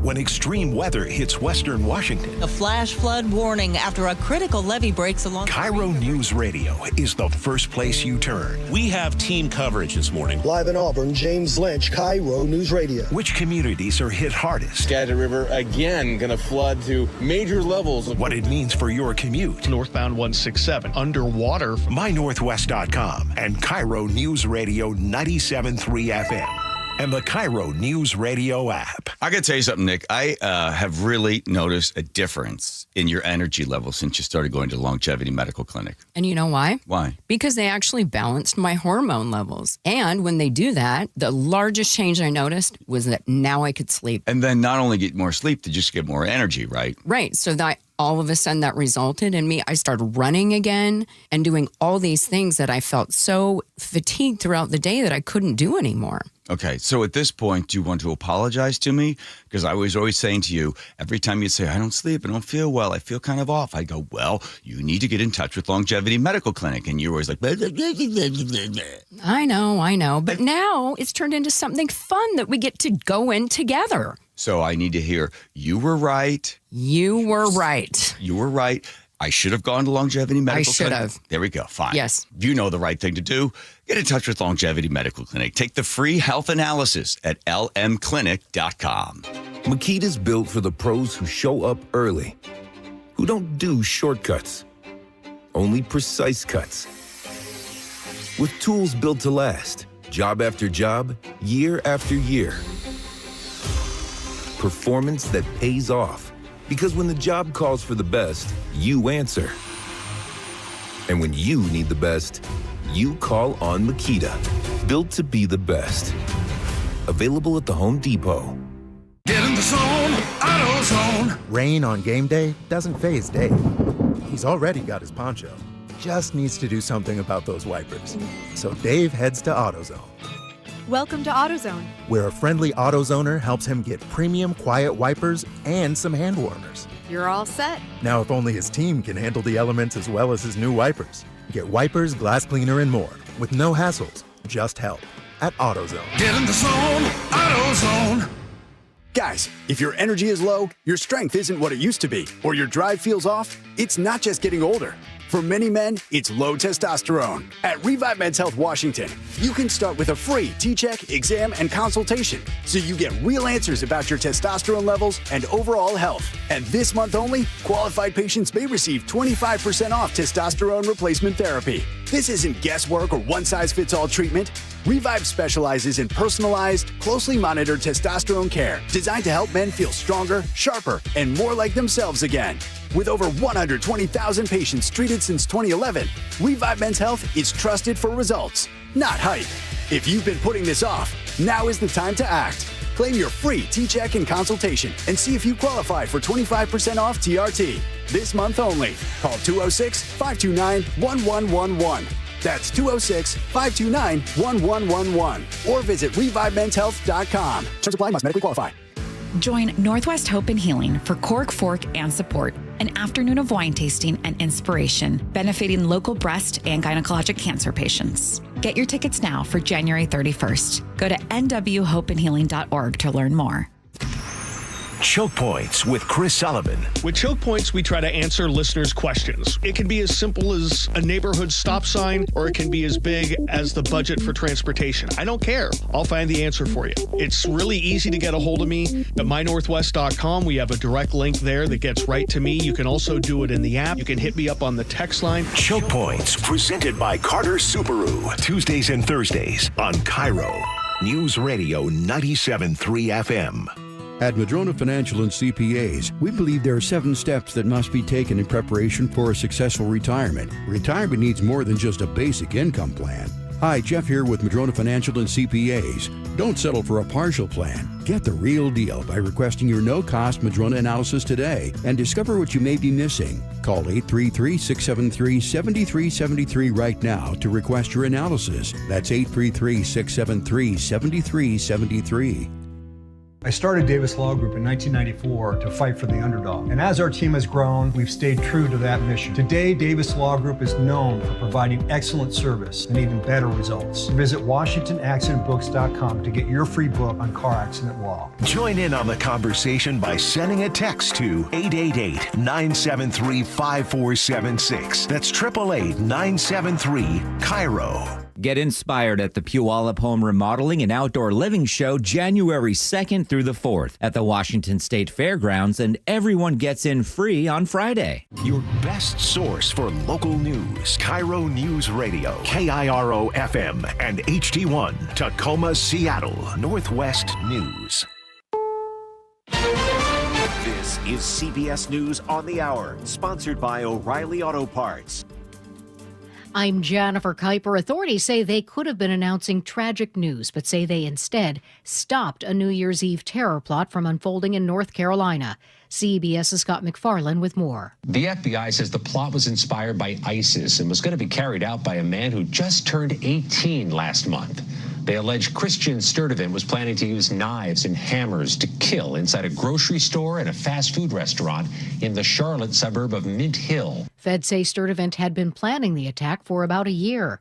when extreme weather hits western Washington. A flash flood warning after a critical levee breaks along. KIRO News Radio is the first place you turn. We have team coverage this morning. Live in Auburn, James Lynch, KIRO News Radio. Which communities are hit hardest? Skagit River again going to flood to major levels. What it means for your commute. Northbound 167 underwater. MyNorthwest.com and KIRO News Radio 97.3 FM. And the KIRO News Radio app. I got to tell you something, Nick. I have really noticed a difference in your energy level since you started going to the Longevity Medical Clinic. And you know why? Why? Because they actually balanced my hormone levels. And when they do that, the largest change I noticed was that now I could sleep. And then not only get more sleep, to just get more energy, right? Right. So that all of a sudden that resulted in me, I started running again and doing all these things that I felt so fatigued throughout the day that I couldn't do anymore. Okay, so at this point, do you want to apologize to me? Because I was always saying to you, every time you say, I don't sleep, I don't feel well, I feel kind of off, I go, well, you need to get in touch with Longevity Medical Clinic. And you're always like, blah, blah, blah, blah, blah, blah. I know. But now it's turned into something fun that we get to go in together. So I need to hear, you were right. You were right. You were right. I should have gone to Longevity Medical Clinic. I should have. There we go. Fine. Yes. You know the right thing to do. Get in touch with Longevity Medical Clinic. Take the free health analysis at lmclinic.com. Makita's built for the pros who show up early, who don't do shortcuts, only precise cuts. With tools built to last, job after job, year after year. Performance that pays off. Because when the job calls for the best, you answer. And when you need the best, you call on Makita. Built to be the best. Available at the Home Depot. Get in the zone, AutoZone. Rain on game day doesn't faze Dave. He's already got his poncho. Just needs to do something about those wipers. So Dave heads to AutoZone. Welcome to AutoZone, where a friendly AutoZoner helps him get premium quiet wipers and some hand warmers. You're all set. Now, if only his team can handle the elements as well as his new wipers. Get wipers, glass cleaner, and more with no hassles, just help at AutoZone. Get in the zone, AutoZone. Guys, if your energy is low, your strength isn't what it used to be, or your drive feels off, it's not just getting older. For many men, it's low testosterone. At Revive Men's Health Washington, you can start with a free T-check, exam, and consultation, so you get real answers about your testosterone levels and overall health. And this month only, qualified patients may receive 25% off testosterone replacement therapy. This isn't guesswork or one-size-fits-all treatment. Revive specializes in personalized, closely monitored testosterone care designed to help men feel stronger, sharper, and more like themselves again. With over 120,000 patients treated since 2011, Revive Men's Health is trusted for results, not hype. If you've been putting this off, now is the time to act. Claim your free T-check and consultation and see if you qualify for 25% off TRT. This month only. Call 206-529-1111. That's 206-529-1111. Or visit ReviveMen'sHealth.com. Terms apply, must medically qualify. Join Northwest Hope and Healing for Cork, Fork, and Support, an afternoon of wine tasting and inspiration benefiting local breast and gynecologic cancer patients. Get your tickets now for January 31st. Go to nwhopeandhealing.org to learn more. Choke Points with Chris Sullivan. With Choke Points, we try to answer listeners' questions. It can be as simple as a neighborhood stop sign, or it can be as big as the budget for transportation. I don't care. I'll find the answer for you. It's really easy to get a hold of me at mynorthwest.com. We have a direct link there that gets right to me. You can also do it in the app. You can hit me up on the text line. Choke Points, presented by Carter Subaru. Tuesdays and Thursdays on KIRO News Radio 97.3 FM. At Madrona Financial and CPAs, we believe there are 7 steps that must be taken in preparation for a successful retirement. Retirement needs more than just a basic income plan. Hi, Jeff here with Madrona Financial and CPAs. Don't settle for a partial plan. Get the real deal by requesting your no-cost Madrona analysis today and discover what you may be missing. Call 833-673-7373 right now to request your analysis. That's 833-673-7373. I started Davis Law Group in 1994 to fight for the underdog. And as our team has grown, we've stayed true to that mission. Today, Davis Law Group is known for providing excellent service and even better results. Visit WashingtonAccidentBooks.com to get your free book on car accident law. Join in on the conversation by sending a text to 888-973-5476. That's 888-973-KIRO. Get inspired at the Puyallup Home Remodeling and Outdoor Living Show January 2nd through the 4th at the Washington State Fairgrounds, and everyone gets in free on Friday. Your best source for local news. KIRO News Radio, KIRO FM and HD1, Tacoma, Seattle, Northwest News. This is CBS News on the Hour, sponsored by O'Reilly Auto Parts. I'm Jennifer Kuiper. Authorities say they could have been announcing tragic news, but say they instead stopped a New Year's Eve terror plot from unfolding in North Carolina. CBS's Scott McFarland with more. The FBI says the plot was inspired by ISIS and was going to be carried out by a man who just turned 18 last month. They allege Christian Sturtevant was planning to use knives and hammers to kill inside a grocery store and a fast food restaurant in the Charlotte suburb of Mint Hill. Feds say Sturtevant had been planning the attack for about a year.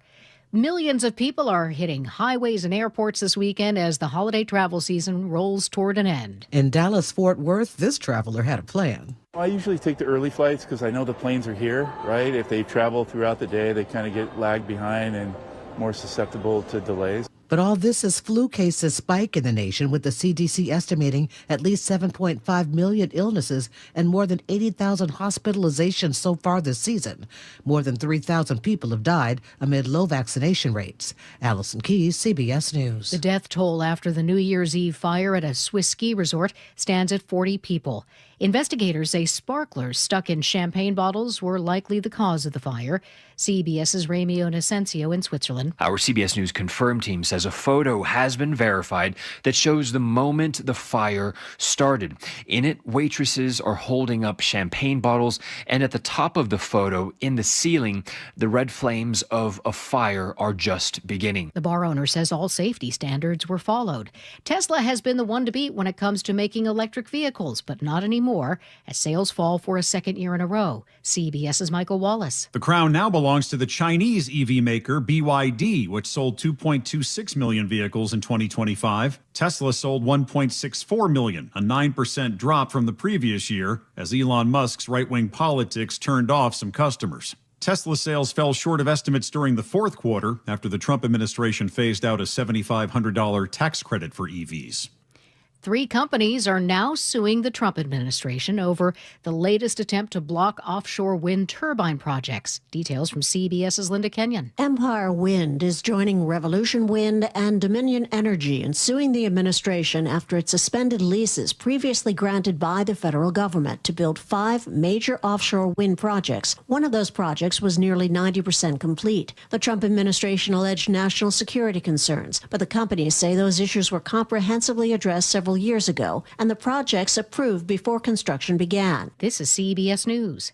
Millions of people are hitting highways and airports this weekend as the holiday travel season rolls toward an end. In Dallas-Fort Worth, this traveler had a plan. I usually take the early flights because I know the planes are here, right? If they travel throughout the day, they kind of get lagged behind and more susceptible to delays. But all this as flu cases spike in the nation, with the CDC estimating at least 7.5 million illnesses and more than 80,000 hospitalizations so far this season. More than 3,000 people have died amid low vaccination rates. Allison Keyes, CBS News. The death toll after the New Year's Eve fire at a Swiss ski resort stands at 40 people. Investigators say sparklers stuck in champagne bottles were likely the cause of the fire. CBS's Ramio Inocencio in Switzerland. Our CBS News Confirm team says a photo has been verified that shows the moment the fire started. In it, waitresses are holding up champagne bottles, and at the top of the photo, in the ceiling, the red flames of a fire are just beginning. The bar owner says all safety standards were followed. Tesla has been the one to beat when it comes to making electric vehicles, but not anymore, as sales fall for a second year in a row. CBS's Michael Wallace. The crown now belongs to the Chinese EV maker BYD, which sold 2.26 million vehicles in 2025. Tesla sold 1.64 million, a 9% drop from the previous year, as Elon Musk's right-wing politics turned off some customers. Tesla sales fell short of estimates during the fourth quarter after the Trump administration phased out a $7,500 tax credit for EVs. 3 companies are now suing the Trump administration over the latest attempt to block offshore wind turbine projects. Details from CBS's Linda Kenyon. Empire Wind is joining Revolution Wind and Dominion Energy in suing the administration after it suspended leases previously granted by the federal government to build 5 major offshore wind projects. One of those projects was nearly 90% complete. The Trump administration alleged national security concerns, but the companies say those issues were comprehensively addressed several years ago, and the projects approved before construction began. This is CBS News.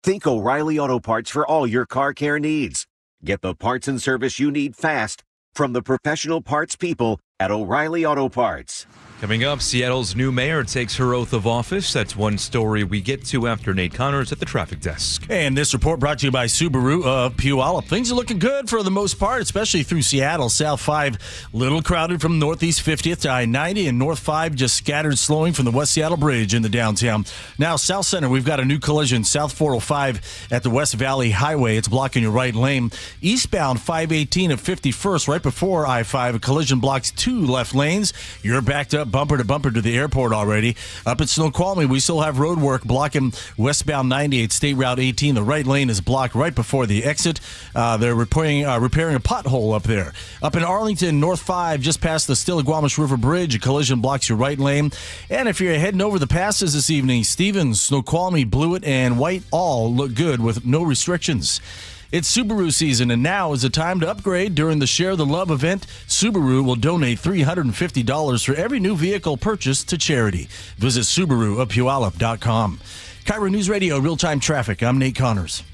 Think O'Reilly Auto Parts for all your car care needs. Get the parts and service you need fast from the professional parts people at O'Reilly Auto Parts. Coming up, Seattle's new mayor takes her oath of office. That's one story we get to after Nate Connors at the traffic desk. And this report brought to you by Subaru of Puyallup. Things are looking good for the most part, especially through Seattle. South 5, little crowded from Northeast 50th to I-90, and North 5 just scattered slowing from the West Seattle Bridge in the downtown. Now, South Center, we've got a new collision. South 405 at the West Valley Highway. It's blocking your right lane. Eastbound 518 at 51st, right before I-5, a collision blocks 2 left lanes. You're backed up bumper to bumper to the airport already. Up at Snoqualmie, we still have road work blocking westbound 98 State Route 18. The right lane is blocked right before the exit. They're repairing a pothole up there. Up in Arlington, North 5, just past the Stillaguamish River Bridge, a collision blocks your right lane. And if you're heading over the passes this evening, Stevens, Snoqualmie, Blewett, and White all look good with no restrictions. It's Subaru season, and now is the time to upgrade. During the Share the Love event, Subaru will donate $350 for every new vehicle purchased to charity. Visit SubaruofPuyallup.com. KIRO News Radio, real-time traffic. I'm Nate Connors.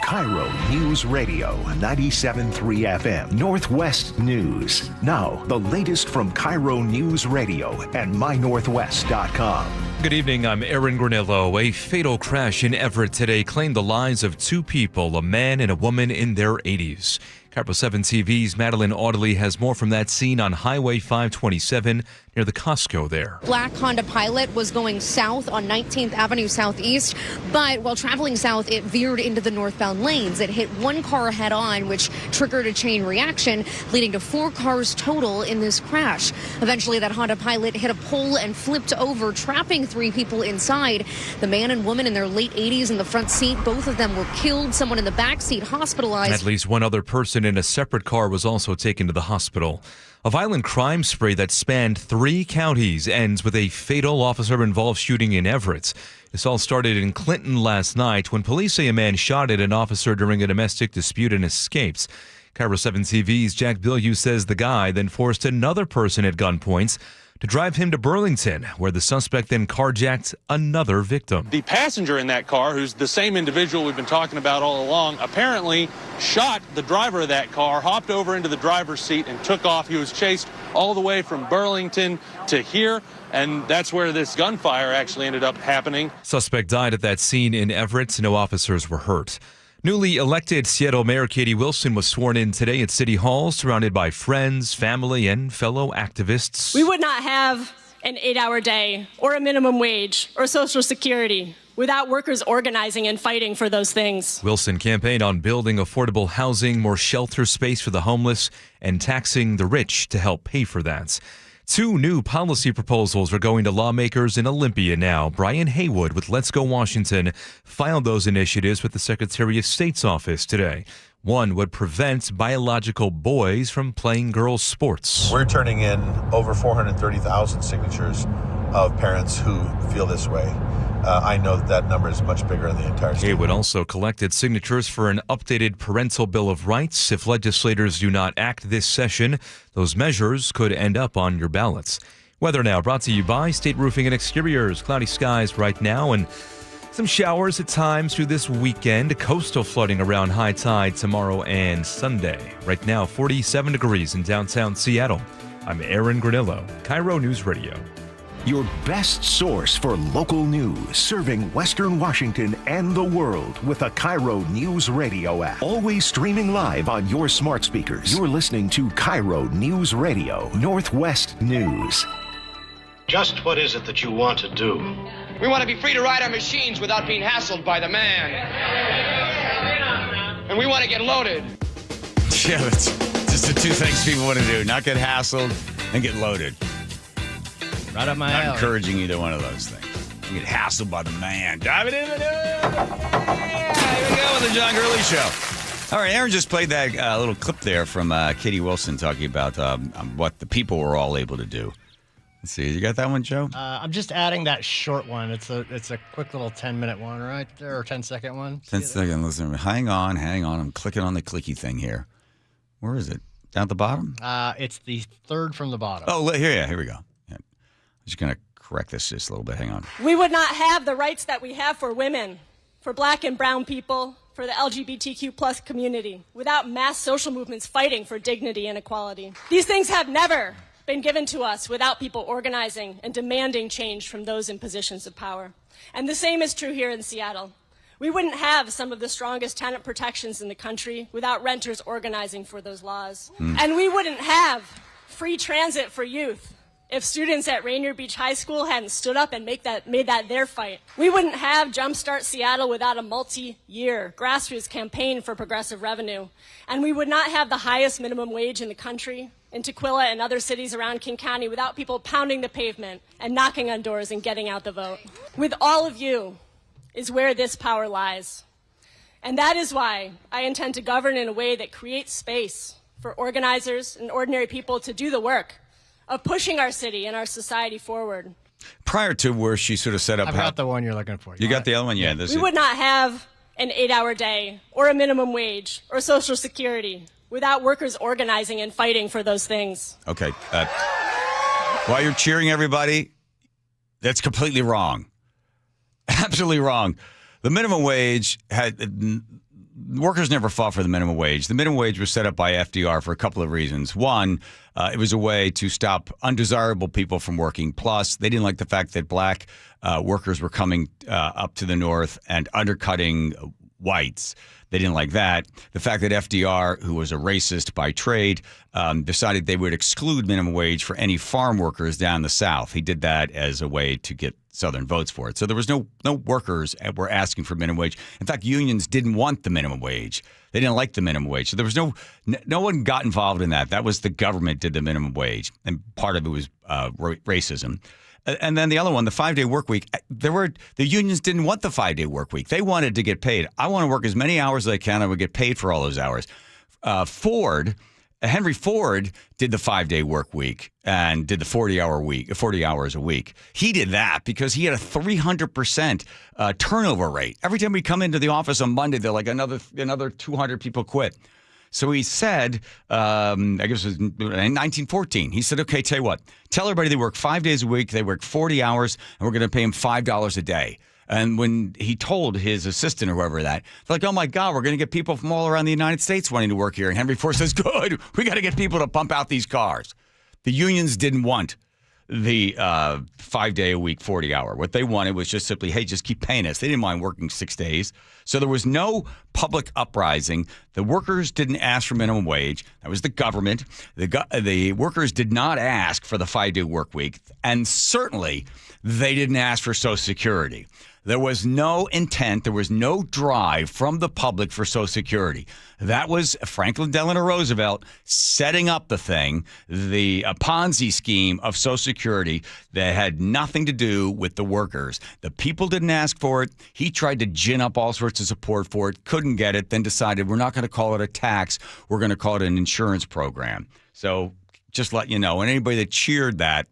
KIRO News Radio 97.3 FM Northwest News. Now, the latest from KIRO News Radio and mynorthwest.com. Good evening, I'm Aaron Granillo. A fatal crash in Everett today claimed the lives of two people, a man and a woman in their 80s. KIRO 7 TV's Madeline Audley has more from that scene on Highway 527 near the Costco there. Black Honda Pilot was going south on 19th Avenue Southeast, but while traveling south, it veered into the northbound lanes. It hit one car head on, which triggered a chain reaction, leading to 4 cars total in this crash. Eventually, that Honda Pilot hit a pole and flipped over, trapping 3 people inside. The man and woman in their late 80s in the front seat, both of them were killed. Someone in the back seat hospitalized. At least one other person in a separate car was also taken to the hospital. A violent crime spree that spanned 3 counties ends with a fatal officer-involved shooting in Everett. This all started in Clinton last night when police say a man shot at an officer during a domestic dispute and escaped. KIRO 7 TV's Jack Bilyeu says the guy then forced another person at gunpoint to drive him to Burlington, where the suspect then carjacked another victim. The passenger in that car, who's the same individual we've been talking about all along, apparently shot the driver of that car, hopped over into the driver's seat, and took off. He was chased all the way from Burlington to here, and that's where this gunfire actually ended up happening. Suspect died at that scene in Everett. No officers were hurt. Newly elected Seattle Mayor Katie Wilson was sworn in today at City Hall, surrounded by friends, family, and fellow activists. We would not have an 8-hour day or a minimum wage or Social Security without workers organizing and fighting for those things. Wilson campaigned on building affordable housing, more shelter space for the homeless, and taxing the rich to help pay for that. 2 new policy proposals are going to lawmakers in Olympia now. Brian Haywood with Let's Go Washington filed those initiatives with the Secretary of State's office today. One would prevent biological boys from playing girls' sports. We're turning in over 430,000 signatures of parents who feel this way. I know that number is much bigger in the entire state. Haywood also collected signatures for an updated parental bill of rights. If legislators do not act this session, those measures could end up on your ballots. Weather now brought to you by State Roofing and Exteriors. Cloudy skies right now and some showers at times through this weekend. Coastal flooding around high tide tomorrow and Sunday. Right now, 47 degrees in downtown Seattle. I'm Aaron Granillo, KIRO News Radio. Your best source for local news, serving Western Washington and the world with the KIRO News Radio app. Always streaming live on your smart speakers. You're listening to KIRO News Radio, Northwest News. Just what is it that you want to do? We want to be free to ride our machines without being hassled by the man. And we want to get loaded. Yeah, that's just the 2 things people want to do. Not get hassled and get loaded. Right up my alley. Not encouraging either one of those things. You get hassled by the man. Dive it in the Here we go with the John Curley Show. All right, Aaron just played that little clip there from Katie Wilson talking about what the people were all able to do. Let's see. You got that one, Joe? I'm just adding that short one. It's a quick little 10-minute one right there, or 10-second one. 10 seconds. Listen, hang on. I'm clicking on the clicky thing here. Where is it? Down at the bottom? It's the third from the bottom. Oh, here we go. I'm just going to correct this just a little bit. Hang on. We would not have the rights that we have for women, for black and brown people, for the LGBTQ plus community, without mass social movements fighting for dignity and equality. These things have never been given to us without people organizing and demanding change from those in positions of power. And the same is true here in Seattle. We wouldn't have some of the strongest tenant protections in the country without renters organizing for those laws. And we wouldn't have free transit for youth if students at Rainier Beach High School hadn't stood up and made that their fight. We wouldn't have Jumpstart Seattle without a multi-year grassroots campaign for progressive revenue. And we would not have the highest minimum wage in the country in Tukwila and other cities around King County without people pounding the pavement and knocking on doors and getting out the vote. With all of you is where this power lies. And that is why I intend to govern in a way that creates space for organizers and ordinary people to do the work of pushing our city and our society forward. Prior to where she sort of set up... I've got the one you're looking for. You got the other one? Yeah. We would not have an 8-hour day or a minimum wage or Social Security without workers organizing and fighting for those things. Okay. While you're cheering everybody, that's completely wrong. Absolutely wrong. The minimum wage workers never fought for the minimum wage. The minimum wage was set up by FDR for a couple of reasons. One, it was a way to stop undesirable people from working. Plus, they didn't like the fact that black workers were coming up to the north and undercutting whites. They didn't like that. The fact that FDR, who was a racist by trade, decided they would exclude minimum wage for any farm workers down the South. He did that as a way to get Southern votes for it. So there was no workers were asking for minimum wage. In fact, unions didn't want the minimum wage. They didn't like the minimum wage. So there was no one got involved in that. That was the government did the minimum wage. And part of it was racism. And then the other one, the 5-day work week, the unions didn't want the 5-day work week. They wanted to get paid. I want to work as many hours as I can. I would get paid for all those hours. Henry Ford did the 5-day work week and did the 40 hours a week. He did that because he had a 300% turnover rate. Every time we come into the office on Monday, they're like another 200 people quit. So he said, I guess it was in 1914, he said, okay, tell you what, tell everybody they work 5 days a week, they work 40 hours, and we're going to pay them $5 a day. And when he told his assistant or whoever that, they're like, oh my God, we're going to get people from all around the United States wanting to work here. And Henry Ford says, good, we got to get people to pump out these cars. The unions didn't want the 5-day a week, 40 hour. What they wanted was just simply, hey, just keep paying us. They didn't mind working 6 days. So there was no public uprising. The workers didn't ask for minimum wage. That was the government. The workers did not ask for the 5-day work week. And certainly they didn't ask for Social Security. There was no intent, there was no drive from the public for Social Security. That was Franklin Delano Roosevelt setting up the thing, the Ponzi scheme of Social Security that had nothing to do with the workers. The people didn't ask for it. He tried to gin up all sorts of support for it, couldn't get it, then decided we're not going to call it a tax, we're going to call it an insurance program. So just let you know, and anybody that cheered that,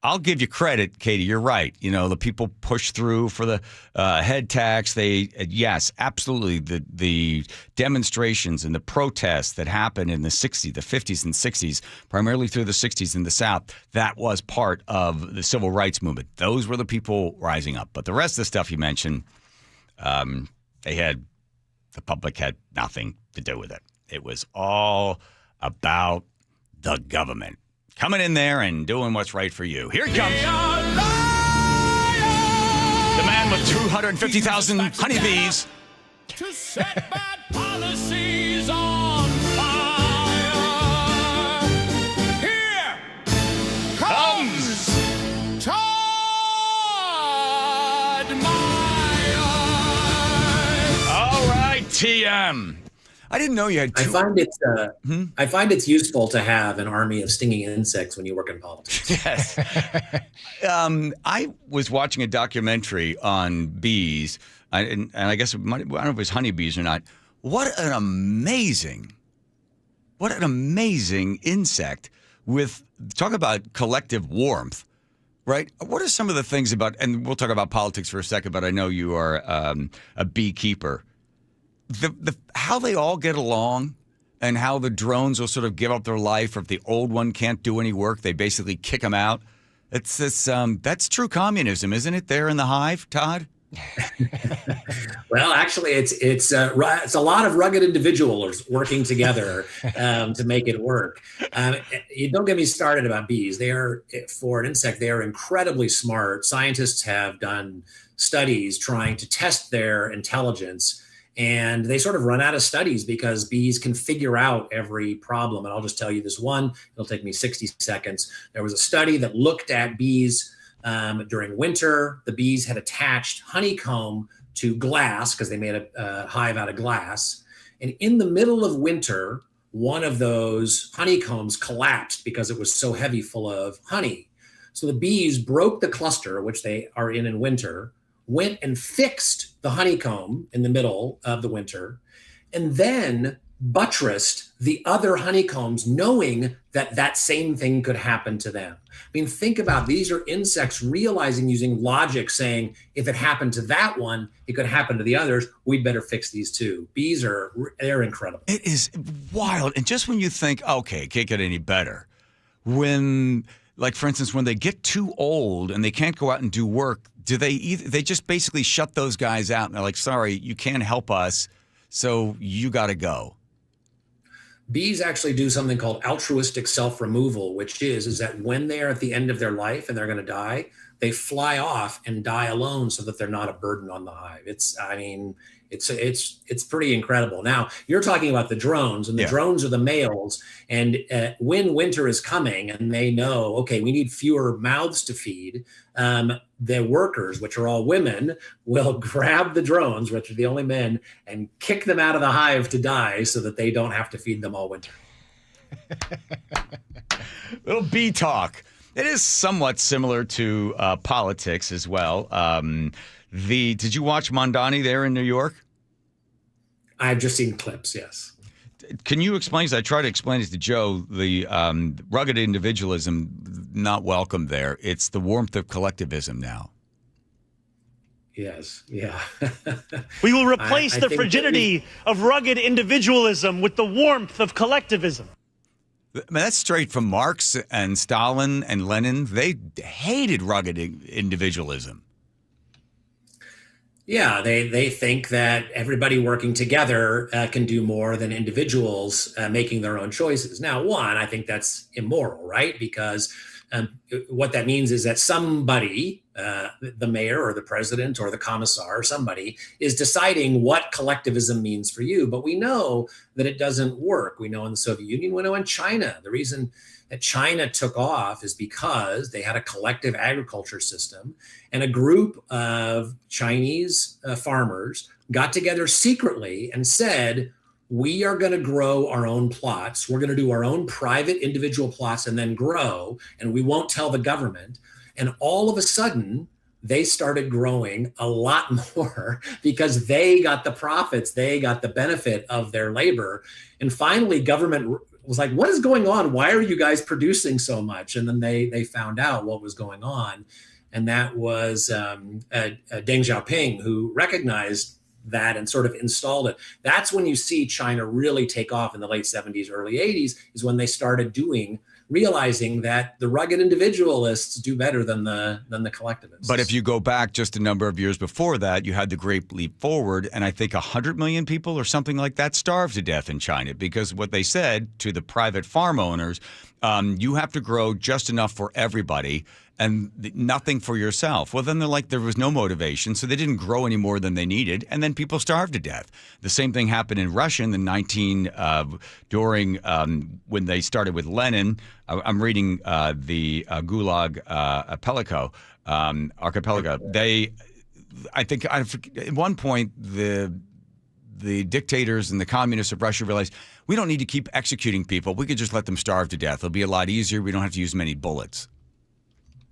I'll give you credit, Katie. You're right. You know, the people pushed through for the head tax. Yes, absolutely. The demonstrations and the protests that happened in the 60s, the 50s and 60s, primarily through the 60s in the South, that was part of the civil rights movement. Those were the people rising up. But the rest of the stuff you mentioned, the public had nothing to do with it. It was all about the government coming in there and doing what's right for you. Here he comes. The man with 250,000 honeybees. To set bad policies on fire. Here comes Todd Myers. All right, TM. I didn't know you had two. I find it's useful to have an army of stinging insects when you work in politics. Yes. I was watching a documentary on bees, and I guess I don't know if it was honeybees or not. What an amazing insect with, talk about collective warmth, right? What are some of the things about, and we'll talk about politics for a second, but I know you are a beekeeper. How they all get along and how the drones will sort of give up their life, or if the old one can't do any work, they basically kick them out. It's this, that's true communism, isn't it, there in the hive, Todd? Well, actually, it's a lot of rugged individuals working together to make it work. You don't get me started about bees. They are, for an insect, they are incredibly smart. Scientists have done studies trying to test their intelligence, and they sort of run out of studies because bees can figure out every problem. And I'll just tell you this one. It'll take me 60 seconds. There was a study that looked at bees during winter. The bees had attached honeycomb to glass because they made a hive out of glass. And in the middle of winter, one of those honeycombs collapsed because it was so heavy full of honey. So the bees broke the cluster, which they are in winter, went and fixed the honeycomb in the middle of the winter, and then buttressed the other honeycombs, knowing that that same thing could happen to them. I mean, think about, these are insects realizing, using logic, saying, if it happened to that one, it could happen to the others. We'd better fix these too. Bees they're incredible. It is wild. And just when you think, okay, it can't get any better, when, like, for instance, when they get too old and they can't go out and do work, they just basically shut those guys out and they're like, sorry, you can't help us. so you got to go. Bees actually do something called altruistic self-removal, which is that when they're at the end of their life and they're going to die, they fly off and die alone so that they're not a burden on the hive. It's pretty incredible. Now, you're talking about the drones, and the drones are the males. And when winter is coming and they know, okay, we need fewer mouths to feed, the workers, which are all women, will grab the drones, which are the only men, and kick them out of the hive to die so that they don't have to feed them all winter. Little bee talk. It is somewhat similar to politics as well. Did you watch Mondani there in New York? I've just seen clips, yes. Can you explain, as I try to explain it to Joe, the rugged individualism not welcome there. It's the warmth of collectivism now. Yes, yeah. We will replace the frigidity of rugged individualism with the warmth of collectivism. I mean, that's straight from Marx and Stalin and Lenin. They hated rugged individualism. Yeah, they think that everybody working together can do more than individuals making their own choices. Now, one, I think that's immoral, right? Because what that means is that somebody, the mayor or the president or the commissar or somebody, is deciding what collectivism means for you. But we know that it doesn't work. We know in the Soviet Union, we know in China, the reason that China took off is because they had a collective agriculture system, and a group of Chinese farmers got together secretly and said, we are going to grow our own plots. We're going to do our own private individual plots and then grow, and we won't tell the government. And all of a sudden, they started growing a lot more because they got the profits, they got the benefit of their labor. And finally, government was like, what is going on? Why are you guys producing so much? And then they found out what was going on. And that was Deng Xiaoping, who recognized that and sort of installed it. That's when you see China really take off in the late 70s, early 80s, is when they started realizing that the rugged individualists do better than the collectivists. But if you go back just a number of years before that, you had the Great Leap Forward, and I think 100 million people or something like that starved to death in China because what they said to the private farm owners, you have to grow just enough for everybody and nothing for yourself. Well, then there was no motivation, so they didn't grow any more than they needed, and then people starved to death. The same thing happened in Russia in the during when they started with Lenin. I'm reading the Gulag Archipelago. I think at one point the dictators and the communists of Russia realized we don't need to keep executing people. We could just let them starve to death. It'll be a lot easier. We don't have to use many bullets.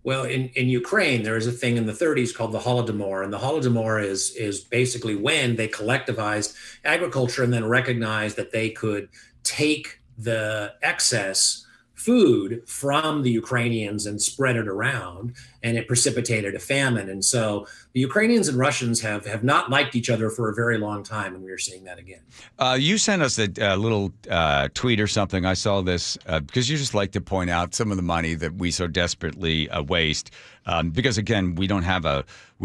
Well, in Ukraine, there is a thing in the 30s called the Holodomor. And the Holodomor is basically when they collectivized agriculture and then recognized that they could take the excess food from the Ukrainians and spread it around, and it precipitated a famine. And so the Ukrainians and Russians have not liked each other for a very long time, and we are seeing that again. You sent us a little tweet or something. I saw this because you just like to point out some of the money that we so desperately waste. Because again, we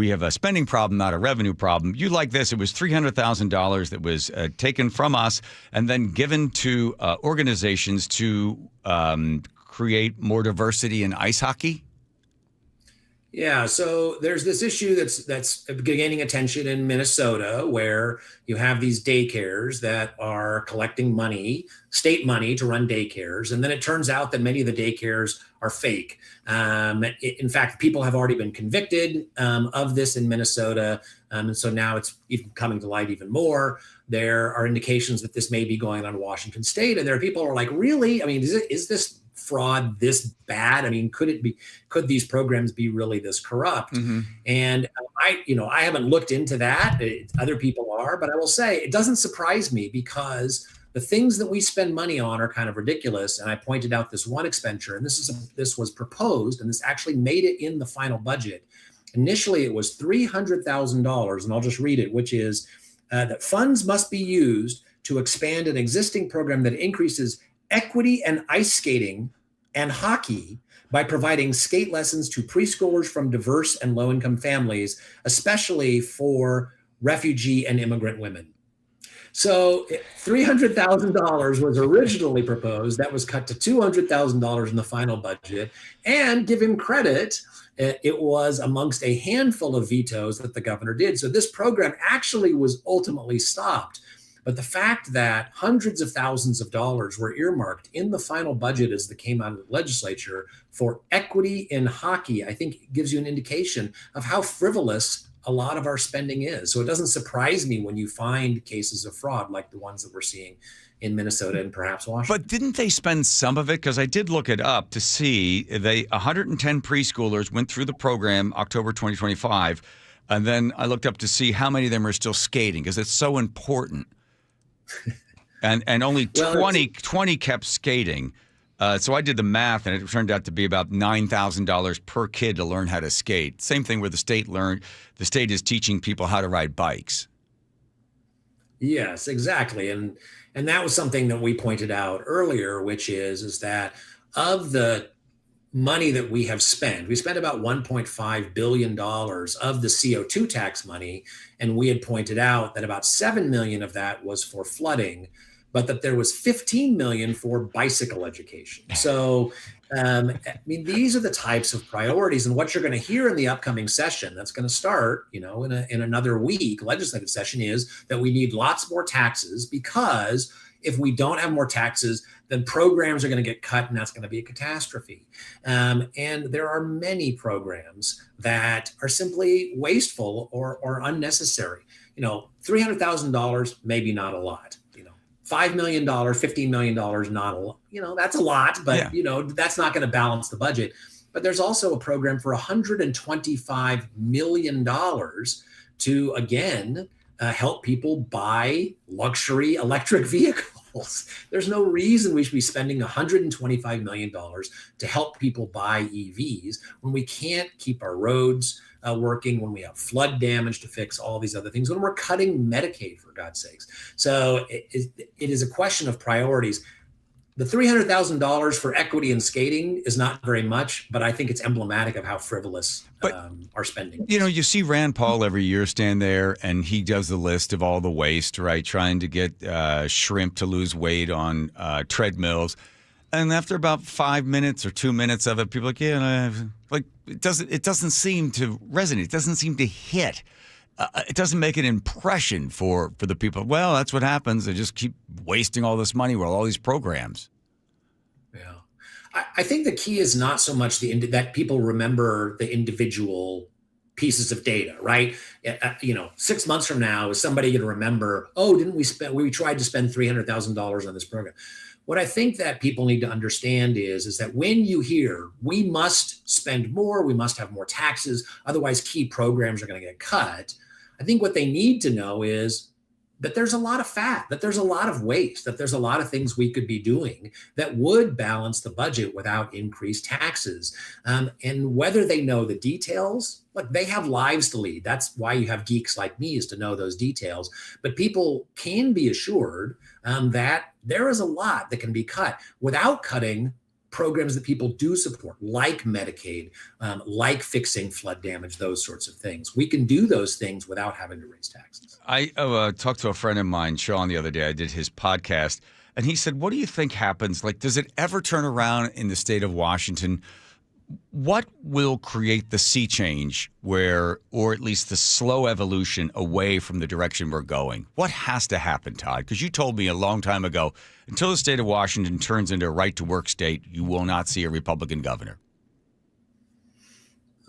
have a spending problem, not a revenue problem. You like this? It was $300,000 that was taken from us and then given to organizations to create more diversity in ice hockey. Yeah, so there's this issue that's gaining attention in Minnesota, where you have these daycares that are collecting money, state money, to run daycares, and then it turns out that many of the daycares are fake. In fact, people have already been convicted of this in Minnesota, and so now it's even coming to light even more. There are indications that this may be going on in Washington State, and there are people who are like, really? I mean, is this fraud this bad? I mean, could these programs be really this corrupt? Mm-hmm. And I haven't looked into that. Other people are, but I will say it doesn't surprise me because the things that we spend money on are kind of ridiculous. And I pointed out this one expenditure, and this was proposed, and this actually made it in the final budget. Initially, it was $300,000, and I'll just read it, which is that funds must be used to expand an existing program that increases equity and ice skating and hockey by providing skate lessons to preschoolers from diverse and low-income families, especially for refugee and immigrant women. So $300,000 was originally proposed. That was cut to $200,000 in the final budget. And give him credit, it was amongst a handful of vetoes that the governor did. So this program actually was ultimately stopped. But the fact that hundreds of thousands of dollars were earmarked in the final budget as it came out of the legislature for equity in hockey, I think gives you an indication of how frivolous a lot of our spending is. So it doesn't surprise me when you find cases of fraud like the ones that we're seeing in Minnesota and perhaps Washington. But didn't they spend some of it? Because I did look it up to see 110 preschoolers went through the program October 2025. And then I looked up to see how many of them are still skating because it's so important. and only 20 kept skating. So I did the math, and it turned out to be about $9,000 per kid to learn how to skate. Same thing where the state is teaching people how to ride bikes. Yes, exactly. And that was something that we pointed out earlier, which is that of the money that we have spent, we spent about $1.5 billion of the CO2 tax money. And we had pointed out that about $7 million of that was for flooding, but that there was $15 million for bicycle education. So, I mean, these are the types of priorities. And what you're going to hear in the upcoming session that's going to start, in another week, legislative session, is that we need lots more taxes, because if we don't have more taxes, then programs are going to get cut, and that's going to be a catastrophe. And there are many programs that are simply wasteful or unnecessary. $300,000, maybe not a lot. $5 million, $15 million, not a lot. That's a lot, but that's not going to balance the budget. But there's also a program for $125 million to, again, help people buy luxury electric vehicles. There's no reason we should be spending $125 million to help people buy EVs when we can't keep our roads working, when we have flood damage to fix, all these other things, when we're cutting Medicaid, for God's sakes. So it is a question of priorities. The $300,000 for equity in skating is not very much, but I think it's emblematic of how frivolous our spending is. You see Rand Paul every year stand there, and he does the list of all the waste, right? Trying to get shrimp to lose weight on treadmills. And after about 5 minutes or 2 minutes of it, people are like, it doesn't seem to resonate. It doesn't seem to hit. It doesn't make an impression for the people. Well, that's what happens. They just keep wasting all this money with all these programs. Yeah. I think the key is not so much that people remember the individual pieces of data, right? 6 months from now, is somebody going to remember, didn't we tried to spend $300,000 on this program? What I think that people need to understand is that when you hear we must spend more, we must have more taxes, otherwise key programs are going to get cut, I think what they need to know is that there's a lot of fat, that there's a lot of waste, that there's a lot of things we could be doing that would balance the budget without increased taxes. And whether they know the details, look, they have lives to lead. That's why you have geeks like me, is to know those details. But people can be assured that there is a lot that can be cut without cutting programs that people do support, like Medicaid, like fixing flood damage, those sorts of things. We can do those things without having to raise taxes. I talked to a friend of mine, Sean, the other day. I did his podcast, and he said, what do you think happens? Like, does it ever turn around in the state of Washington? What will create the sea change or at least the slow evolution away from the direction we're going? What has to happen, Todd? Because you told me a long time ago, until the state of Washington turns into a right-to-work state, you will not see a Republican governor.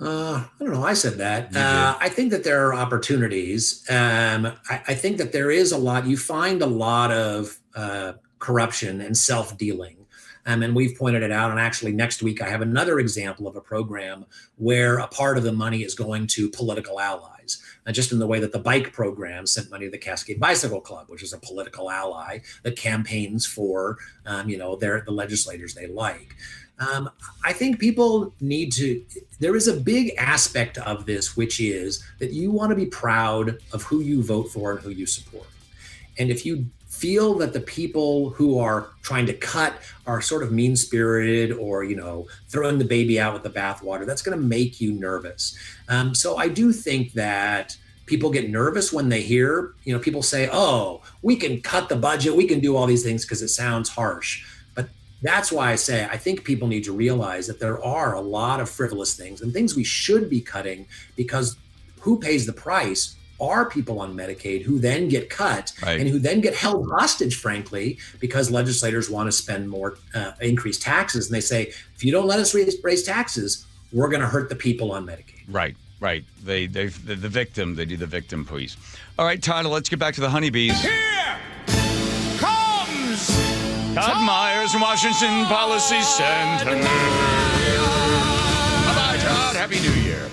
I don't know. I said that. I think that there are opportunities. I think that there is a lot. You find a lot of corruption and self-dealing. And we've pointed it out. And actually, next week, I have another example of a program where a part of the money is going to political allies. Just in the way that the bike program sent money to the Cascade Bicycle Club, which is a political ally that campaigns for, the legislators they like. I think people need to, there is a big aspect of this, which is that you want to be proud of who you vote for and who you support. And if you feel that the people who are trying to cut are sort of mean-spirited or, throwing the baby out with the bathwater, that's going to make you nervous. So I do think that people get nervous when they hear, people say, oh, we can cut the budget, we can do all these things because it sounds harsh. But that's why I say I think people need to realize that there are a lot of frivolous things and things we should be cutting, because who pays the price are people on Medicaid who then get cut and who then get held hostage, frankly, because legislators want to spend more, increase taxes. And they say, if you don't let us raise taxes, we're going to hurt the people on Medicaid. Right. They do the victim piece. All right, Tyler, let's get back to the honeybees. Here comes Todd Myers from Washington Policy Center. Bye-bye, Todd. Happy New Year.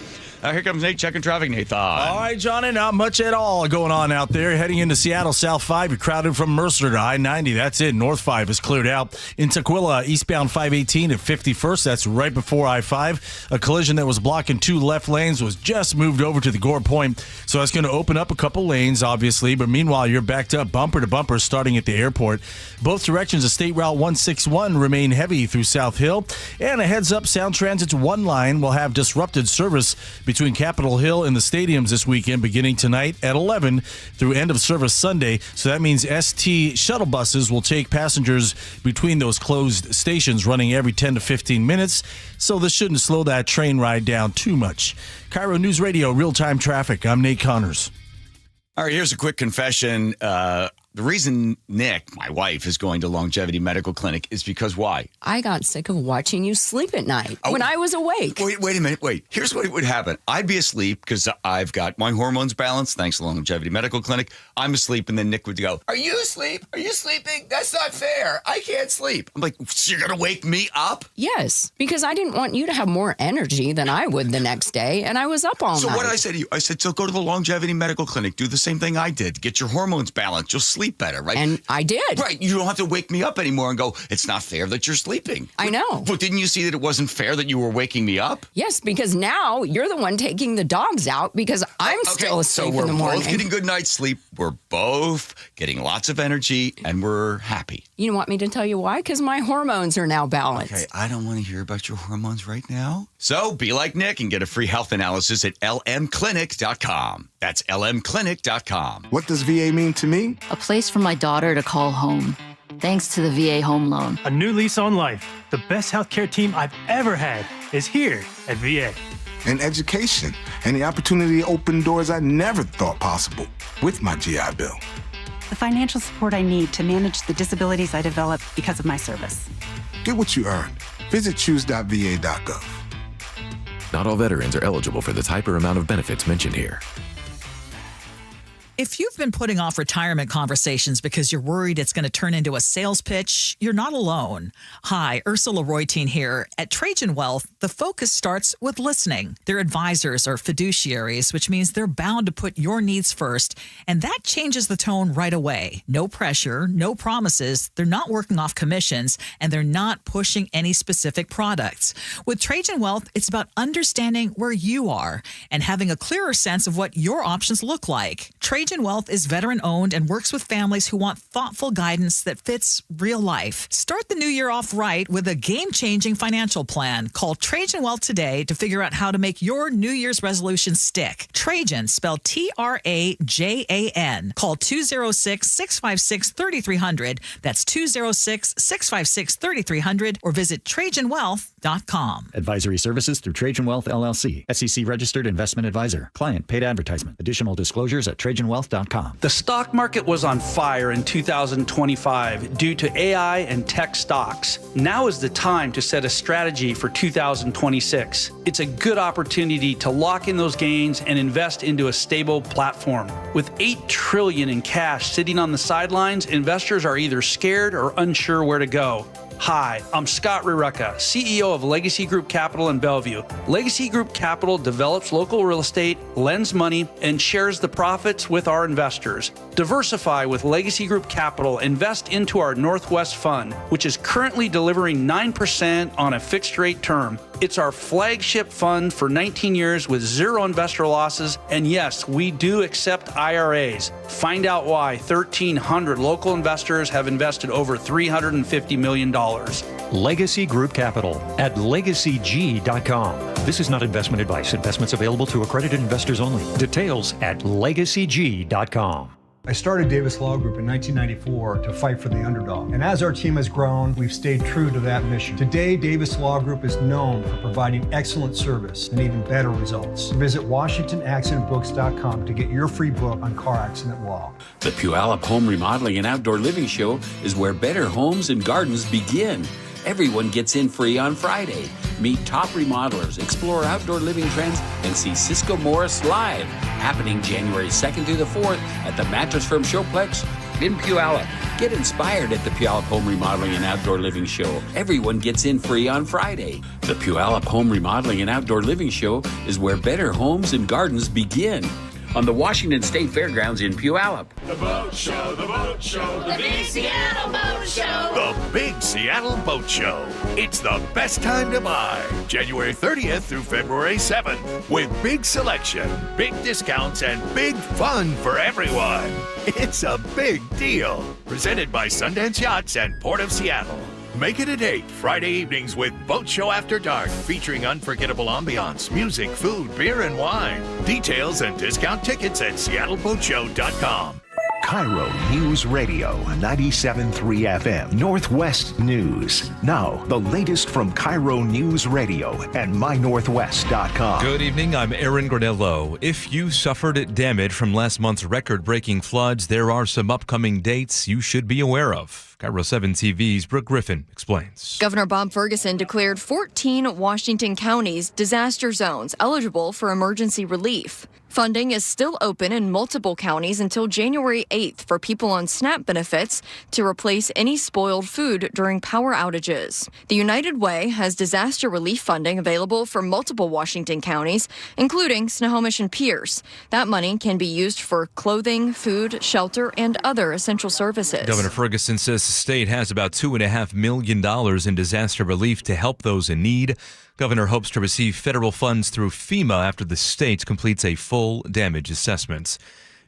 Here comes Nate checking traffic. Nathan. All right, Johnny, not much at all going on out there. Heading into Seattle, South 5, you're crowded from Mercer to I-90. That's it. North 5 is cleared out. In Tukwila, eastbound 518 at 51st. That's right before I-5. A collision that was blocking 2 left lanes was just moved over to the Gore Point. So that's going to open up a couple lanes, obviously. But meanwhile, you're backed up bumper to bumper starting at the airport. Both directions of State Route 161 remain heavy through South Hill. And a heads up, Sound Transit's one line will have disrupted service between Capitol Hill and the stadiums this weekend, beginning tonight at 11 through end of service Sunday. So that means ST shuttle buses will take passengers between those closed stations, running every 10 to 15 minutes. So this shouldn't slow that train ride down too much. KIRO News Radio, real-time traffic. I'm Nate Connors. All right, here's a quick confession. The reason Nick, my wife, is going to Longevity Medical Clinic is because why? I got sick of watching you sleep at night when I was awake. Wait a minute. Here's what would happen. I'd be asleep because I've got my hormones balanced thanks to Longevity Medical Clinic. I'm asleep, and then Nick would go, "Are you asleep? Are you sleeping? That's not fair. I can't sleep." I'm like, "So you're going to wake me up?" Yes, because I didn't want you to have more energy than I would the next day, and I was up all night. So what did I say to you? I said, so go to the Longevity Medical Clinic. Do the same thing I did. Get your hormones balanced. You'll sleep better, right? And I did. Right. You don't have to wake me up anymore and go, it's not fair that you're sleeping. I know. But didn't you see that it wasn't fair that you were waking me up? Yes, because now you're the one taking the dogs out because I'm still asleep in the morning. So we're both getting good night's sleep. We're both getting lots of energy, and we're happy. You want me to tell you why? Because my hormones are now balanced. Okay, I don't want to hear about your hormones right now. So be like Nick and get a free health analysis at lmclinic.com. That's lmclinic.com. What does VA mean to me? A place for my daughter to call home, thanks to the VA Home Loan. A new lease on life. The best healthcare team I've ever had is here at VA. And education, and the opportunity to open doors I never thought possible with my GI Bill. The financial support I need to manage the disabilities I developed because of my service. Get what you earned. Visit choose.va.gov. Not all veterans are eligible for the type or amount of benefits mentioned here. If you've been putting off retirement conversations because you're worried it's going to turn into a sales pitch, you're not alone. Hi, Ursula Reutin here. At Trajan Wealth, the focus starts with listening. Their advisors are fiduciaries, which means they're bound to put your needs first, and that changes the tone right away. No pressure, no promises, they're not working off commissions, and they're not pushing any specific products. With Trajan Wealth, it's about understanding where you are and having a clearer sense of what your options look like. Trajan Wealth is veteran-owned and works with families who want thoughtful guidance that fits real life. Start the new year off right with a game-changing financial plan. Call Trajan Wealth today to figure out how to make your New Year's resolution stick. Trajan, spelled Trajan. Call 206-656-3300. That's 206-656-3300 or visit TrajanWealth.com. Advisory services through Trajan Wealth, LLC. SEC registered investment advisor. Client paid advertisement. Additional disclosures at TrajanWealth.com. The stock market was on fire in 2025 due to AI and tech stocks. Now is the time to set a strategy for 2026. It's a good opportunity to lock in those gains and invest into a stable platform. With $8 trillion in cash sitting on the sidelines, investors are either scared or unsure where to go. Hi, I'm Scott Rurecka, CEO of Legacy Group Capital in Bellevue. Legacy Group Capital develops local real estate, lends money, and shares the profits with our investors. Diversify with Legacy Group Capital. Invest into our Northwest Fund, which is currently delivering 9% on a fixed rate term. It's our flagship fund for 19 years with zero investor losses. And yes, we do accept IRAs. Find out why 1,300 local investors have invested over $350 million. Legacy Group Capital at LegacyG.com. This is not investment advice. Investments available to accredited investors only. Details at LegacyG.com. I started Davis Law Group in 1994 to fight for the underdog. And as our team has grown, we've stayed true to that mission. Today, Davis Law Group is known for providing excellent service and even better results. Visit WashingtonAccidentBooks.com to get your free book on car accident law. The Puyallup Home Remodeling and Outdoor Living Show is where better homes and gardens begin. Everyone gets in free on Friday. Meet top remodelers, explore outdoor living trends, and see Cisco Morris live. Happening January 2nd through the 4th at the Mattress Firm Showplex in Puyallup. Get inspired at the Puyallup Home Remodeling and Outdoor Living Show. Everyone gets in free on Friday. The Puyallup Home Remodeling and Outdoor Living Show is where better homes and gardens begin. On the Washington State Fairgrounds in Puyallup. The Boat Show, the Boat Show, the Big Seattle Boat Show. The Big Seattle Boat Show. It's the best time to buy. January 30th through February 7th. With big selection, big discounts, and big fun for everyone. It's a big deal. Presented by Sundance Yachts and Port of Seattle. Make it a date Friday evenings with Boat Show After Dark, featuring unforgettable ambiance, music, food, beer, and wine. Details and discount tickets at SeattleBoatShow.com. KIRO News Radio 97.3 FM Northwest News. Now, the latest from KIRO News Radio and MyNorthwest.com. Good evening, I'm Aaron Granello. If you suffered damage from last month's record-breaking floods, there are some upcoming dates you should be aware of. KIRO 7 TV's Brooke Griffin explains. Governor Bob Ferguson declared 14 Washington counties disaster zones eligible for emergency relief. Funding is still open in multiple counties until January 8th for people on SNAP benefits to replace any spoiled food during power outages. The United Way has disaster relief funding available for multiple Washington counties, including Snohomish and Pierce. That money can be used for clothing, food, shelter, and other essential services. Governor Ferguson says the state has about $2.5 million in disaster relief to help those in need. Governor hopes to receive federal funds through FEMA after the state completes a full damage assessment.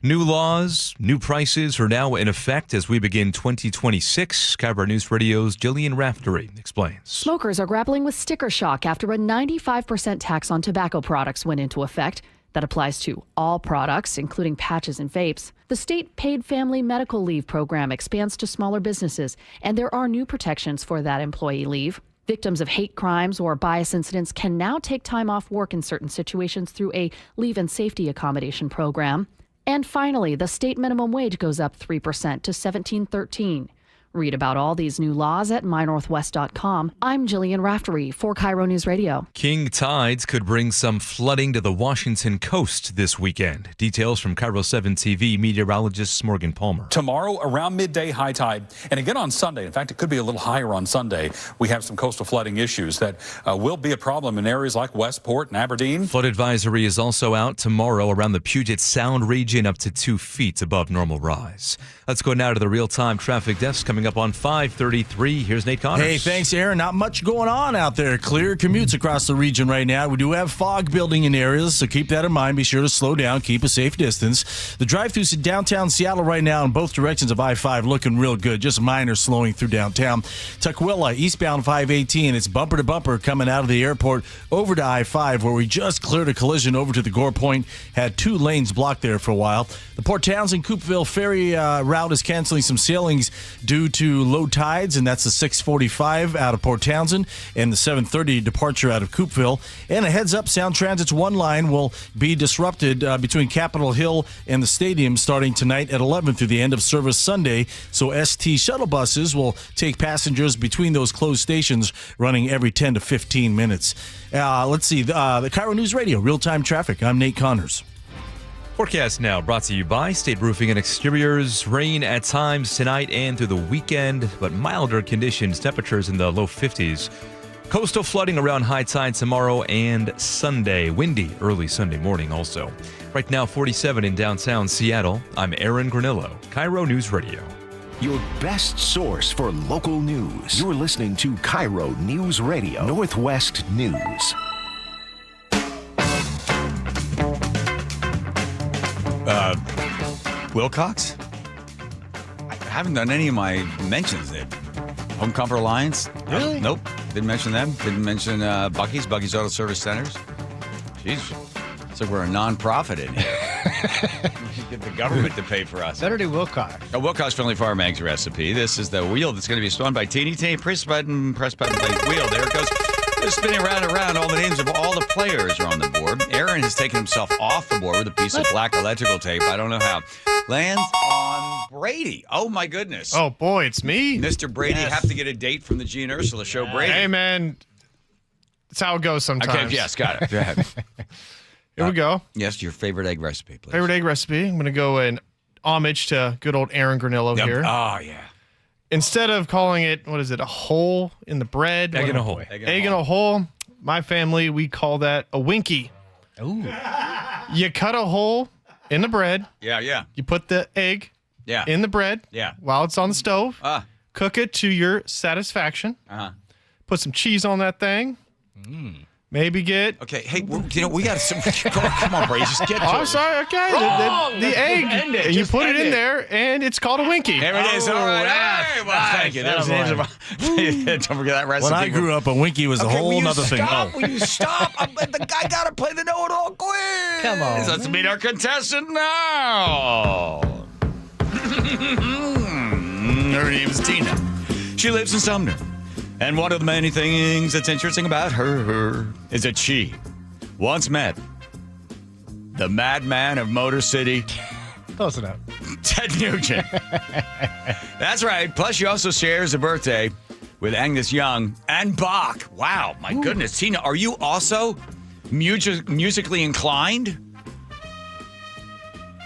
New laws, new prices are now in effect as we begin 2026. KIRO News Radio's Jillian Raftery explains. Smokers are grappling with sticker shock after a 95% tax on tobacco products went into effect. That applies to all products, including patches and vapes. The state paid family medical leave program expands to smaller businesses, and there are new protections for that employee leave. Victims of hate crimes or bias incidents can now take time off work in certain situations through a leave and safety accommodation program. And finally, the state minimum wage goes up 3% to $17.13. Read about all these new laws at mynorthwest.com. I'm Jillian Raftery for KIRO News Radio. King tides could bring some flooding to the Washington coast this weekend. Details from KIRO 7 TV meteorologist Morgan Palmer. Tomorrow around midday high tide, and again on Sunday. In fact, it could be a little higher on Sunday. We have some coastal flooding issues that will be a problem in areas like Westport and Aberdeen. Flood advisory is also out tomorrow around the Puget Sound region up to 2 feet above normal rise. Let's go now to the real-time traffic desk coming up on 5:33. Here's Nate Connors. Hey, thanks, Aaron. Not much going on out there. Clear commutes across the region right now. We do have fog building in areas, so keep that in mind. Be sure to slow down, keep a safe distance. The drive-throughs in downtown Seattle right now in both directions of I-5 looking real good. Just minor slowing through downtown. Tukwila, eastbound 518. It's bumper to bumper coming out of the airport over to I-5, where we just cleared a collision over to the Gore Point. Had 2 lanes blocked there for a while. The Port Townsend Coopville ferry route is canceling some sailings due to low tides, and that's the 645 out of Port Townsend and the 730 departure out of Coopville. And a heads up, Sound Transit's one line will be disrupted between Capitol Hill and the stadium starting tonight at 11 through the end of service Sunday. So ST shuttle buses will take passengers between those closed stations running every 10 to 15 minutes. Let's see, the KIRO News Radio, real-time traffic. I'm Nate Connors. Forecast now brought to you by State Roofing and Exteriors. Rain at times tonight and through the weekend, but milder conditions, temperatures in the low 50s. Coastal flooding around high tide tomorrow and Sunday. Windy early Sunday morning also. Right now, 47 in downtown Seattle. I'm Aaron Granillo, KIRO News Radio. Your best source for local news. You're listening to KIRO News Radio, Northwest News. Wilcox? I haven't done any of my mentions there. Home Comfort Alliance. Really? Nope. Didn't mention them. Didn't mention Bucky's Auto Service Centers. Jeez. It's like we're a non-profit in here. We should get the government to pay for us. Better do Wilcox. A Wilcox Friendly Farm Eggs recipe. This is the wheel that's going to be spun by Teeny. Press button, play wheel. There it goes. It's spinning around and around. All the names of all the players are on the board. Aaron has taken himself off the board with a piece of black electrical tape. I don't know how. Lands on Brady. Oh, my goodness. Oh, boy, it's me. Mr. Brady, have to get a date from the G and Ursula show. Brady. Hey, man. That's how it goes sometimes. Okay, yes, got it. Go ahead. Here we go. Yes, your favorite egg recipe, please. Favorite egg recipe. I'm going to go in homage to good old Aaron Granillo here. Oh, yeah. Instead of calling it, what is it, a hole in the bread? Egg in a hole. Egg in a hole. My family, we call that a winky. Ooh. You cut a hole in the bread. Yeah. You put the egg Yeah. in the bread Yeah. while it's on the stove. Cook it to your satisfaction. Put some cheese on that thing. Maybe get... Okay, hey, we got to... Come on, Brady, just get to it. I'm sorry, okay. The egg, you put it in there, and it's called a winky. There it is. All right. Hey, well, thank you. There's the names of Don't forget that recipe. When I grew up, a winky was a whole other thing. Will you stop? The guy got to play the know-it-all quiz. Come on. Let's meet our contestant now. Her name's Tina. She lives in Sumner. And one of the many things that's interesting about her is that she once met the madman of Motor City. Close enough. Ted Nugent. That's right. Plus, she also shares a birthday with Angus Young and Bach. Wow, my goodness. Tina, are you also musically inclined?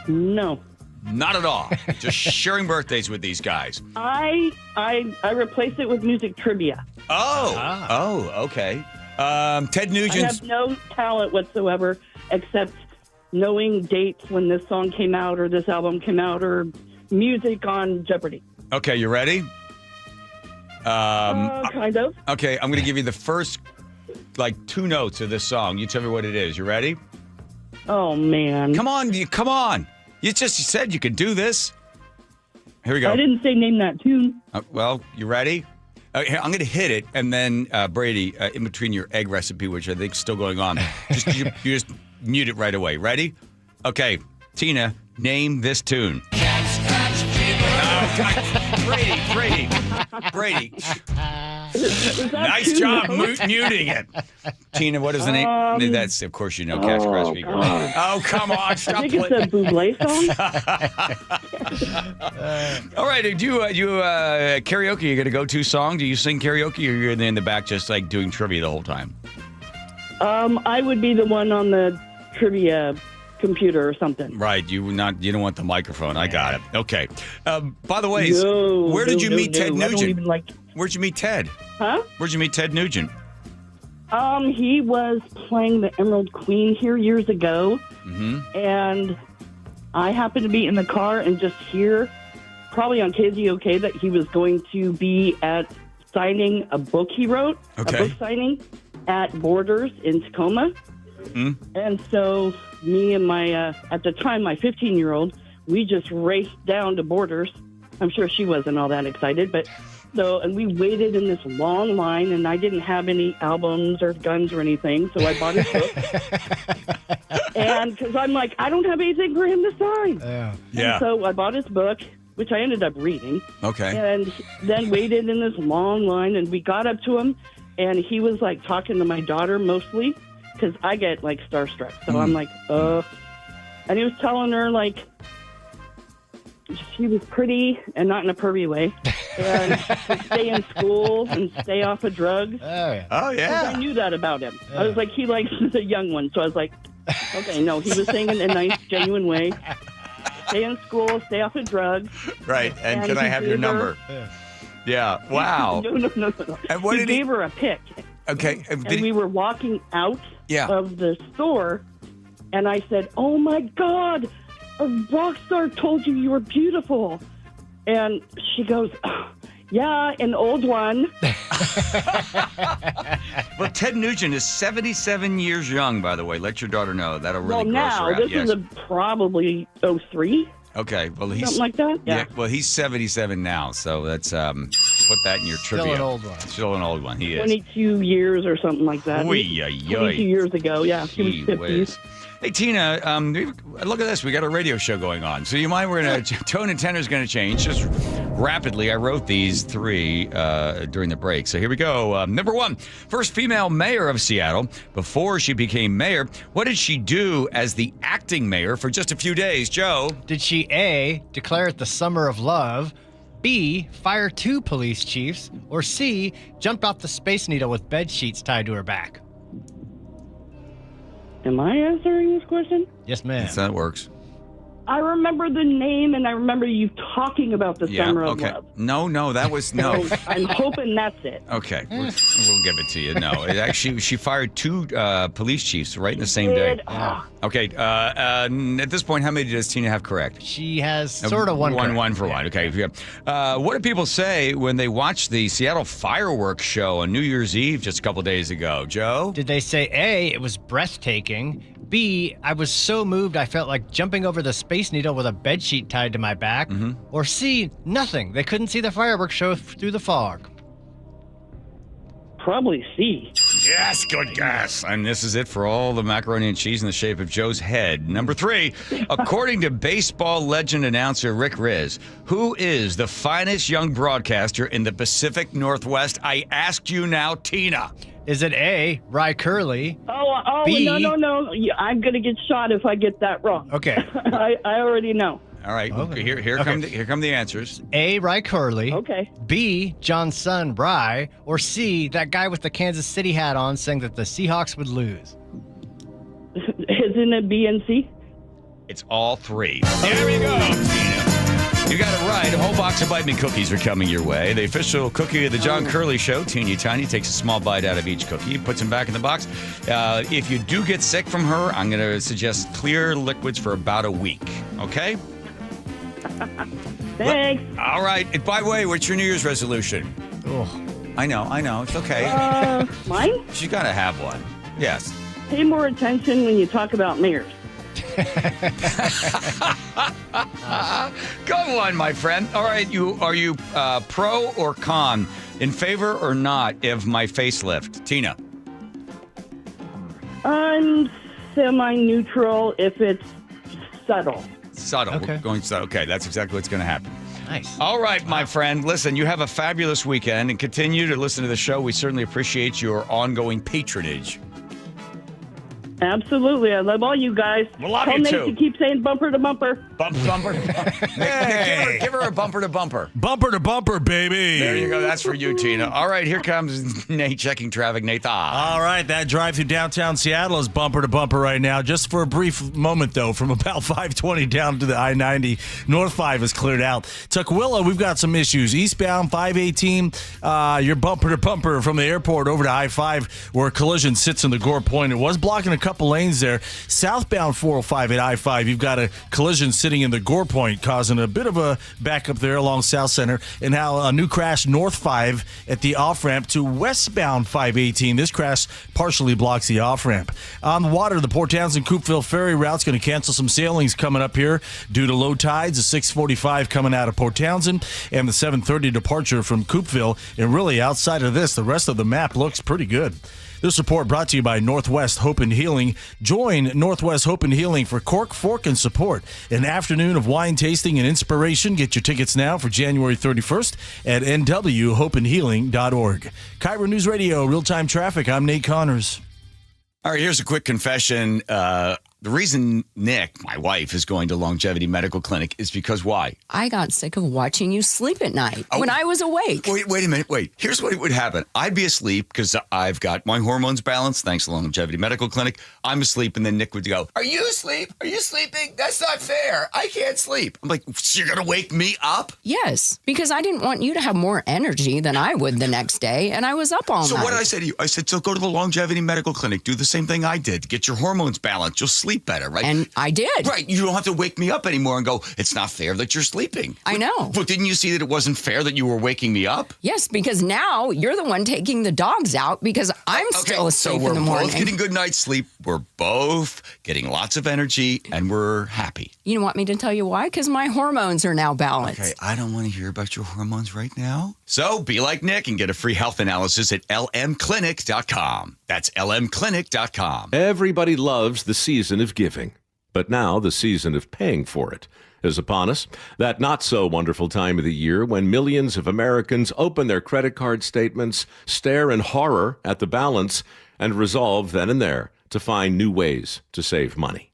No. Not at all. Just sharing birthdays with these guys. I replaced it with music trivia. Oh, okay. Ted Nugent. I have no talent whatsoever except knowing dates when this song came out or this album came out or music on Jeopardy. Okay, you ready? Kind of. Okay, I'm going to give you the first, 2 notes of this song. You tell me what it is. You ready? Oh, man. Come on. You said you could do this. Here we go. I didn't say name that tune. Well, you ready? Here, I'm going to hit it, and then Brady, in between your egg recipe, which I think is still going on, you just mute it right away. Ready? Okay, Tina, name this tune. Brady. Nice job muting it. Tina, what is the name? That's, of course, you know, Cash Crash Speaker. Oh, come on. Stop. I think it's a Bublé song. All right. Do you karaoke? You got a go-to song? Do you sing karaoke, or you're in the back just doing trivia the whole time? I would be the one on the trivia computer or something. Right. You don't want the microphone. I got it. Okay. By the way, where did you meet Ted Nugent? I don't even like... Where'd you meet Ted? Huh? Where'd you meet Ted Nugent? He was playing the Emerald Queen here years ago. Mm-hmm. And I happened to be in the car and just hear, probably on KZOK, that he was going to be at signing a book he wrote, a book signing at Borders in Tacoma. Mm-hmm. And so me and my, at the time, my 15-year-old, we just raced down to Borders. I'm sure she wasn't all that excited, but... and we waited in this long line, and I didn't have any albums or guns or anything, so I bought his book. And because I'm like, I don't have anything for him to sign. Yeah. And so I bought his book, which I ended up reading. Okay. And then waited in this long line, and we got up to him, and he was talking to my daughter mostly, because I get starstruck. So I'm like, and he was telling her she was pretty and not in a pervy way, and to stay in school and stay off of drugs. Oh, yeah. Oh, yeah. I knew that about him. I was like, he likes the young one. So I was like, okay, no, he was saying it in a nice, genuine way. Stay in school, stay off of drugs. Right, and can I have your number? Yeah, wow. No. And what he gave her a pic. Okay. And we were walking out Yeah. of the store, and I said, "Oh my God, a rock star told you were beautiful." And she goes, "Oh, yeah, an old one." Well, Ted Nugent is 77 years young, by the way. Let your daughter know. That'll really Well, gross her now, out. this is probably 03. Okay, well, he's Something like that? Yeah. Well, he's 77 now, so that's Put that in your trivia. Still an old one. Still an old one. He is. 22 years or something like that. Oy, 22 years ago, yeah. He was 50s. Hey, Tina, look at this. We got a radio show going on. So you mind, we're going to, tone and tenor is going to change just rapidly. I wrote these three during the break. So here we go. Number one, first female mayor of Seattle. Before she became mayor, what did she do as the acting mayor for just a few days? Joe? Did she A, declare it the summer of love, B, fire 2 police chiefs, or C, jump off the Space Needle with bed sheets tied to her back? Am I answering this question? Yes, ma'am. That's how it works. I remember the name, and I remember you talking about the Summer of Love. No, that was no. So I'm hoping that's it. Okay, we'll give it to you. No, it actually, she fired 2 police chiefs right in the same day. Yeah. Okay, at this point, how many does Tina have correct? She has sort of one. One for one. Okay. What do people say when they watch the Seattle fireworks show on New Year's Eve just a couple days ago? Joe? Did they say A, it was breathtaking, B, I was so moved I felt like jumping over the Space Needle with a bedsheet tied to my back, or C, nothing, they couldn't see the fireworks show through the fog? Probably C. Yes, good guess. And this is it for all the macaroni and cheese in the shape of Joe's head. Number 3, according to baseball legend announcer Rick Riz, who is the finest young broadcaster in the Pacific Northwest? I asked you now, Tina. Is it A, Rye Curley? Oh, B, no. I'm going to get shot if I get that wrong. Okay. I already know. All right, here come the answers. A, Rye Curley. Okay. B, John's son, Rye. Or C, that guy with the Kansas City hat on saying that the Seahawks would lose. Isn't it B and C? It's all 3. There we go, Tina. You got it right. A whole box of Bite Me cookies are coming your way. The official cookie of the John Curley Show, Teeny Tiny, takes a small bite out of each cookie, puts them back in the box. If you do get sick from her, I'm going to suggest clear liquids for about a week. Okay? Thanks. All right. And by the way, what's your New Year's resolution? Oh, I know. It's okay. Mine? She's got to have one. Yes. Pay more attention when you talk about mayors. Good one, my friend. All right, are you pro or con, in favor or not of my facelift? Tina? I'm semi-neutral if it's subtle. Subtle. Okay. We're going subtle. Okay, that's exactly what's going to happen. nice. All right, my friend. Listen, you have a fabulous weekend and continue to listen to the show. We certainly appreciate your ongoing patronage. Absolutely. I love all you guys. We love Tell you, Nate too. to keep saying bumper to bumper. Bumper. Hey. Give her a bumper to bumper. Bumper to bumper, baby. There you go. That's for you, Tina. All right, here comes Nate checking traffic. Nathan. All right, that drive through downtown Seattle is bumper to bumper right now. Just for a brief moment, though, from about 520 down to the I-90, North 5 is cleared out. Tukwila, we've got some issues. Eastbound 518, you're bumper to bumper from the airport over to I-5 where a collision sits in the Gore Point. It was blocking a couple lanes there. Southbound 405 at I-5, you've got a collision sitting in the Gore Point, causing a bit of a backup there along South Center. And now a new crash North 5 at the off-ramp to westbound 518. This crash partially blocks the off-ramp. On the water, the Port Townsend-Coopville ferry route's going to cancel some sailings coming up here due to low tides. The 645 coming out of Port Townsend and the 730 departure from Coopville. And really, outside of this, the rest of the map looks pretty good. This report brought to you by Northwest Hope and Healing. Join Northwest Hope and Healing for Cork, Fork, and Support. An afternoon of wine tasting and inspiration. Get your tickets now for January 31st at nwhopeandhealing.org. KIRO News Radio, real-time traffic. I'm Nate Connors. All right, here's a quick confession. The reason Nick, my wife, is going to Longevity Medical Clinic is because why? I got sick of watching you sleep at night when I was awake. Wait a minute. Here's what would happen. I'd be asleep because I've got my hormones balanced thanks to Longevity Medical Clinic. I'm asleep, and then Nick would go, "Are you asleep? Are you sleeping? That's not fair. I can't sleep." I'm like, "So you're going to wake me up?" Yes, because I didn't want you to have more energy than I would the next day, and I was up all night. So what did I say to you? I said, so go to the Longevity Medical Clinic. Do the same thing I did. Get your hormones balanced. You'll sleep sleep better, right? And I did. Right. You don't have to wake me up anymore and go, it's not fair that you're sleeping. I know. But didn't you see that it wasn't fair that you were waking me up? Yes, because now you're the one taking the dogs out because I'm still asleep in the morning. So we're both getting good night's sleep. We're both getting lots of energy, and we're happy. You want me to tell you why? Because my hormones are now balanced. Okay, I don't want to hear about your hormones right now. So be like Nick and get a free health analysis at lmclinic.com. That's lmclinic.com. Everybody loves the season of giving, but now the season of paying for it is upon us. That not-so-wonderful time of the year when millions of Americans open their credit card statements, stare in horror at the balance, and resolve then and there to find new ways to save money.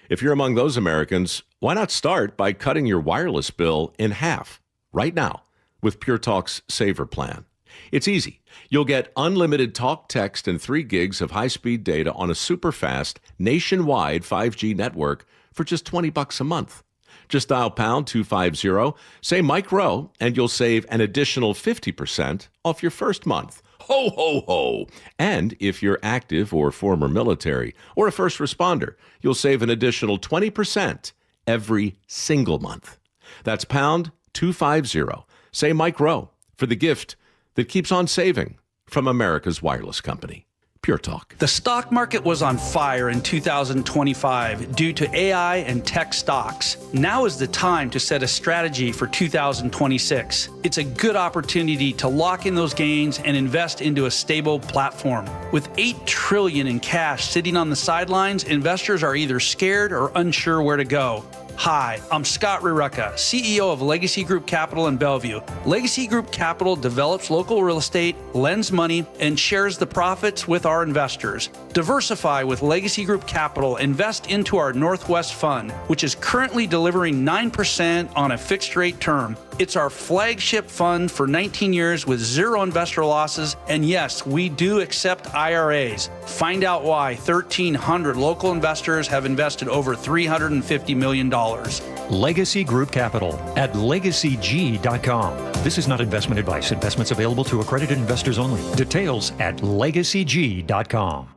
If you're among those Americans, why not start by cutting your wireless bill in half right now with Pure Talk's Saver Plan? It's easy. You'll get unlimited talk, text, and 3 gigs of high-speed data on a super-fast, nationwide 5G network for just $20 a month. Just dial pound 250, say Mike Rowe, and you'll save an additional 50% off your first month. Ho, ho, ho. And if you're active or former military or a first responder, you'll save an additional 20% every single month. That's pound 250. Say Mike Rowe for the gift that keeps on saving from America's wireless company. Pure Talk. The stock market was on fire in 2025 due to AI and tech stocks. Now is the time to set a strategy for 2026. It's a good opportunity to lock in those gains and invest into a stable platform. With $8 trillion in cash sitting on the sidelines, investors are either scared or unsure where to go. Hi, I'm Scott Rurecka, CEO of Legacy Group Capital in Bellevue. Legacy Group Capital develops local real estate, lends money, and shares the profits with our investors. Diversify with Legacy Group Capital. Invest into our Northwest Fund, which is currently delivering 9% on a fixed rate term. It's our flagship fund for 19 years with 0 investor losses. And yes, we do accept IRAs. Find out why 1,300 local investors have invested over $350 million. Legacy Group Capital at legacyg.com. This is not investment advice. Investments available to accredited investors only. Details at legacyg.com.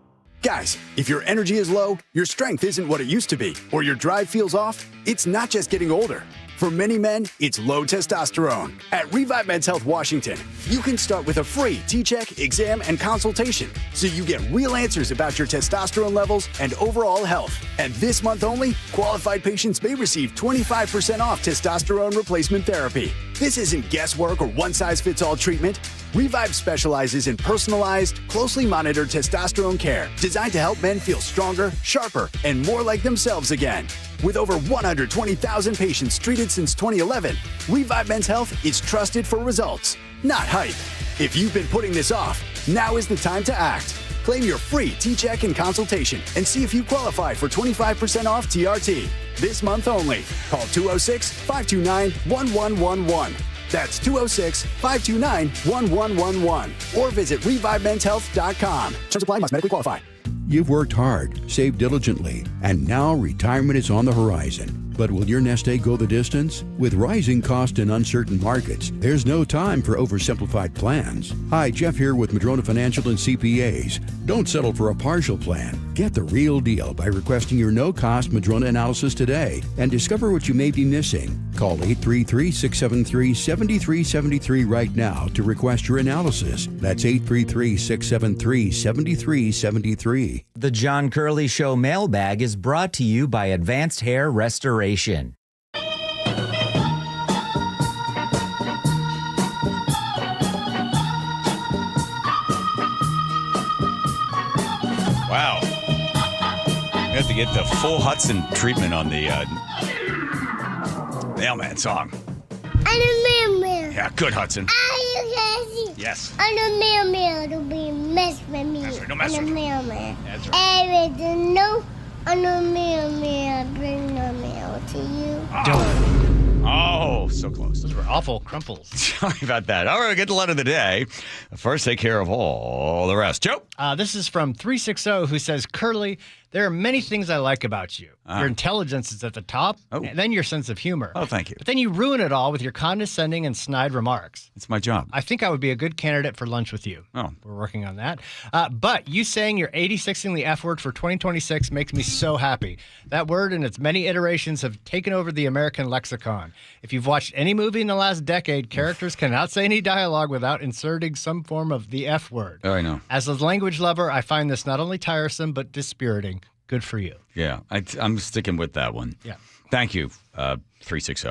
Guys, if your energy is low, your strength isn't what it used to be, or your drive feels off, it's not just getting older. For many men, it's low testosterone. At Revive Men's Health Washington, you can start with a free T-check, exam, and consultation, so you get real answers about your testosterone levels and overall health. And this month only, qualified patients may receive 25% off testosterone replacement therapy. This isn't guesswork or one-size-fits-all treatment. Revive specializes in personalized, closely monitored testosterone care designed to help men feel stronger, sharper, and more like themselves again. With over 120,000 patients treated since 2011, Revive Men's Health is trusted for results, not hype. If you've been putting this off, now is the time to act. Claim your free T-check and consultation and see if you qualify for 25% off TRT. This month only. Call 206-529-1111. That's 206-529-1111. Or visit ReviveMen'sHealth.com. Terms apply, must medically qualify. You've worked hard, saved diligently, and now retirement is on the horizon. But will your nest egg go the distance? With rising cost and uncertain markets, there's no time for oversimplified plans. Hi, Jeff here with Madrona Financial and CPAs. Don't settle for a partial plan. Get the real deal by requesting your no-cost Madrona analysis today and discover what you may be missing. Call 833-673-7373 right now to request your analysis. That's 833-673-7373. The John Curley Show mailbag is brought to you by Advanced Hair Restoration. Wow. You have to get the full Hudson treatment on the mailman song. I'm a mailman. Yeah, good, Hudson. Are you guys? Yes. I'm a mailman. Don't be mess with me. That's right, don't mess I'm with a me. mailman. That's right. Everything no. I'm a mailman. I bring the mail to you. Oh, so close. Those were awful crumples. Sorry about that. All right, we'll get the letter of the day. First, take care of all the rest. Joe? This is from 360, who says, Curly, there are many things I like about you. Your intelligence is at the top, and then your sense of humor. Oh, thank you. But then you ruin it all with your condescending and snide remarks. It's my job. I think I would be a good candidate for lunch with you. Oh. We're working on that. But you saying you're 86ing the F word for 2026 makes me so happy. That word and its many iterations have taken over the American lexicon. If you've watched any movie in the last decade, characters cannot say any dialogue without inserting some form of the F word. Oh, I know. As a language lover, I find this not only tiresome, but dispiriting. Good for you. Yeah, I'm sticking with that one. Yeah. Thank you, 360.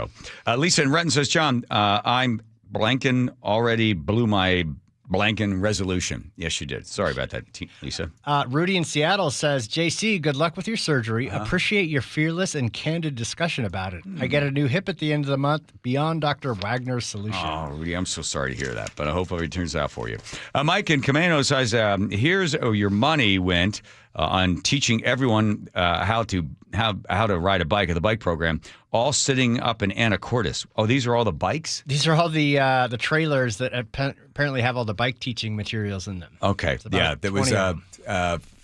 Lisa in Renton says, John, I'm blanking already blew my blanking resolution. Yes, you did. Sorry about that, Lisa. Rudy in Seattle says, JC, good luck with your surgery. Appreciate your fearless and candid discussion about it. I get a new hip at the end of the month beyond Dr. Wagner's solution. Oh, Rudy, I'm so sorry to hear that, but I hope everything turns out for you. Mike in Camano says, here's your money went on teaching everyone how to ride a bike at the bike program, all sitting up in Anacortes. Oh, these are all the bikes? These are all the trailers that apparently have all the bike teaching materials in them. Okay. Yeah, there was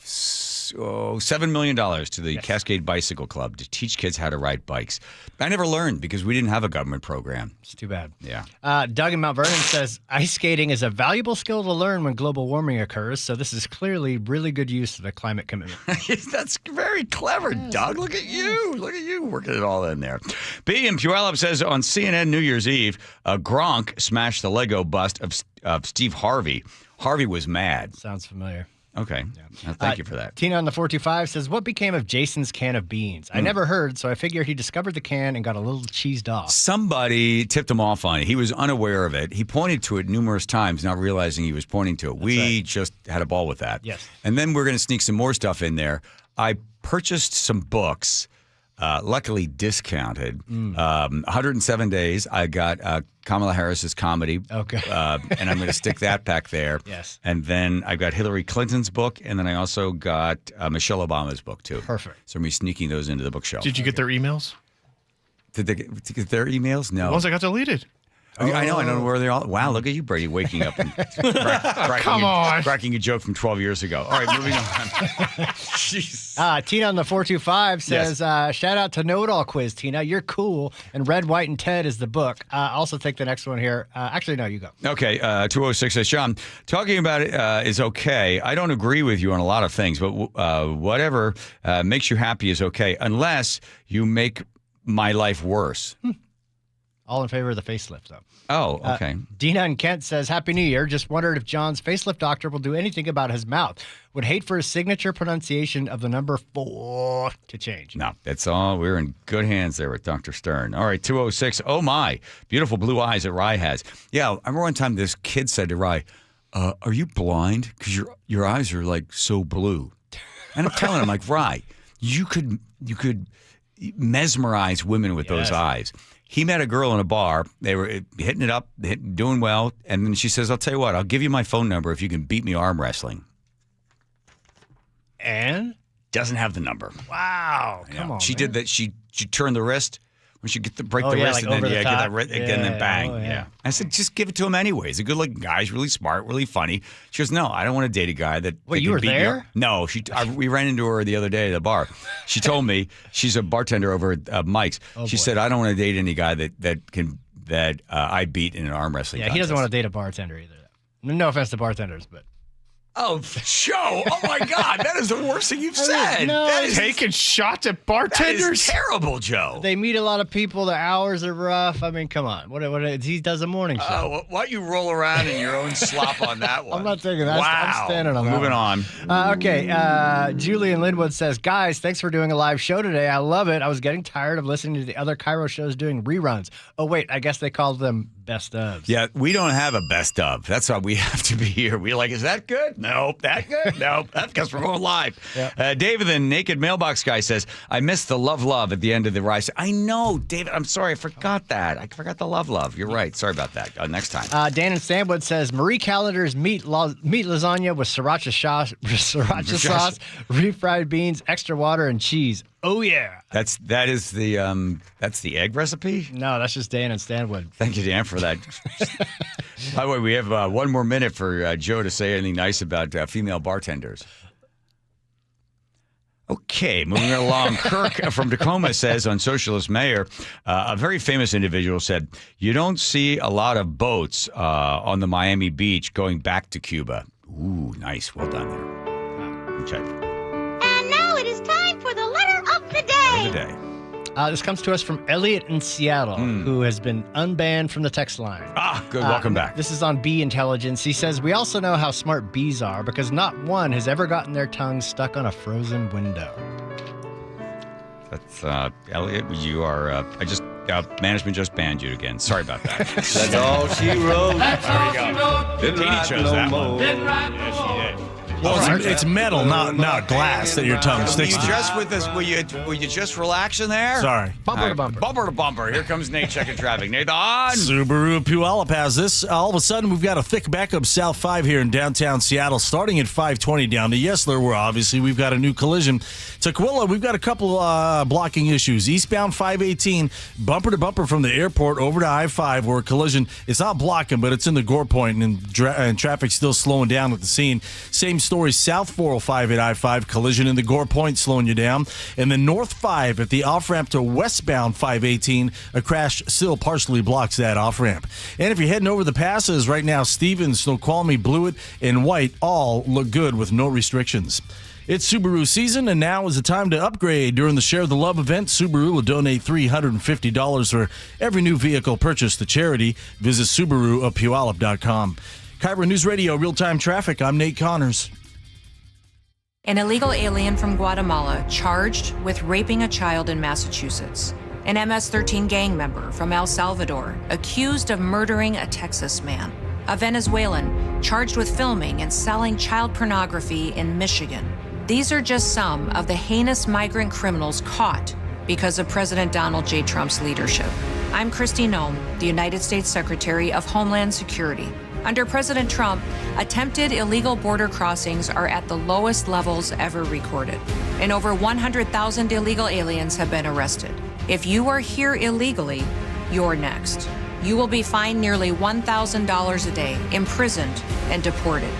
$7 million to the Cascade Bicycle Club to teach kids how to ride bikes. I never learned because we didn't have a government program. It's too bad. Yeah. Doug in Mount Vernon says, ice skating is a valuable skill to learn when global warming occurs, so this is clearly really good use of the climate commitment. That's very clever, Doug. Look at you. Look at you working it all in there. B in Puyallup says, on CNN New Year's Eve, Gronk smashed the Lego bust of Steve Harvey. Harvey was mad. Sounds familiar. Okay. Thank you for that. Tina on the 425 says, what became of Jason's can of beans? I never heard, so I figure he discovered the can and got a little cheesed off. Somebody tipped him off on it. He was unaware of it. He pointed to it numerous times, not realizing he was pointing to it. We just had a ball with that. Yes. And then we're going to sneak some more stuff in there. I purchased some books, luckily discounted. 107 Days. I got Kamala Harris's comedy. Okay. And I'm going to stick that back there. Yes. And then I've got Hillary Clinton's book, and then I also got Michelle Obama's book, too. Perfect. So I'm going to be sneaking those into the bookshelf. Did you get their emails? Did they get their emails? No. The ones that got deleted. I know. I don't know where they're all. Wow, look at you, Brady, waking up and cracking a joke from 12 years ago. All right, moving on. Jeez. Tina on the 425 says, shout out to Know It All Quiz, Tina. You're cool. And Red, White, and Ted is the book. Also take the next one here. Actually, no, you go. Okay, 206 says, Sean, talking about it is okay. I don't agree with you on a lot of things, but whatever makes you happy is okay, unless you make my life worse. All in favor of the facelift, though. Oh, okay. Dina in Kent says, Happy New Year. Just wondered if John's facelift doctor will do anything about his mouth. Would hate for his signature pronunciation of the number 4 to change. No, that's all. We're in good hands there with Dr. Stern. All right, 206. Oh, my. Beautiful blue eyes that Rye has. Yeah, I remember one time this kid said to Rye, are you blind? Because your eyes are, like, so blue. And I'm telling him, like, Rye, you could mesmerize women with those eyes. He met a girl in a bar. They were hitting it up, doing well. And then she says, I'll tell you what, I'll give you my phone number if you can beat me arm wrestling. And? Doesn't have the number. Wow. Come on. She did that. She turned the wrist. When she break the wrist like and then get that wrist again, then bang. Yeah. I said, just give it to him anyway. He's a good looking guy. He's really smart, really funny. She goes, no, I don't want to date a guy that. Wait, you were there? No, we ran into her the other day at the bar. She told me she's a bartender over at Mike's. She said, I don't want to date any guy that I beat in an arm wrestling. Yeah, he doesn't want to date a bartender either. No offense to bartenders, but. Oh, Joe! Oh my God, that is the worst thing you've said. No, that is taking shots at bartenders. That is terrible, Joe. They meet a lot of people. The hours are rough. I mean, come on. What he does a morning show. Oh, why don't you roll around in your own slop on that one? I'm not taking that. Wow. I'm standing on that. Moving on. Okay. Julian Linwood says, guys, thanks for doing a live show today. I love it. I was getting tired of listening to the other KIRO shows doing reruns. Oh wait, I guess they called them best ofs. Yeah, we don't have a best of. That's why we have to be here. We're like, is that good? Nope. That good? Nope. That's because we're going live. Yep. David, the naked mailbox guy, says, I missed the love at the end of the rise. I know, David. I'm sorry. I forgot that. I forgot the love. You're right. Sorry about that. Next time. Dan in Stanwood says, Marie Callender's meat lasagna with sriracha sauce, refried beans, extra water, and cheese. Oh yeah. That is the egg recipe? No, that's just Dan and Stanwood. Thank you, Dan, for that. By the way, we have 1 more minute for Joe to say anything nice about female bartenders. Okay, moving right along. Kirk from Tacoma says on Socialist Mayor, a very famous individual said, "You don't see a lot of boats on the Miami beach going back to Cuba." Ooh, nice. Well done there. Okay. And now it is time for the letter of the day. This comes to us from Elliot in Seattle, who has been unbanned from the text line. Good. Welcome back. This is on bee intelligence. He says, we also know how smart bees are because not one has ever gotten their tongue stuck on a frozen window. That's Elliot. You are. Management just banned you again. Sorry about that. That's all she wrote. That's all she wrote. Didn't Katie write chose no that more. one. Didn't write Yes, she did. Well, it's metal, not glass that your tongue sticks to. Just with this, will you just relax in there? Sorry. Bumper to bumper. Bumper to bumper. Here comes Nate checking traffic. Nathan. Subaru Puyallup has this. All of a sudden, we've got a thick backup South 5 here in downtown Seattle, starting at 520 down to Yesler, where obviously we've got a new collision. Tukwila, we've got a couple blocking issues. Eastbound 518, bumper to bumper from the airport over to I-5, where a collision, it's not blocking, but it's in the gore point, and traffic's still slowing down at the scene. Same story, South 405 at I-5, collision in the gore point, slowing you down. And then North 5 at the off-ramp to westbound 518, a crash still partially blocks that off-ramp. And if you're heading over the passes right now, Stevens, Snoqualmie, Blewett, and White all look good with no restrictions. It's Subaru season, and now is the time to upgrade. During the Share the Love event, Subaru will donate $350 for every new vehicle purchased to charity. Visit SubaruofPuyallup.com. KIRO News Radio, real-time traffic. I'm Nate Connors. An illegal alien from Guatemala charged with raping a child in Massachusetts. An MS-13 gang member from El Salvador accused of murdering a Texas man. A Venezuelan charged with filming and selling child pornography in Michigan. These are just some of the heinous migrant criminals caught because of President Donald J. Trump's leadership. I'm Kristi Noem, the United States Secretary of Homeland Security. Under President Trump, attempted illegal border crossings are at the lowest levels ever recorded, and over 100,000 illegal aliens have been arrested. If you are here illegally, you're next. You will be fined nearly $1,000 a day, imprisoned, and deported.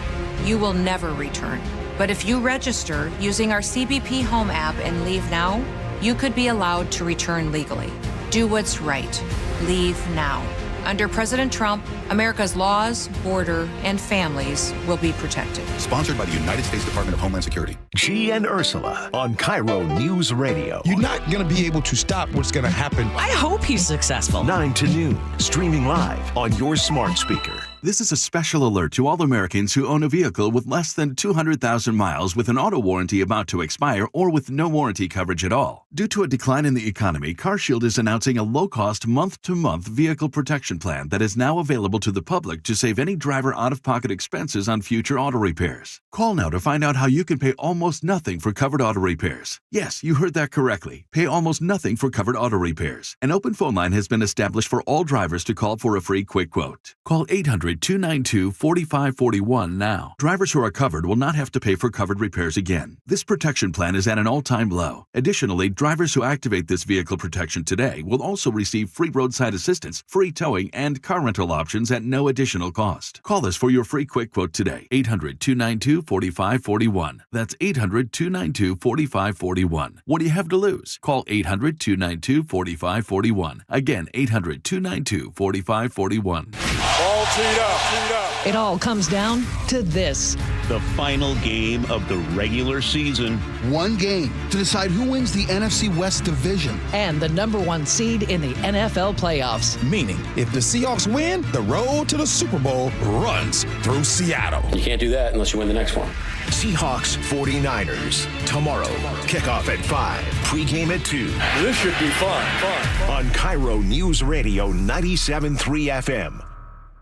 You will never return. But if you register using our CBP Home app and leave now, you could be allowed to return legally. Do what's right. Leave now. Under President Trump, America's laws, border, and families will be protected. Sponsored by the United States Department of Homeland Security. G and Ursula on KIRO News Radio. You're not going to be able to stop what's going to happen. I hope he's successful. 9 to noon, streaming live on your smart speaker. This is a special alert to all Americans who own a vehicle with less than 200,000 miles with an auto warranty about to expire or with no warranty coverage at all. Due to a decline in the economy, CarShield is announcing a low-cost month-to-month vehicle protection plan that is now available to the public to save any driver out-of-pocket expenses on future auto repairs. Call now to find out how you can pay almost nothing for covered auto repairs. Yes, you heard that correctly. Pay almost nothing for covered auto repairs. An open phone line has been established for all drivers to call for a free quick quote. Call 800-292-4541 now. Drivers who are covered will not have to pay for covered repairs again. This protection plan is at an all-time low. Additionally, drivers who activate this vehicle protection today will also receive free roadside assistance, free towing, and car rental options at no additional cost. Call us for your free quick quote today. 800-292-4541. That's 800-292-4541. What do you have to lose? Call 800-292-4541. Again, 800-292-4541. All teed up. It all comes down to this. The final game of the regular season. One game to decide who wins the NFC West division. And the number one seed in the NFL playoffs. Meaning, if the Seahawks win, the road to the Super Bowl runs through Seattle. You can't do that unless you win the next one. Seahawks 49ers. Tomorrow, kickoff at 5. Pregame at 2. This should be fun. On KIRO News Radio 97.3 FM.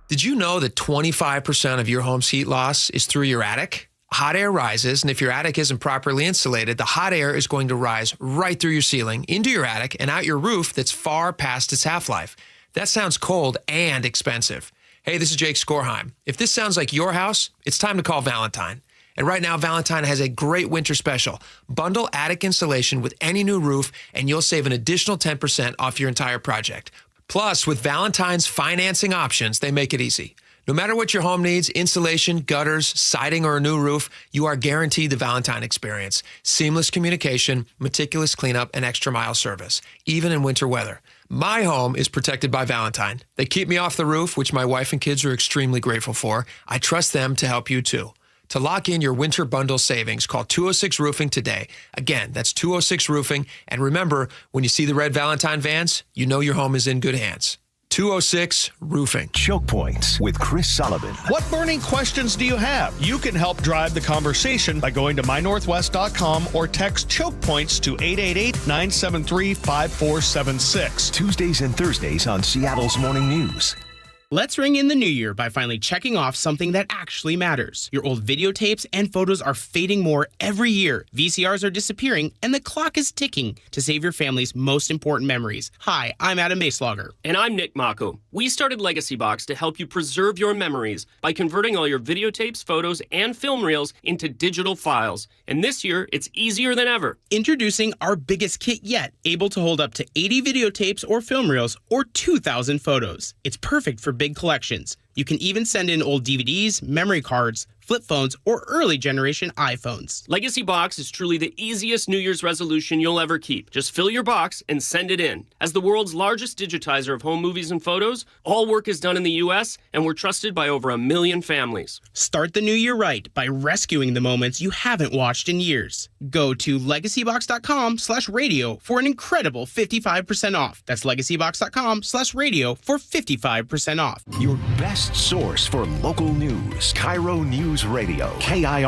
Did you know that 25% of your home's heat loss is through your attic? Hot air rises, and if your attic isn't properly insulated, the hot air is going to rise right through your ceiling, into your attic, and out your roof that's far past its half-life. That sounds cold and expensive. Hey, this is Jake Skorheim. If this sounds like your house, it's time to call Valentine. And right now, Valentine has a great winter special. Bundle attic insulation with any new roof, and you'll save an additional 10% off your entire project. Plus, with Valentine's financing options, they make it easy. No matter what your home needs, insulation, gutters, siding, or a new roof, you are guaranteed the Valentine experience. Seamless communication, meticulous cleanup, and extra mile service, even in winter weather. My home is protected by Valentine. They keep me off the roof, which my wife and kids are extremely grateful for. I trust them to help you too. To lock in your winter bundle savings, call 206 Roofing today. Again, that's 206 Roofing. And remember, when you see the red Valentine vans, you know your home is in good hands. 206 Roofing. Choke Points with Chris Sullivan. What burning questions do you have? You can help drive the conversation by going to mynorthwest.com or text Choke Points to 888-973-5476. Tuesdays and Thursdays on Seattle's Morning News. Let's ring in the new year by finally checking off something that actually matters. Your old videotapes and photos are fading more every year. VCRs are disappearing, and the clock is ticking to save your family's most important memories. Hi, I'm Adam Baselogger. And I'm Nick Mako. We started Legacy Box to help you preserve your memories by converting all your videotapes, photos, and film reels into digital files. And this year, it's easier than ever. Introducing our biggest kit yet, able to hold up to 80 videotapes or film reels or 2,000 photos. It's perfect for big collections. You can even send in old DVDs, memory cards, flip phones, or early generation iPhones. Legacy Box is truly the easiest New Year's resolution you'll ever keep. Just fill your box and send it in. As the world's largest digitizer of home movies and photos, all work is done in the U.S., and we're trusted by over 1 million families. Start the new year right by rescuing the moments you haven't watched in years. Go to legacybox.com/radio for an incredible 55% off. That's legacybox.com/radio for 55% off. Your best source for local news. KIRO Newsradio. KIRO.